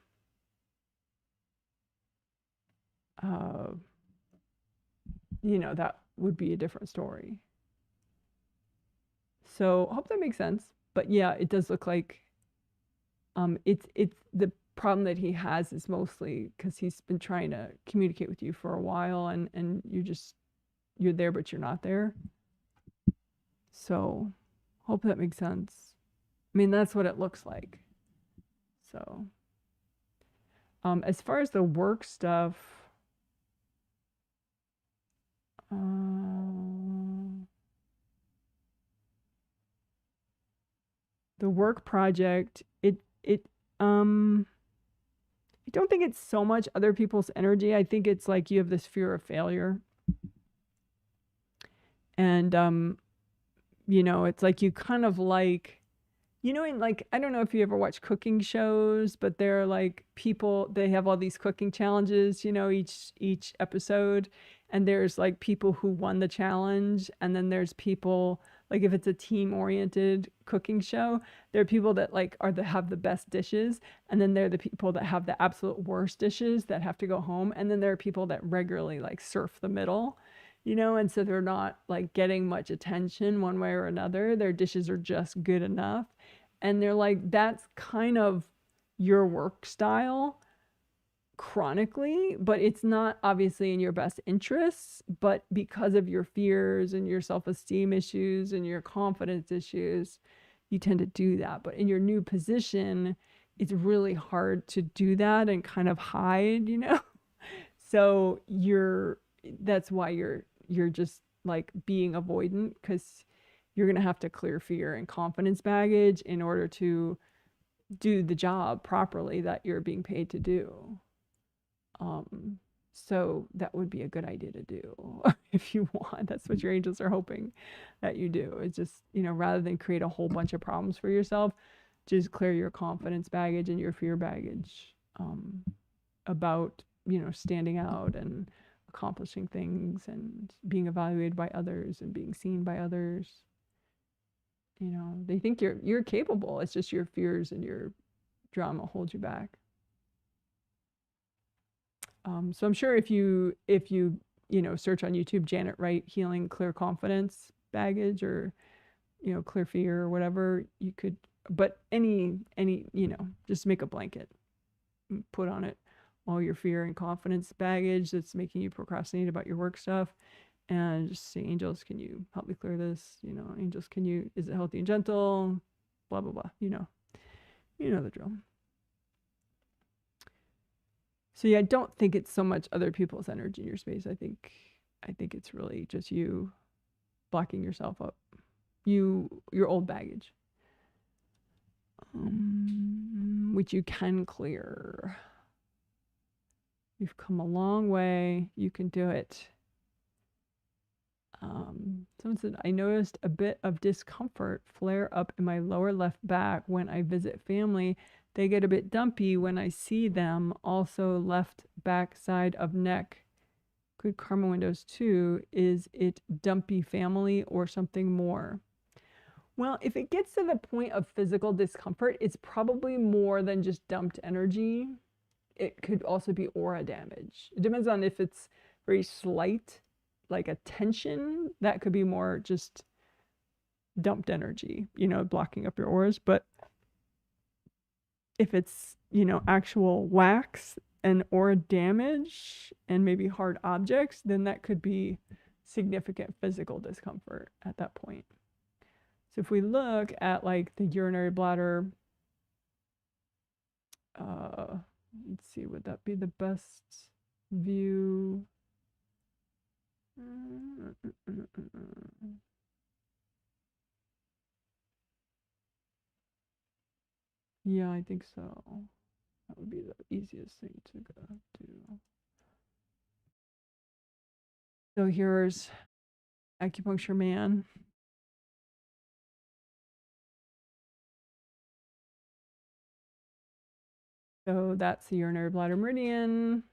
uh, that would be a different story. So I hope that makes sense. But yeah, it does look like it's the problem that he has is mostly because he's been trying to communicate with you for a while and you're there but you're not there. So hope that makes sense. I mean, that's what it looks like. So as far as the work stuff, the work project, I don't think it's so much other people's energy. I think it's like you have this fear of failure. And it's like you kind of like, in like, I don't know if you ever watch cooking shows, but they're like people, they have all these cooking challenges, each episode. And there's like people who won the challenge. And then there's people, like if it's a team oriented cooking show, there are people that like have the best dishes. And then there are the people that have the absolute worst dishes that have to go home. And then there are people that regularly like surf the middle. And so they're not like getting much attention one way or another. Their dishes are just good enough. And they're like, that's kind of your work style chronically, but it's not obviously in your best interests. But because of your fears and your self esteem issues and your confidence issues, you tend to do that. But in your new position, it's really hard to do that and kind of hide, So that's why you're just like being avoidant because you're going to have to clear fear and confidence baggage in order to do the job properly that you're being paid to do. So that would be a good idea to do if you want. That's what your angels are hoping that you do. It's just, rather than create a whole bunch of problems for yourself, just clear your confidence baggage and your fear baggage about, standing out and accomplishing things and being evaluated by others and being seen by others. They think you're capable. It's just your fears and your drama hold you back. So I'm sure if you search on YouTube Janet Wright healing clear confidence baggage, or clear fear or whatever, you could, but any just make a blanket, put on it all your fear and confidence baggage that's making you procrastinate about your work stuff, and just say, angels, can you help me clear this? Angels, is it healthy and gentle? Blah blah blah. You know the drill. So yeah, I don't think it's so much other people's energy in your space. I think it's really just you blocking yourself up, your old baggage, which you can clear. You've come a long way. You can do it. Someone said, I noticed a bit of discomfort flare up in my lower left back when I visit family. They get a bit dumpy when I see them. Also, left back side of neck. Good karma windows too. Is it dumpy family or something more? Well, if it gets to the point of physical discomfort, it's probably more than just dumped energy. It could also be aura damage. It depends on if it's very slight, like a tension, that could be more just dumped energy, blocking up your auras. But if it's, actual wax and aura damage and maybe hard objects, then that could be significant physical discomfort at that point. So if we look at like the urinary bladder, let's see, would that be the best view? Yeah, I think so. That would be the easiest thing to go do. So here's Acupuncture Man. So that's the urinary bladder meridian.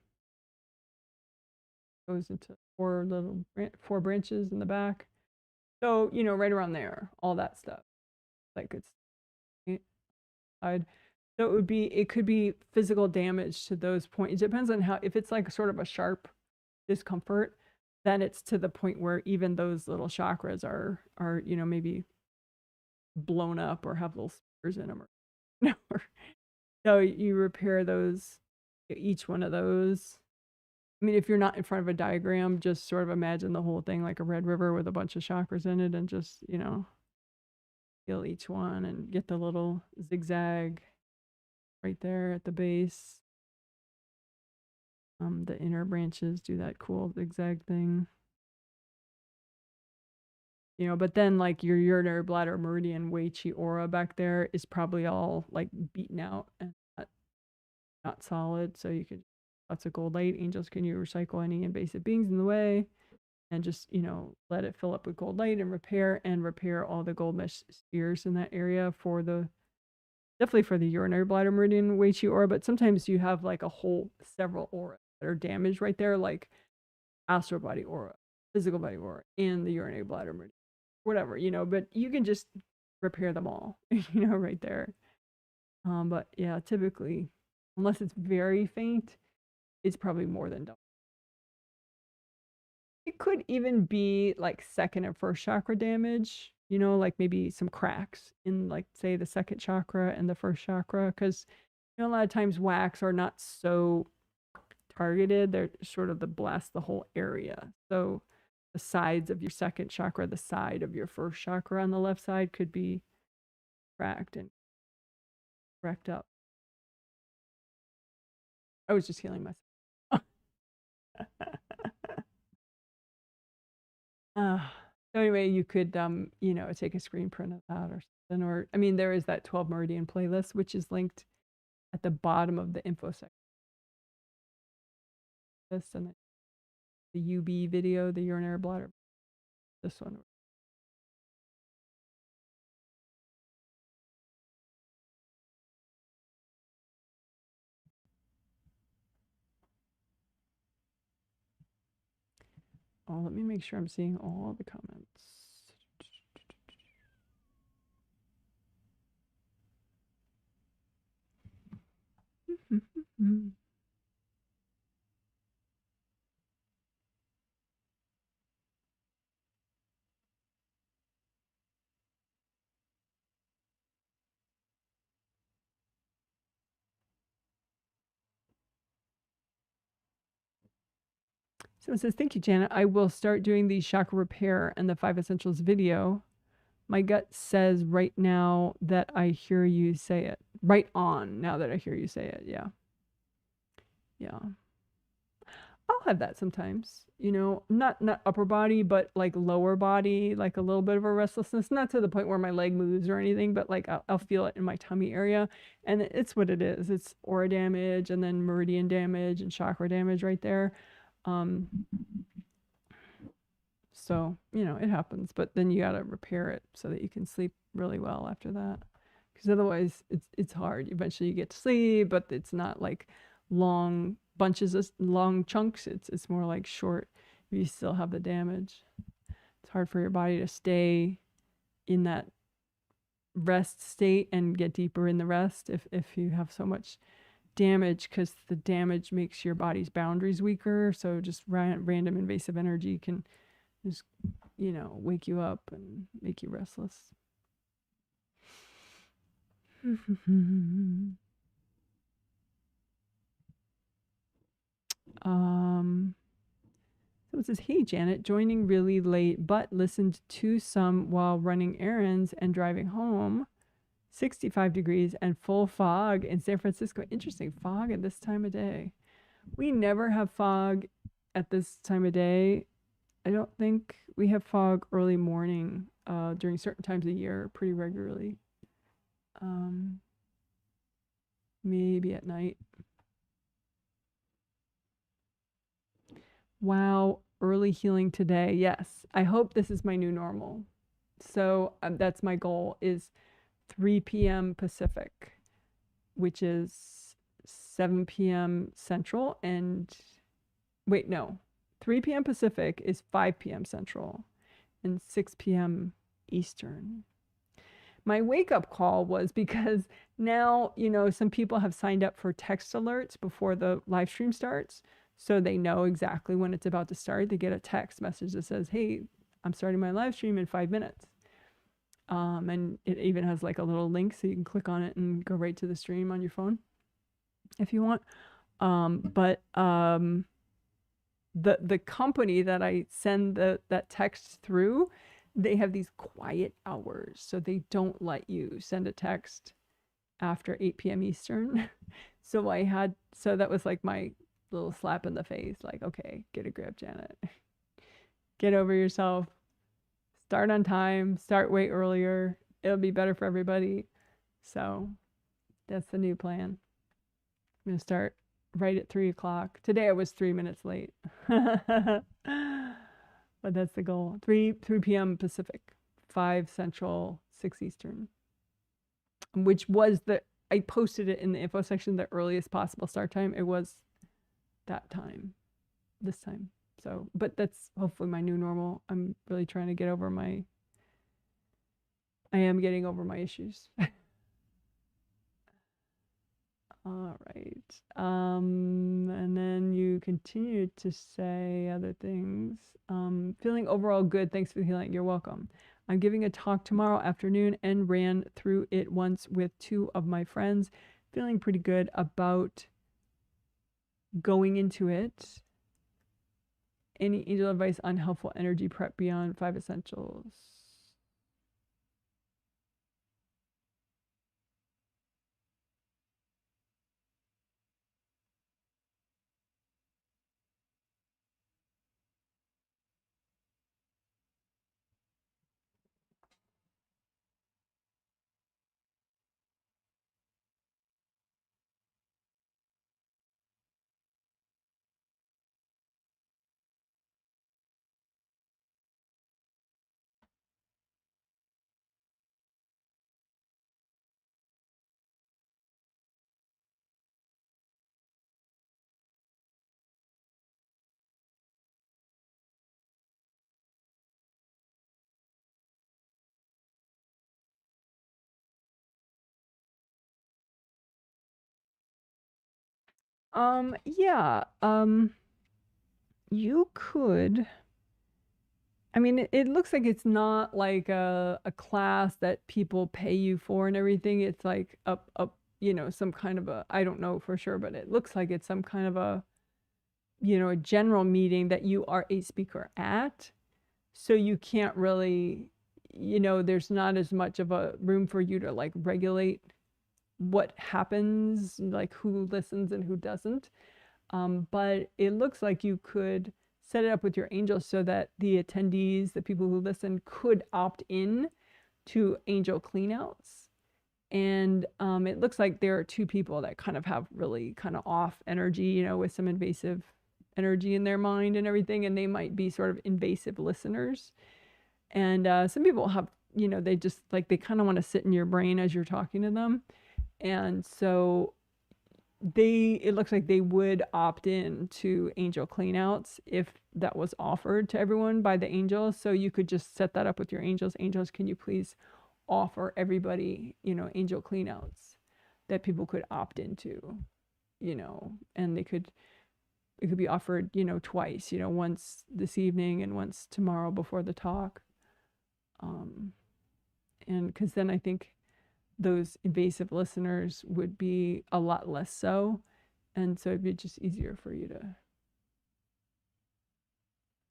Goes into four branches in the back. So, right around there, all that stuff. Like it's side. So it could be physical damage to those points. It depends on if it's like sort of a sharp discomfort, then it's to the point where even those little chakras are maybe blown up or have little spurs in them. So you repair those, each one of those. I mean, if you're not in front of a diagram, just sort of imagine the whole thing like a red river with a bunch of chakras in it, and just, feel each one and get the little zigzag right there at the base. The inner branches do that cool zigzag thing. But then like your urinary bladder meridian Wei Qi aura back there is probably all like beaten out and not solid. So you could, lots of gold light. Angels, can you recycle any invasive beings in the way? And just, let it fill up with gold light and repair all the gold mesh spheres in that area definitely for the urinary bladder meridian Wei Qi aura. But sometimes you have like several auras that are damaged right there, like astral body aura, physical body aura, and the urinary bladder meridian, whatever, but you can just repair them all, right there. But yeah, typically, unless it's very faint, it's probably more than double. It could even be like second and first chakra damage, like maybe some cracks in, like, say, the second chakra and the first chakra, because a lot of times wax are not so targeted. They're sort of blast the whole area. So the sides of your second chakra, the side of your first chakra on the left side could be cracked and wrecked up. I was just healing myself. So anyway, you could, you know, take a screen print of that or something. Or, I mean, there is that 12 meridian playlist, which is linked at the bottom of the info section. This and the UB video, the urinary bladder. This one. Oh, let me make sure I'm seeing all the comments. So it says, thank you, Janet. I will start doing the chakra repair and the 5 essentials video. My gut says right now that I hear you say it. Right on now that I hear you say it. Yeah. Yeah. I'll have that sometimes, you know, not upper body, but like lower body, like a little bit of a restlessness, not to the point where my leg moves or anything, but like I'll feel it in my tummy area. And it's what it is. It's aura damage and then meridian damage and chakra damage right there. So, you know, it happens, but then you got to repair it so that you can sleep really well after that. Because otherwise it's hard. Eventually you get to sleep, but it's not like long bunches of long chunks. It's more like short. You still have the damage. It's hard for your body to stay in that rest state and get deeper in the rest if you have so much damage, because the damage makes your body's boundaries weaker. So just random invasive energy can just, you know, wake you up and make you restless. So it says, hey, Janet, joining really late, but listened to some while running errands and driving home. 65 degrees and full fog in San Francisco. Interesting. Fog at this time of day. We never have fog at this time of day. I don't think we have fog early morning during certain times of year pretty regularly. Maybe at night. Wow, early healing today. Yes, I hope this is my new normal. So that's my goal, is 3 p.m. Pacific, which is 7 p.m. Central, and wait, no, 3 p.m. Pacific is 5 p.m. Central and 6 p.m. Eastern. My wake up call was because now, you know, some people have signed up for text alerts before the live stream starts. So they know exactly when it's about to start. They get a text message that says, hey, I'm starting my live stream in 5 minutes. And it even has like a little link so you can click on it and go right to the stream on your phone if you want. The company that I send that text through, they have these quiet hours, so they don't let you send a text after 8 p.m. Eastern. So that was like my little slap in the face, like, okay, get a grip, Janet. Get over yourself. Start on time, start way earlier. It'll be better for everybody. So that's the new plan. I'm going to start right at 3 o'clock. Today I was 3 minutes late. But that's the goal. 3 p.m. Pacific, 5 Central, 6 Eastern. Which was I posted it in the info section, the earliest possible start time. It was that time, this time. So, but that's hopefully my new normal. I'm really trying to get over I am getting over my issues. All right. And then you continue to say other things. Feeling overall good. Thanks for the healing. You're welcome. I'm giving a talk tomorrow afternoon and ran through it once with 2 of my friends. Feeling pretty good about going into it. Any angel advice on helpful energy prep beyond 5 essentials? Yeah, you could, I mean, it looks like it's not like a class that people pay you for and everything. It's like some kind of a, I don't know for sure, but it looks like it's some kind of a general meeting that you are a speaker at. So you can't really, there's not as much of a room for you to like regulate what happens, like who listens and who doesn't. But it looks like you could set it up with your angels so that the attendees, the people who listen, could opt in to angel cleanouts. And it looks like there are two people that kind of have really kind of off energy, with some invasive energy in their mind and everything. And they might be sort of invasive listeners. And some people have, they just like, they kind of want to sit in your brain as you're talking to them. And so it looks like they would opt in to angel cleanouts if that was offered to everyone by the angels. So you could just set that up with your angels. Angels, can you please offer everybody, angel cleanouts that people could opt into, and it could be offered, twice, once this evening and once tomorrow before the talk. And because then I think those invasive listeners would be a lot less so. And so it'd be just easier for you to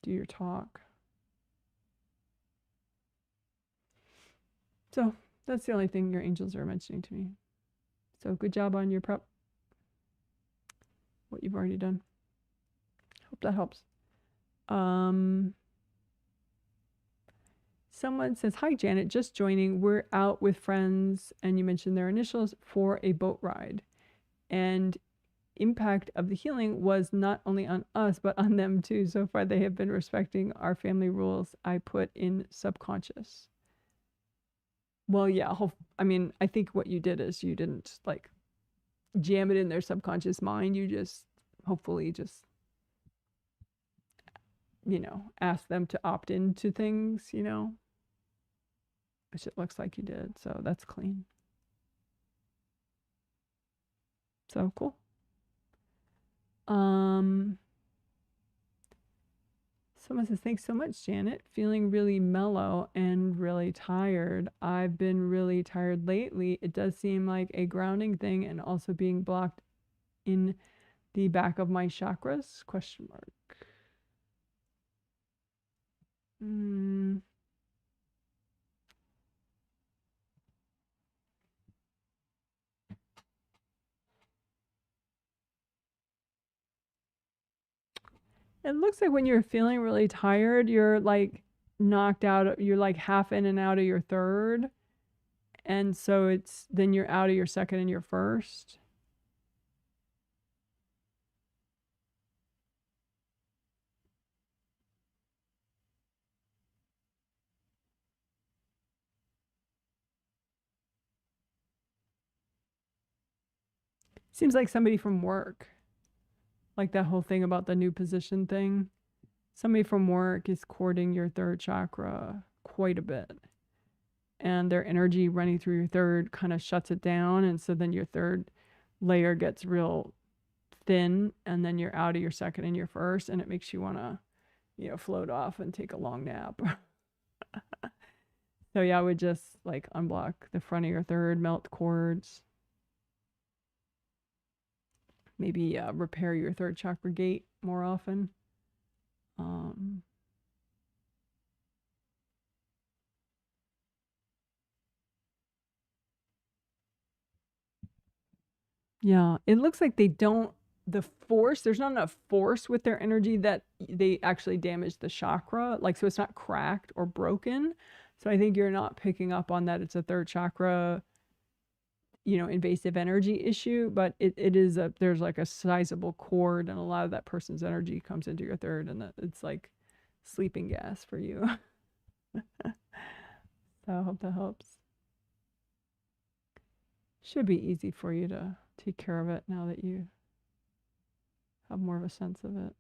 do your talk. So that's the only thing your angels are mentioning to me. So good job on your prep, what you've already done. Hope that helps. Someone says, hi, Janet, just joining. We're out with friends, and you mentioned their initials, for a boat ride. And impact of the healing was not only on us, but on them too. So far, they have been respecting our family rules I put in subconscious. Well, yeah, I mean, I think what you did is you didn't like jam it in their subconscious mind. You just hopefully just, ask them to opt into things, which it looks like you did. So that's clean. So cool. Someone says, thanks so much, Janet. Feeling really mellow and really tired. I've been really tired lately. It does seem like a grounding thing and also being blocked in the back of my chakras? Question mark. It looks like when you're feeling really tired, you're like knocked out. You're like half in and out of your third. And so then you're out of your second and your first. Seems like somebody from work. Like that whole thing about the new position thing. Somebody from work is courting your third chakra quite a bit. And their energy running through your third kind of shuts it down. And so then your third layer gets real thin. And then you're out of your second and your first. And it makes you want to, float off and take a long nap. So yeah, I would just like unblock the front of your third, melt cords. Maybe repair your third chakra gate more often. Yeah, it looks like they don't, there's not enough force with their energy that they actually damage the chakra. Like, so it's not cracked or broken. So I think you're not picking up on that. It's a third chakra, invasive energy issue, but it is there's like a sizable cord and a lot of that person's energy comes into your third and it's like sleeping gas for you. So I hope that helps. Should be easy for you to take care of it now that you have more of a sense of it.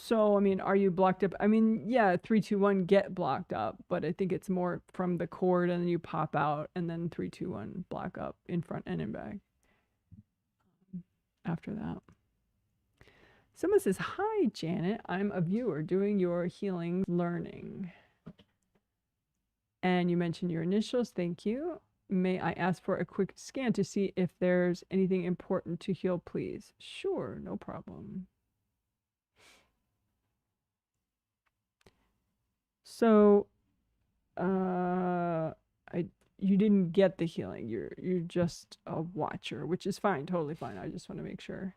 So, I mean, are you blocked up? I mean, yeah, 3, 2, 1 get blocked up, but I think it's more from the cord and then you pop out and then 3, 2, 1 block up in front and in back after that. Someone says, "Hi, Janet. I'm a viewer doing your healing learning. And you mentioned your initials. Thank you. May I ask for a quick scan to see if there's anything important to heal, please?" Sure, no problem. So, you didn't get the healing. You're just a watcher, which is fine, totally fine. I just want to make sure.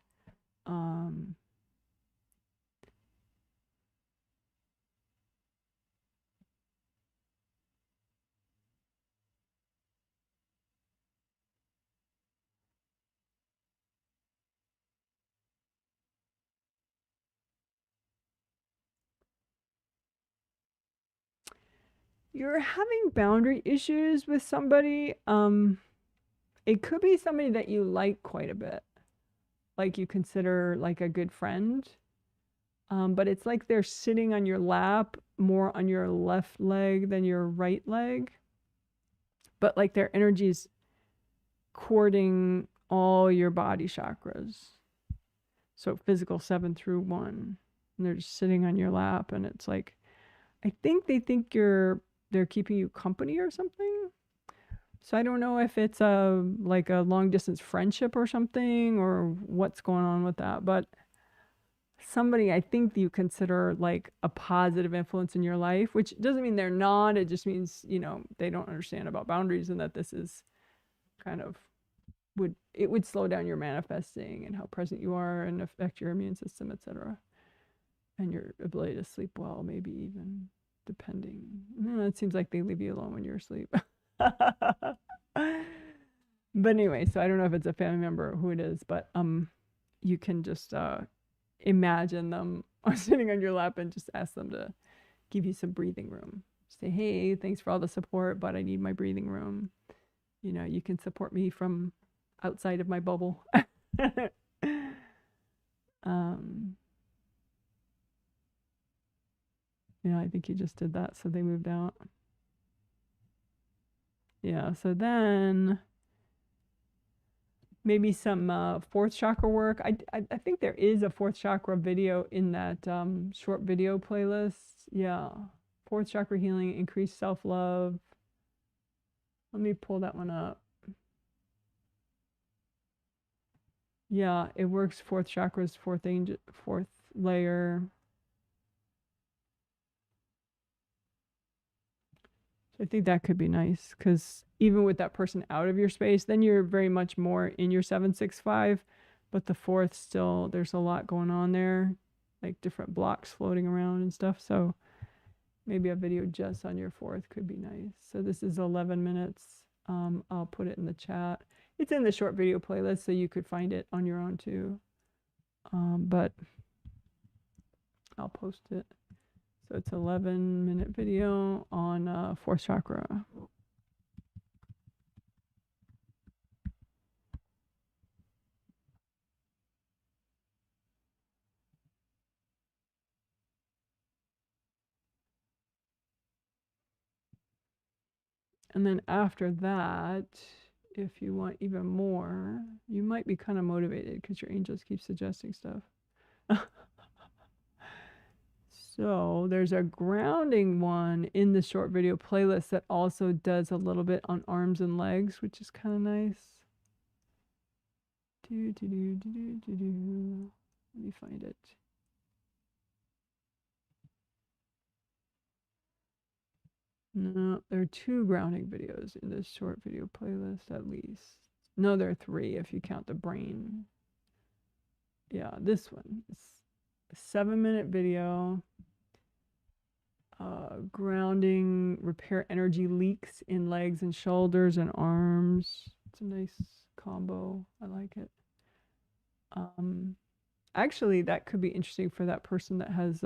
You're having boundary issues with somebody. It could be somebody that you like quite a bit, like you consider like a good friend. But it's like they're sitting on your lap more on your left leg than your right leg. But like their energy's courting all your body chakras. So physical 7 through 1. And they're just sitting on your lap and it's like, I think they think they're keeping you company or something. So I don't know if it's like a long distance friendship or something or what's going on with that, but somebody I think you consider like a positive influence in your life, which doesn't mean they're not. It just means, they don't understand about boundaries and that this is kind of would slow down your manifesting and how present you are and affect your immune system, etc. And your ability to sleep well, maybe even depending. It seems like they leave you alone when you're asleep. But anyway, so I don't know if it's a family member or who it is, but you can just imagine them sitting on your lap and just ask them to give you some breathing room. Say, "Hey, thanks for all the support, but I need my breathing room. You can support me from outside of my bubble." Yeah, I think you just did that, so they moved out. Yeah, so then maybe some fourth chakra work. I think there is a fourth chakra video in that short video playlist. Yeah, fourth chakra healing, increased self-love. Let me pull that one up. Yeah, it works fourth chakras, fourth layer. I think that could be nice because even with that person out of your space, then you're very much more in your 765, but the fourth still, there's a lot going on there, like different blocks floating around and stuff. So maybe a video just on your fourth could be nice. So this is 11 minutes. I'll put it in the chat. It's in the short video playlist, so you could find it on your own too. But I'll post it. So it's 11-minute video on fourth chakra. And then after that, if you want even more, you might be kind of motivated because your angels keep suggesting stuff. So there's a grounding one in the short video playlist that also does a little bit on arms and legs, which is kind of nice. Let me find it. No, there are 2 grounding videos in this short video playlist at least. No, there are 3 if you count the brain. Yeah, this one is a 7-minute video. Grounding, repair energy leaks in legs and shoulders and arms. It's a nice combo. I like it. Actually, that could be interesting for that person that has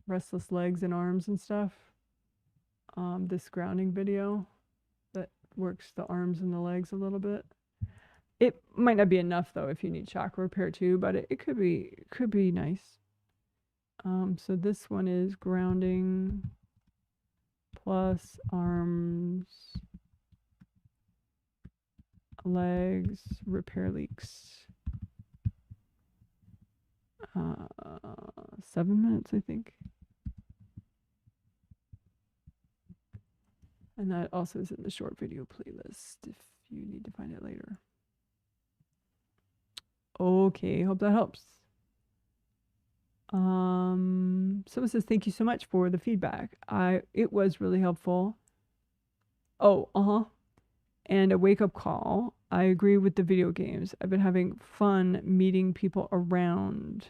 restless legs and arms and stuff. This grounding video that works the arms and the legs a little bit. It might not be enough though if you need chakra repair too, but it could be nice. So this one is grounding plus arms, legs, repair leaks. 7 minutes, I think. And that also is in the short video playlist if you need to find it later. Okay, hope that helps. Someone says, thank you so much for the feedback. It was really helpful. Oh, and a wake-up call. I agree with the video games. I've been having fun meeting people around,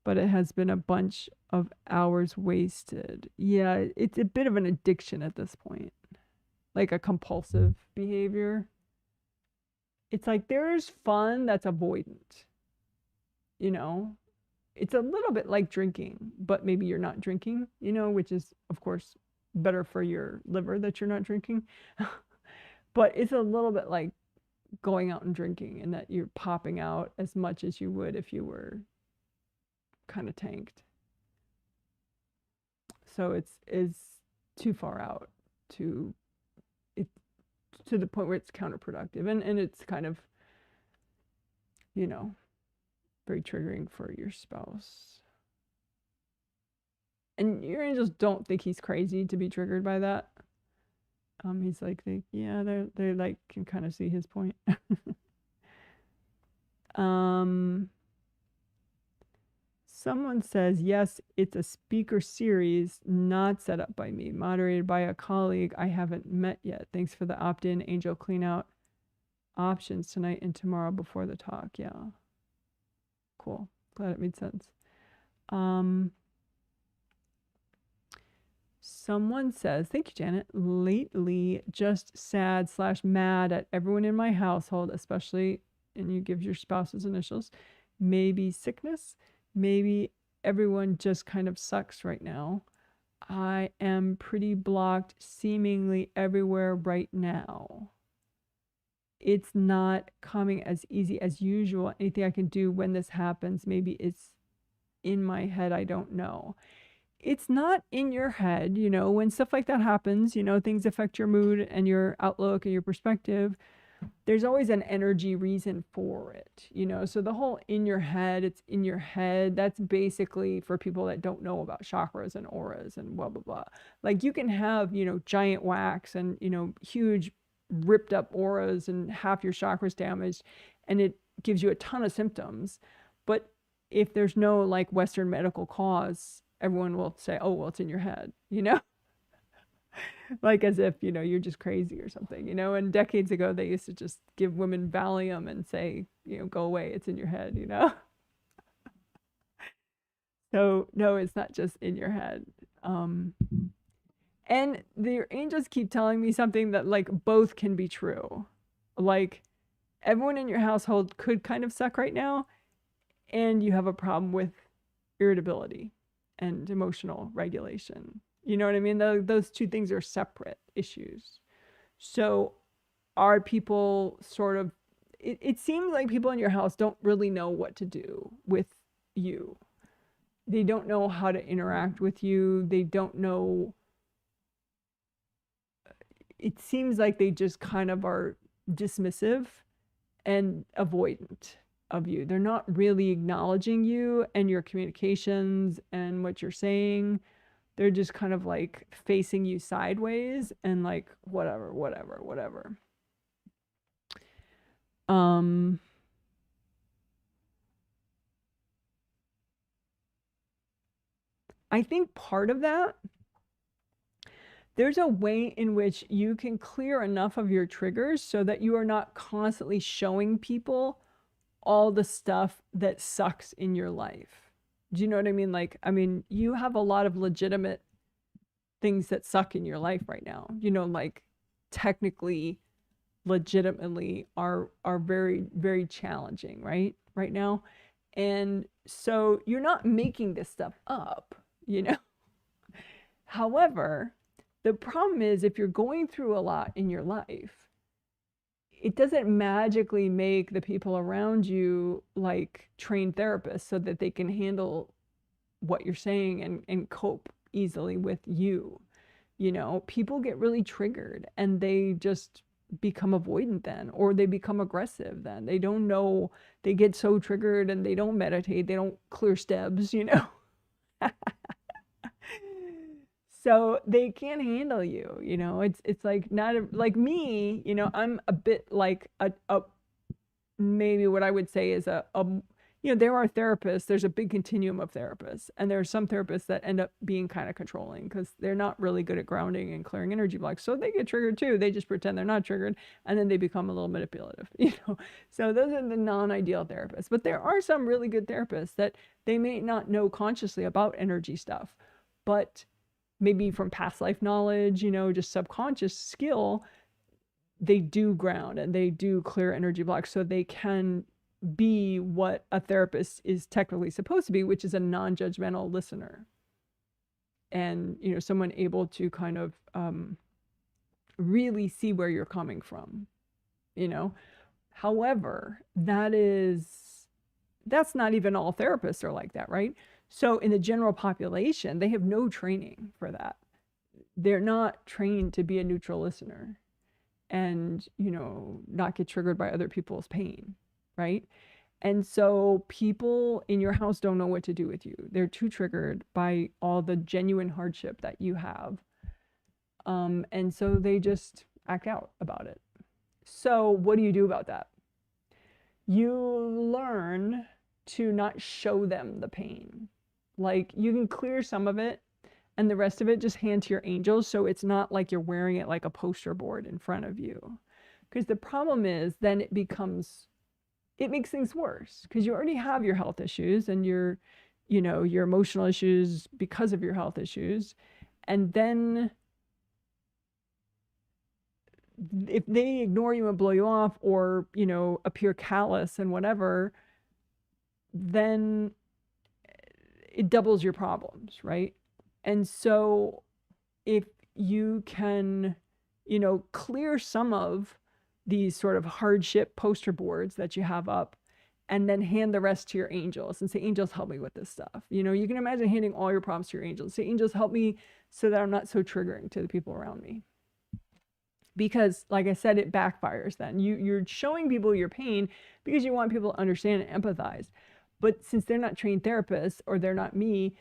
but it has been a bunch of hours wasted. Yeah, it's a bit of an addiction at this point, like a compulsive behavior. It's like there's fun that's avoidant, you know? It's a little bit like drinking, but maybe you're not drinking, you know, which is, of course, better for your liver that you're not drinking. But it's a little bit like going out and drinking, and that you're popping out as much as you would if you were kind of tanked. So it's too far out to the point where it's counterproductive, and it's kind of, you know, very triggering for your spouse. And your angels don't think he's crazy to be triggered by that. He's like, yeah, they like can kind of see his point. Someone says, yes, it's a speaker series not set up by me, moderated by a colleague I haven't met yet. Thanks for the opt-in angel clean out options tonight and tomorrow before the talk. Yeah. Cool. Glad it made sense. Someone says, thank you, Janet. Lately, just sad/mad at everyone in my household, especially, and you give your spouse's initials, maybe sickness, maybe everyone just kind of sucks right now. I am pretty blocked seemingly everywhere right now. It's not coming as easy as usual. Anything I can do when this happens, maybe it's in my head, I don't know. It's not in your head, you know, when stuff like that happens, you know, things affect your mood and your outlook and your perspective. There's always an energy reason for it, you know. So the whole in your head, it's in your head, that's basically for people that don't know about chakras and auras and blah, blah, blah. Like you can have, you know, giant wax and, you know, huge ripped up auras and half your chakras damaged, and it gives you a ton of symptoms. But if there's no like Western medical cause, everyone will say, oh, well, it's in your head, you know? Like as if, you know, you're just crazy or something, you know? And decades ago, they used to just give women Valium and say, you know, go away, it's in your head, you know? So no, it's not just in your head. And the angels keep telling me something that like both can be true. Like everyone in your household could kind of suck right now, and you have a problem with irritability and emotional regulation. You know what I mean? Those two things are separate issues. So are people sort of, it seems like people in your house don't really know what to do with you. They don't know how to interact with you. They don't know. It seems like they just kind of are dismissive and avoidant of you. They're not really acknowledging you and your communications and what you're saying. They're just kind of like facing you sideways and like whatever. I think part of that, there's a way in which you can clear enough of your triggers so that you are not constantly showing people all the stuff that sucks in your life. Do you know what I mean? Like, I mean, you have a lot of legitimate things that suck in your life right now, you know, like technically, legitimately are very, very challenging, right now. And so you're not making this stuff up, you know. However, the problem is if you're going through a lot in your life, it doesn't magically make the people around you like trained therapists so that they can handle what you're saying and cope easily with you. You know, people get really triggered and they just become avoidant then, or they become aggressive then. They don't know, they get so triggered and they don't meditate, they don't clear steps, you know. So they can't handle you, you know. It's like not like me, you know. I'm a bit like a maybe what I would say is a you know, there are therapists, there's a big continuum of therapists, and there are some therapists that end up being kind of controlling because they're not really good at grounding and clearing energy blocks. So they get triggered too. They just pretend they're not triggered, and then they become a little manipulative, you know. So those are the non-ideal therapists. But there are some really good therapists that they may not know consciously about energy stuff, but maybe from past life knowledge, you know, just subconscious skill, they do ground and they do clear energy blocks so they can be what a therapist is technically supposed to be, which is a non-judgmental listener. And, you know, someone able to kind of really see where you're coming from, you know. However, that's not even all therapists are like that, right? So in the general population, they have no training for that. They're not trained to be a neutral listener and, you know, not get triggered by other people's pain, right? And so people in your house don't know what to do with you. They're too triggered by all the genuine hardship that you have. And so they just act out about it. So what do you do about that? You learn to not show them the pain. Like, you can clear some of it and the rest of it just hand to your angels, so it's not like you're wearing it like a poster board in front of you. Because the problem is then it makes things worse because you already have your health issues and your, you know, your emotional issues because of your health issues. And then if they ignore you and blow you off or, you know, appear callous and whatever, then it doubles your problems, right? And so if you can, you know, clear some of these sort of hardship poster boards that you have up and then hand the rest to your angels and say, angels, help me with this stuff. You know, you can imagine handing all your problems to your angels. Say, angels, help me so that I'm not so triggering to the people around me. Because, like I said, it backfires then. You're showing people your pain because you want people to understand and empathize. But since they're not trained therapists or they're not me,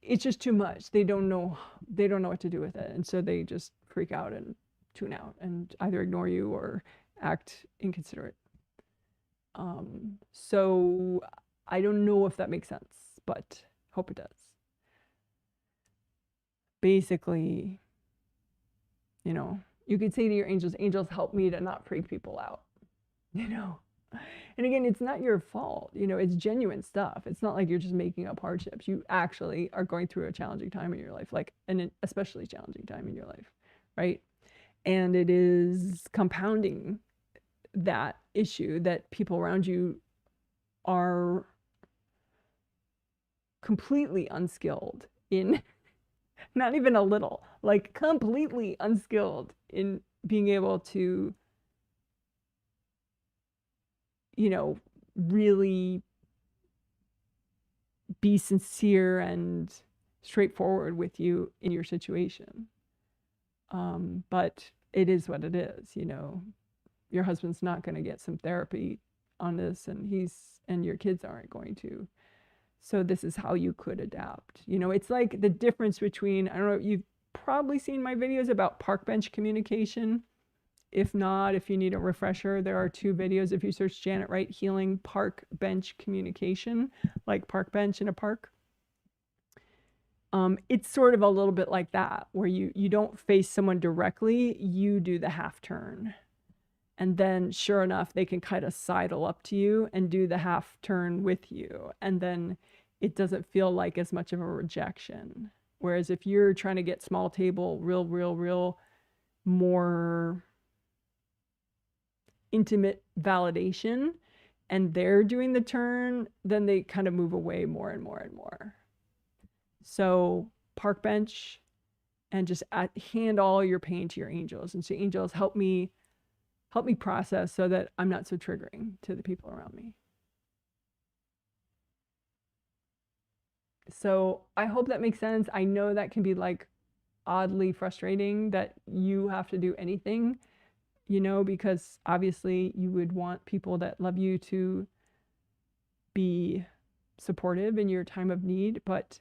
it's just too much. They don't know what to do with it. And so they just freak out and tune out and either ignore you or act inconsiderate. So I don't know if that makes sense, but hope it does. Basically, you know, you could say to your angels, angels, help me to not freak people out, you know. And again, it's not your fault, you know, it's genuine stuff. It's not like you're just making up hardships. You actually are going through a challenging time in your life, like an especially challenging time in your life, right? And it is compounding that issue that people around you are completely unskilled in, not even a little, like completely unskilled in being able to, you know, really be sincere and straightforward with you in your situation. But it is what it is, you know. Your husband's not going to get some therapy on this, and your kids aren't going to. So this is how you could adapt. You know, it's like the difference between, I don't know, you've probably seen my videos about park bench communication. If not, if you need a refresher, there are 2 videos. If you search Janet Wright Healing Park Bench Communication, like park bench in a park. It's sort of a little bit like that, where you don't face someone directly, you do the half turn. And then sure enough, they can kind of sidle up to you and do the half turn with you. And then it doesn't feel like as much of a rejection. Whereas if you're trying to get small table, real more intimate validation and they're doing the turn, then they kind of move away more and more and more. So park bench and just hand all your pain to your angels and say, angels, help me process so that I'm not so triggering to the people around me. So I hope that makes sense. I know that can be like oddly frustrating that you have to do anything, you know, because obviously you would want people that love you to be supportive in your time of need, but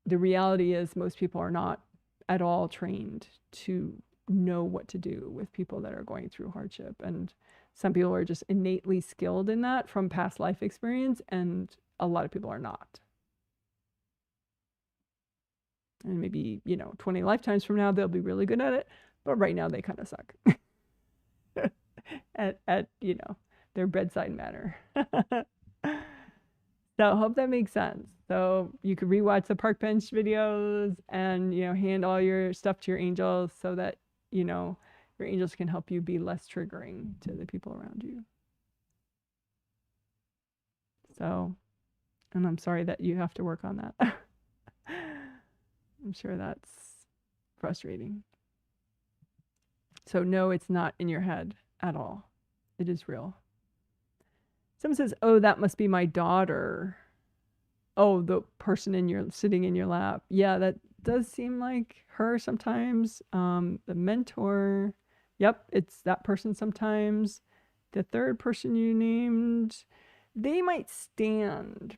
the reality is most people are not at all trained to know what to do with people that are going through hardship. And some people are just innately skilled in that from past life experience, and a lot of people are not. And maybe, you know, 20 lifetimes from now, they'll be really good at it. But right now, they kind of suck at, you know, their bedside manner. So I hope that makes sense. So you could rewatch the park bench videos and, you know, hand all your stuff to your angels so that, you know, your angels can help you be less triggering to the people around you. So, and I'm sorry that you have to work on that. I'm sure that's frustrating. So no, it's not in your head at all. It is real. Someone says, "Oh, that must be my daughter." Oh, the person sitting in your lap. Yeah, that does seem like her sometimes. The mentor. Yep, it's that person sometimes. The third person you named, they might stand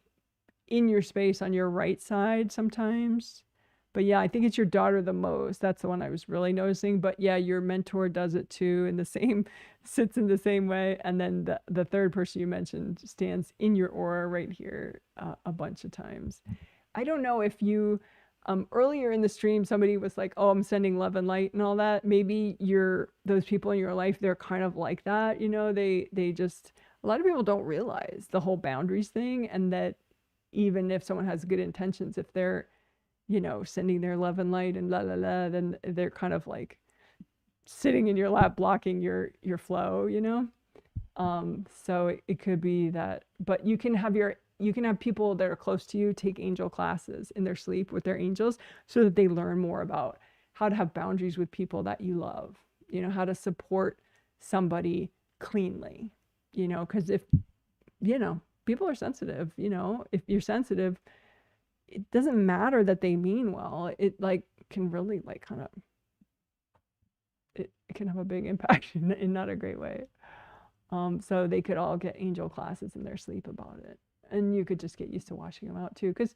in your space on your right side sometimes. But yeah, I think it's your daughter the most. That's the one I was really noticing. But yeah, your mentor does it too, in the same, sits in the same way. And then the third person you mentioned stands in your aura right here a bunch of times. I don't know if you, earlier in the stream, somebody was like, "Oh, I'm sending love and light and all that." Maybe those people in your life, they're kind of like that. You know, they just, a lot of people don't realize the whole boundaries thing, and that even if someone has good intentions, if they're, you know, sending their love and light and la la la, then they're kind of like sitting in your lap blocking your flow, you know. So it could be that, but you can have people that are close to you take angel classes in their sleep with their angels so that they learn more about how to have boundaries with people that you love, you know, how to support somebody cleanly, you know, because if, you know, people are sensitive, you know, if you're sensitive, it doesn't matter that they mean well. It like can really like kind of, it can have a big impact in not a great way. So they could all get angel classes in their sleep about it. And you could just get used to watching them out too. Because,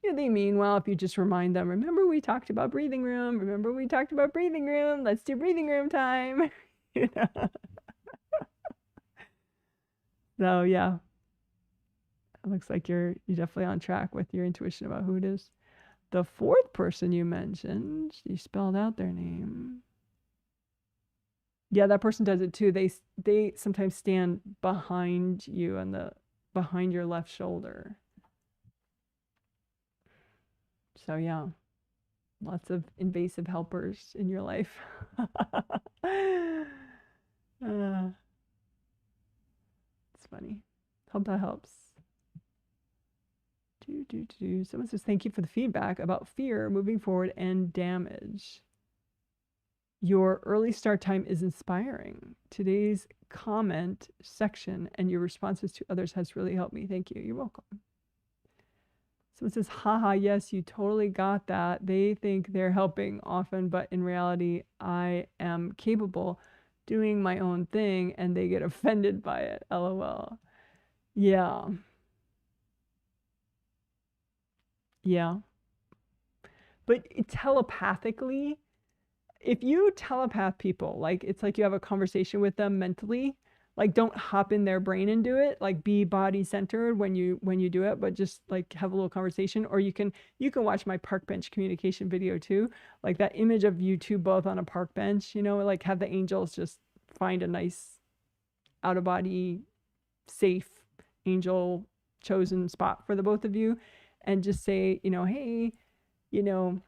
you know, they mean well if you just remind them, "Remember we talked about breathing room? Remember we talked about breathing room? Let's do breathing room time." You know? So yeah, it looks like you're definitely on track with your intuition about who it is. The fourth person you mentioned, you spelled out their name. Yeah, that person does it too. They sometimes stand behind you and behind your left shoulder. So yeah, lots of invasive helpers in your life. It's funny. Hope that helps. Someone says, "Thank you for the feedback about fear moving forward and damage. Your early start time is inspiring. Today's comment section and your responses to others has really helped me. Thank you." You're welcome. Someone says, "Haha, yes, you totally got that. They think they're helping often, but in reality, I am capable doing my own thing and they get offended by it. LOL." Yeah. Yeah. But telepathically, if you telepath people, like it's like you have a conversation with them mentally, like don't hop in their brain and do it, like be body centered when you do it, but just like have a little conversation. Or you can watch my park bench communication video too, like that image of you two both on a park bench, you know, like have the angels just find a nice out of body safe angel chosen spot for the both of you and just say, you know, "Hey, you know,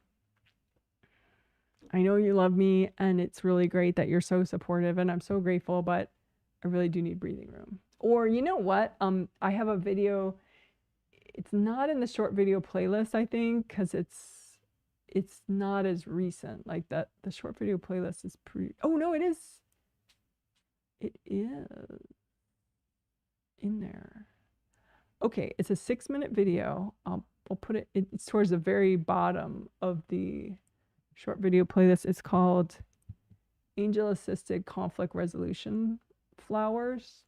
I know you love me and it's really great that you're so supportive and I'm so grateful, but I really do need breathing room." Or you know what? I have a video. It's not in the short video playlist, I think, because it's not as recent. Like that, the short video playlist is pretty. Oh no, it is. It is in there. Okay, it's a 6-minute video. We'll put it, it's towards the very bottom of the short video playlist. It's called Angel Assisted Conflict Resolution Flowers.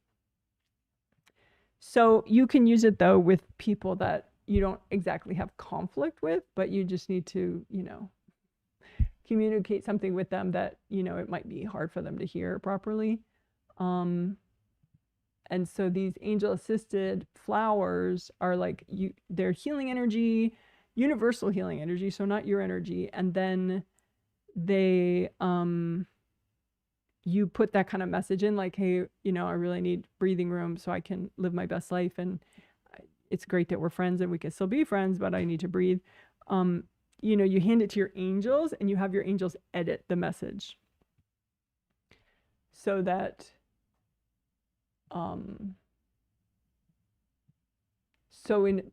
So you can use it though with people that you don't exactly have conflict with, but you just need to, you know, communicate something with them that, you know, it might be hard for them to hear properly. And so these angel assisted flowers are like they're healing energy, universal healing energy, so not your energy. And then they you put that kind of message in like, hey, you know, I really need breathing room so I can live my best life, and it's great that we're friends and we can still be friends, but I need to breathe. You know, you hand it to your angels and you have your angels edit the message so that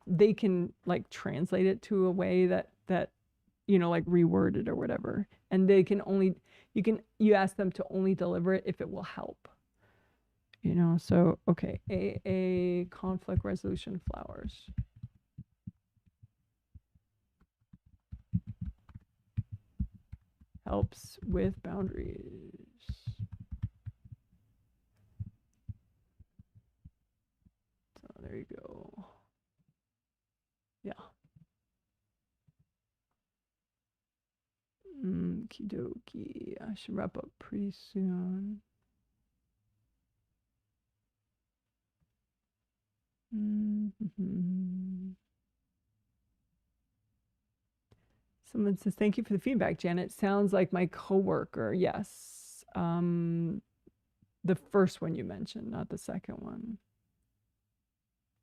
they can like translate it to a way that you know, like reword it or whatever, and they can only you ask them to only deliver it if it will help, you know. So okay, a conflict resolution flowers. Helps with boundaries. So there you go. Yeah. Okie dokie. I should wrap up pretty soon. Someone says, thank you for the feedback, Janet. Sounds like my coworker. Yes. The first one you mentioned, not the second one.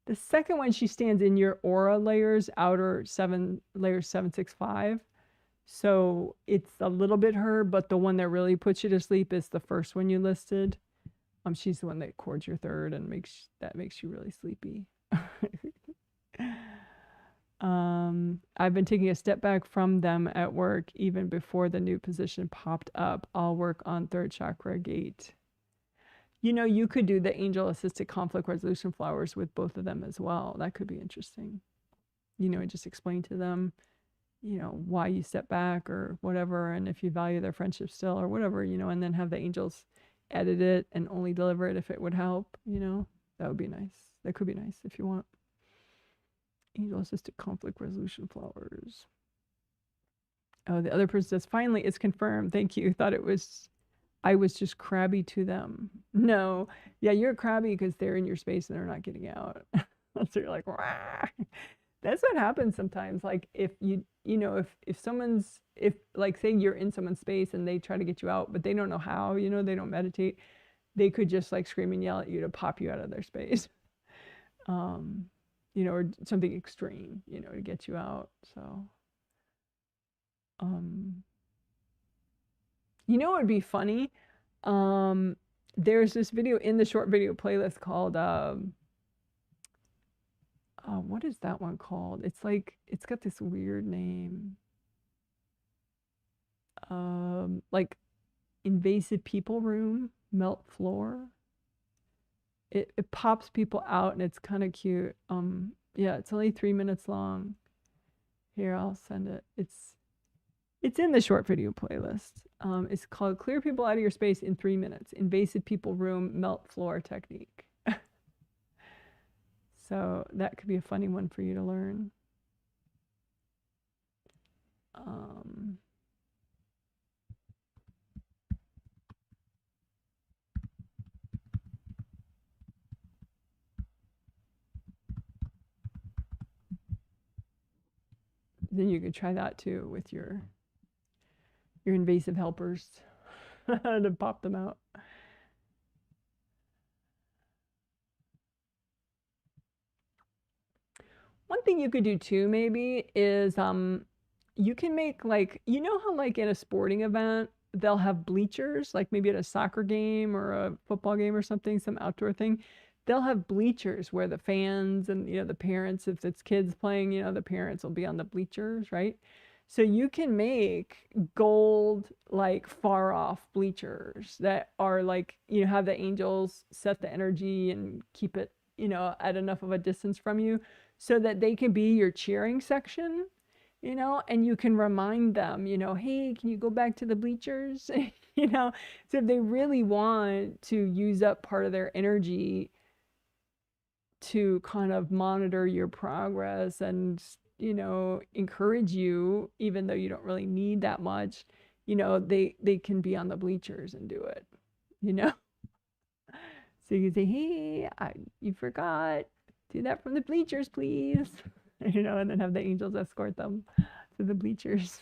The second one, she stands in your aura layers, outer layers 765. So it's a little bit her, but the one that really puts you to sleep is the first one you listed. She's the one that chords your third and makes you really sleepy. I've been taking a step back from them at work even before the new position popped up. I'll work on third chakra gate. You know, you could do the angel assisted conflict resolution flowers with both of them as well. That could be interesting. You know, and just explain to them, you know, why you step back or whatever, and if you value their friendship still or whatever, you know, and then have the angels edit it and only deliver it if it would help, you know. That would be nice. That could be nice if you want. Angel assisted conflict resolution flowers. Oh, the other person says, finally, it's confirmed. Thank you. Thought I was just crabby to them. No. Yeah, you're crabby because they're in your space and they're not getting out. So you're like, rah. That's what happens sometimes. Like if you know, if someone's, if like say you're in someone's space and they try to get you out, but they don't know how, you know, they don't meditate, they could just like scream and yell at you to pop you out of their space. You know, or something extreme, you know, to get you out. So, you know, it would be funny. There's this video in the short video playlist called, what is that one called? It's like, it's got this weird name. Like invasive people room, melt floor. It pops people out and it's kind of cute. Yeah, it's only 3 minutes long. Here, I'll send it. It's in the short video playlist. It's called Clear People Out of Your Space in 3 minutes. Invasive people room, melt floor technique. So that could be a funny one for you to learn. Then you could try that too with your invasive helpers to pop them out. One thing you could do too maybe is you can make like, you know how like in a sporting event they'll have bleachers, like maybe at a soccer game or a football game or something, some outdoor thing. They'll have bleachers where the fans and, you know, the parents, if it's kids playing, you know, the parents will be on the bleachers, right? So you can make gold, like far off bleachers that are like, you know, have the angels set the energy and keep it you know, at enough of a distance from you so that they can be your cheering section, you know, and you can remind them, you know, hey, can you go back to the bleachers? You know, so if they really want to use up part of their energy to kind of monitor your progress and, you know, encourage you, even though you don't really need that much, you know, they can be on the bleachers and do it, you know. So you can say, hey, you forgot, do that from the bleachers, please. You know, and then have the angels escort them to the bleachers.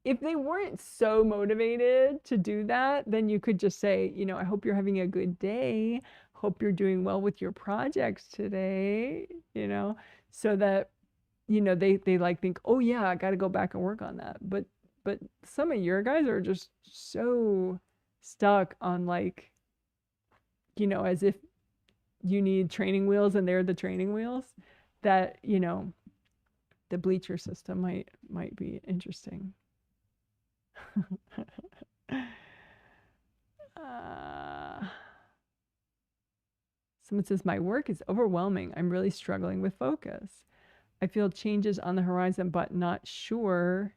If they weren't so motivated to do that, then you could just say, you know, I hope you're having a good day. Hope you're doing well with your projects today, you know, so that, you know, they like think, oh yeah, I got to go back and work on that. But some of your guys are just so stuck on like, you know, as if you need training wheels and they're the training wheels, that, you know, the bleacher system might be interesting. Someone says, my work is overwhelming. I'm really struggling with focus. I feel changes on the horizon, but not sure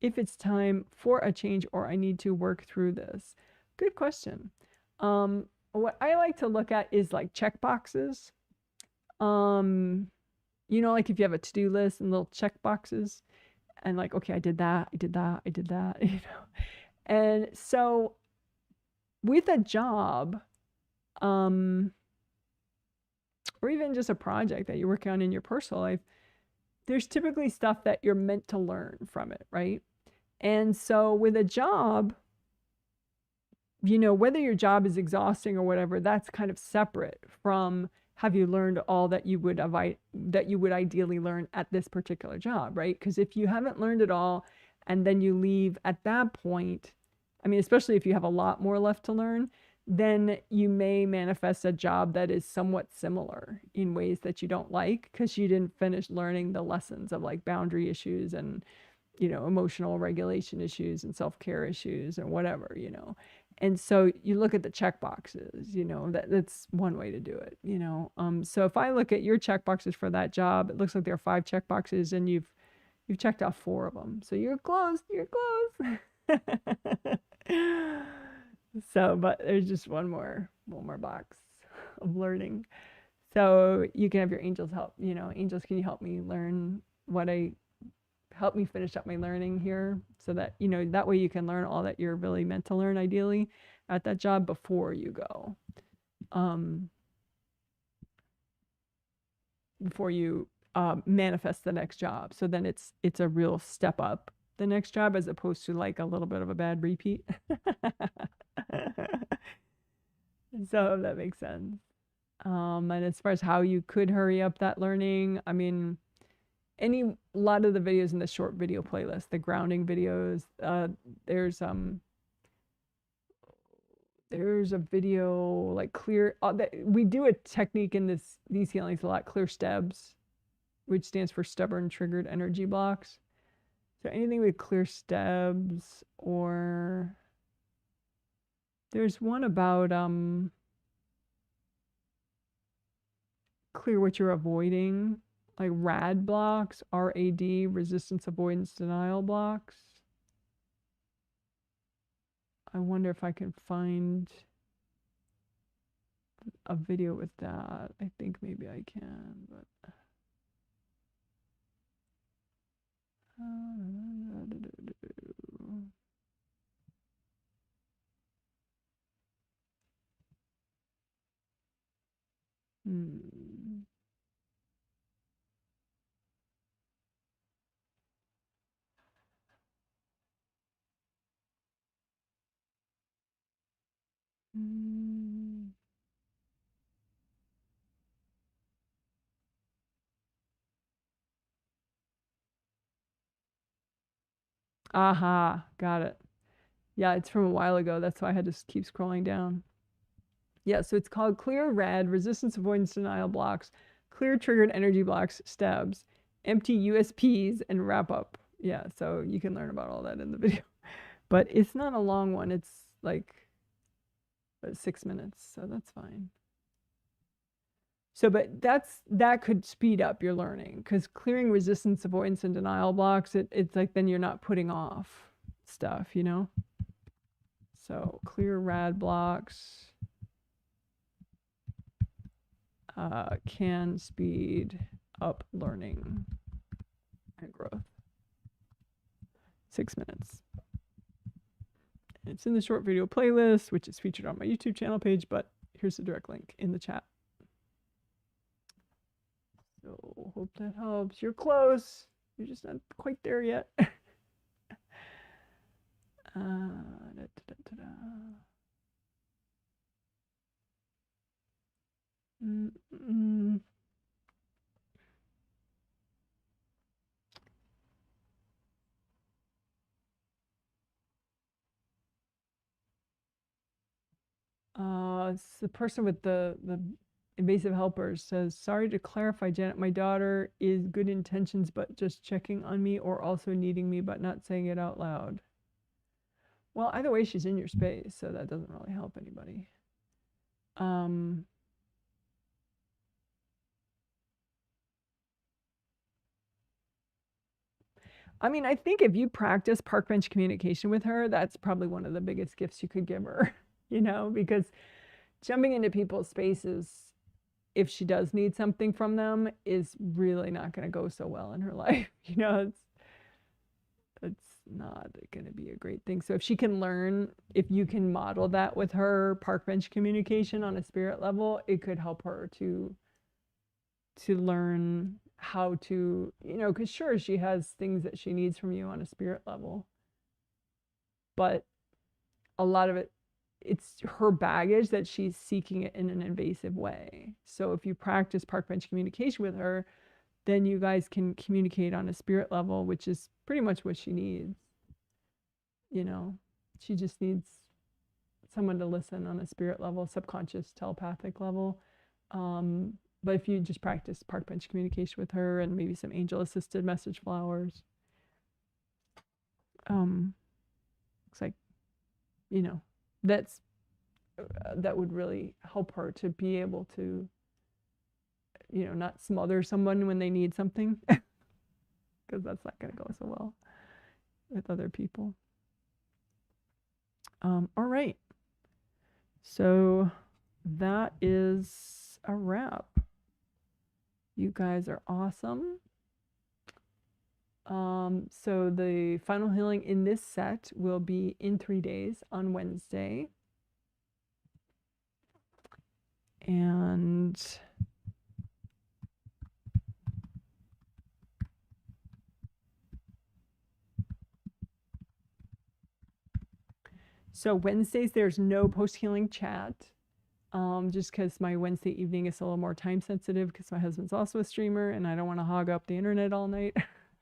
if it's time for a change or I need to work through this. Good question. What I like to look at is like check boxes. You know, like if you have a to-do list and little check boxes and like, okay, I did that, I did that, I did that, you know. And so with a job, or even just a project that you're working on in your personal life, there's typically stuff that you're meant to learn from it, right? And so with a job, you know, whether your job is exhausting or whatever, that's kind of separate from have you learned all that you would ideally learn at this particular job, right? Because if you haven't learned it all and then you leave at that point, I mean, especially if you have a lot more left to learn, then you may manifest a job that is somewhat similar in ways that you don't like because you didn't finish learning the lessons of like boundary issues and, you know, emotional regulation issues and self-care issues and whatever, you know. And so you look at the check boxes, you know, that's one way to do it, you know. So if I look at your check boxes for that job, it looks like there are 5 check boxes and you've checked off 4 of them. So you're close, you're close. So, but there's just one more box of learning. So you can have your angels help, you know, angels, can you help me learn help me finish up my learning here so that, you know, that way you can learn all that you're really meant to learn ideally at that job before you go. Before you manifest the next job. So then it's a real step up the next job as opposed to like a little bit of a bad repeat. So that makes sense. And as far as how you could hurry up that learning, I mean, a lot of the videos in the short video playlist, the grounding videos, there's a video like clear, we do a technique in these healings a lot, clear stebs, which stands for stubborn triggered energy blocks. So anything with clear stebs, or there's one about clear what you're avoiding, like RAD blocks, RAD, resistance, avoidance, denial blocks. I wonder if I can find a video with that. I think maybe I can, but Aha, got it. Yeah, it's from a while ago. That's why I had to keep scrolling down. Yeah, so it's called Clear RAD, Resistance, Avoidance, Denial Blocks, Clear Triggered Energy Blocks, Stebs, Empty USPs, and Wrap Up. Yeah, so you can learn about all that in the video. But it's not a long one. It's like 6 minutes, so that's fine. So, but that could speed up your learning, because clearing resistance, avoidance, and denial blocks, it's like then you're not putting off stuff, you know? So clear rad blocks can speed up learning and growth. 6 minutes. It's in the short video playlist, which is featured on my YouTube channel page, but here's the direct link in the chat. So hope that helps. You're close. You're just not quite there yet. It's the person with the invasive helpers says, sorry to clarify, Janet, my daughter is good intentions, but just checking on me, or also needing me, but not saying it out loud. Well, either way, she's in your space, so that doesn't really help anybody. I mean, I think if you practice park bench communication with her, that's probably one of the biggest gifts you could give her, you know, because jumping into people's spaces, if she does need something from them, is really not going to go so well in her life. You know, it's not going to be a great thing. So if she can learn, if you can model that with her park bench communication on a spirit level, it could help her to learn how to, you know, because sure, she has things that she needs from you on a spirit level, but a lot of it, it's her baggage that she's seeking it in an invasive way. So if you practice park bench communication with her, then you guys can communicate on a spirit level, which is pretty much what she needs. You know, she just needs someone to listen on a spirit level, subconscious, telepathic level. But if you just practice park bench communication with her and maybe some angel assisted message flowers, looks like, you know, that would really help her to be able to, you know, not smother someone when they need something, because that's not going to go so well with other people. All right. So that is a wrap. You guys are awesome. So the final healing in this set will be in 3 days on Wednesday. And so Wednesdays, there's no post-healing chat, just because my Wednesday evening is a little more time sensitive, because my husband's also a streamer and I don't want to hog up the internet all night.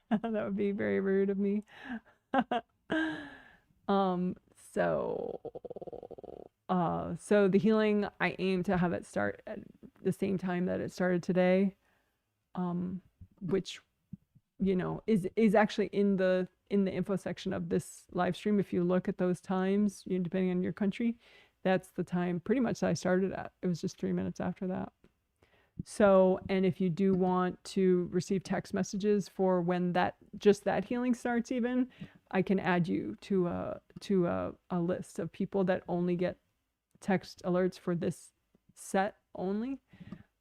That would be very rude of me. So the healing, I aim to have it start at the same time that it started today, which, you know, is actually in the info section of this live stream. If you look at those times, you know, depending on your country, that's the time pretty much that I started at. It was just 3 minutes after that. So, and if you do want to receive text messages for when that healing starts, even, I can add you to a list of people that only get text alerts for this set only.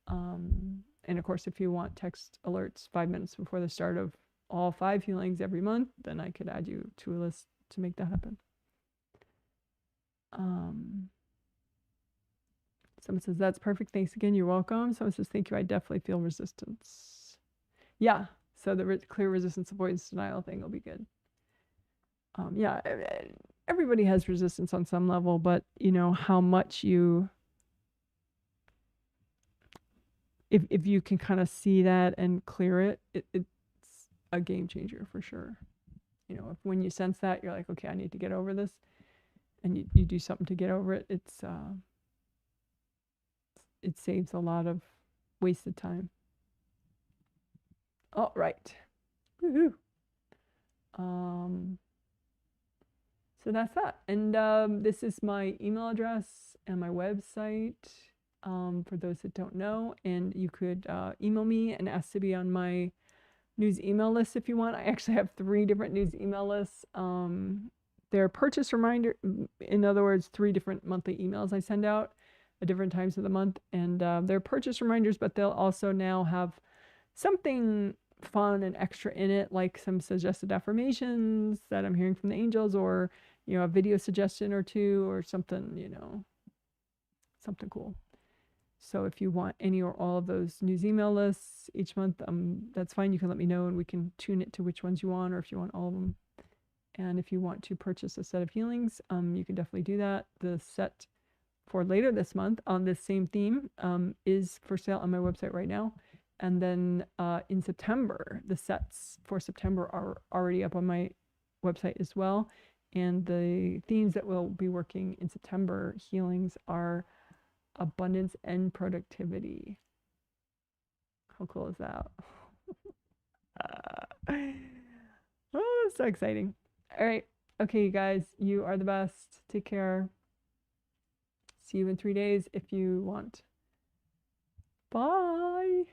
And of course, if you want text alerts 5 minutes before the start of all 5 healings every month, then I could add you to a list to make that happen. Someone says, that's perfect. Thanks again. You're welcome. Someone says, thank you. I definitely feel resistance. Yeah. So the clear resistance, avoidance, denial thing will be good. Yeah. Everybody has resistance on some level, but you know, how much you, if you can kind of see that and clear it, it's a game changer for sure. You know, if when you sense that, you're like, okay, I need to get over this, and you do something to get over it, it saves a lot of wasted time. All right. Woohoo. So that's that. And this is my email address and my website for those that don't know. And you could email me and ask to be on my news email list if you want. I actually have 3 different news email lists. They're purchase reminder, in other words, 3 different monthly emails I send out at different times of the month. And they're purchase reminders, but they'll also now have something fun and extra in it, like some suggested affirmations that I'm hearing from the angels, or a video suggestion or 2, or something, something cool. So if you want any or all of those news email lists each month, that's fine. You can let me know and we can tune it to which ones you want, or if you want all of them. And if you want to purchase a set of healings, you can definitely do that. The set for later this month on this same theme is for sale on my website right now. And then in September, the sets for September are already up on my website as well. And the themes that we'll be working in September healings are abundance and productivity. How cool is that? Oh, so exciting. All right. Okay, you guys, you are the best. Take care. See you in 3 days if you want. Bye.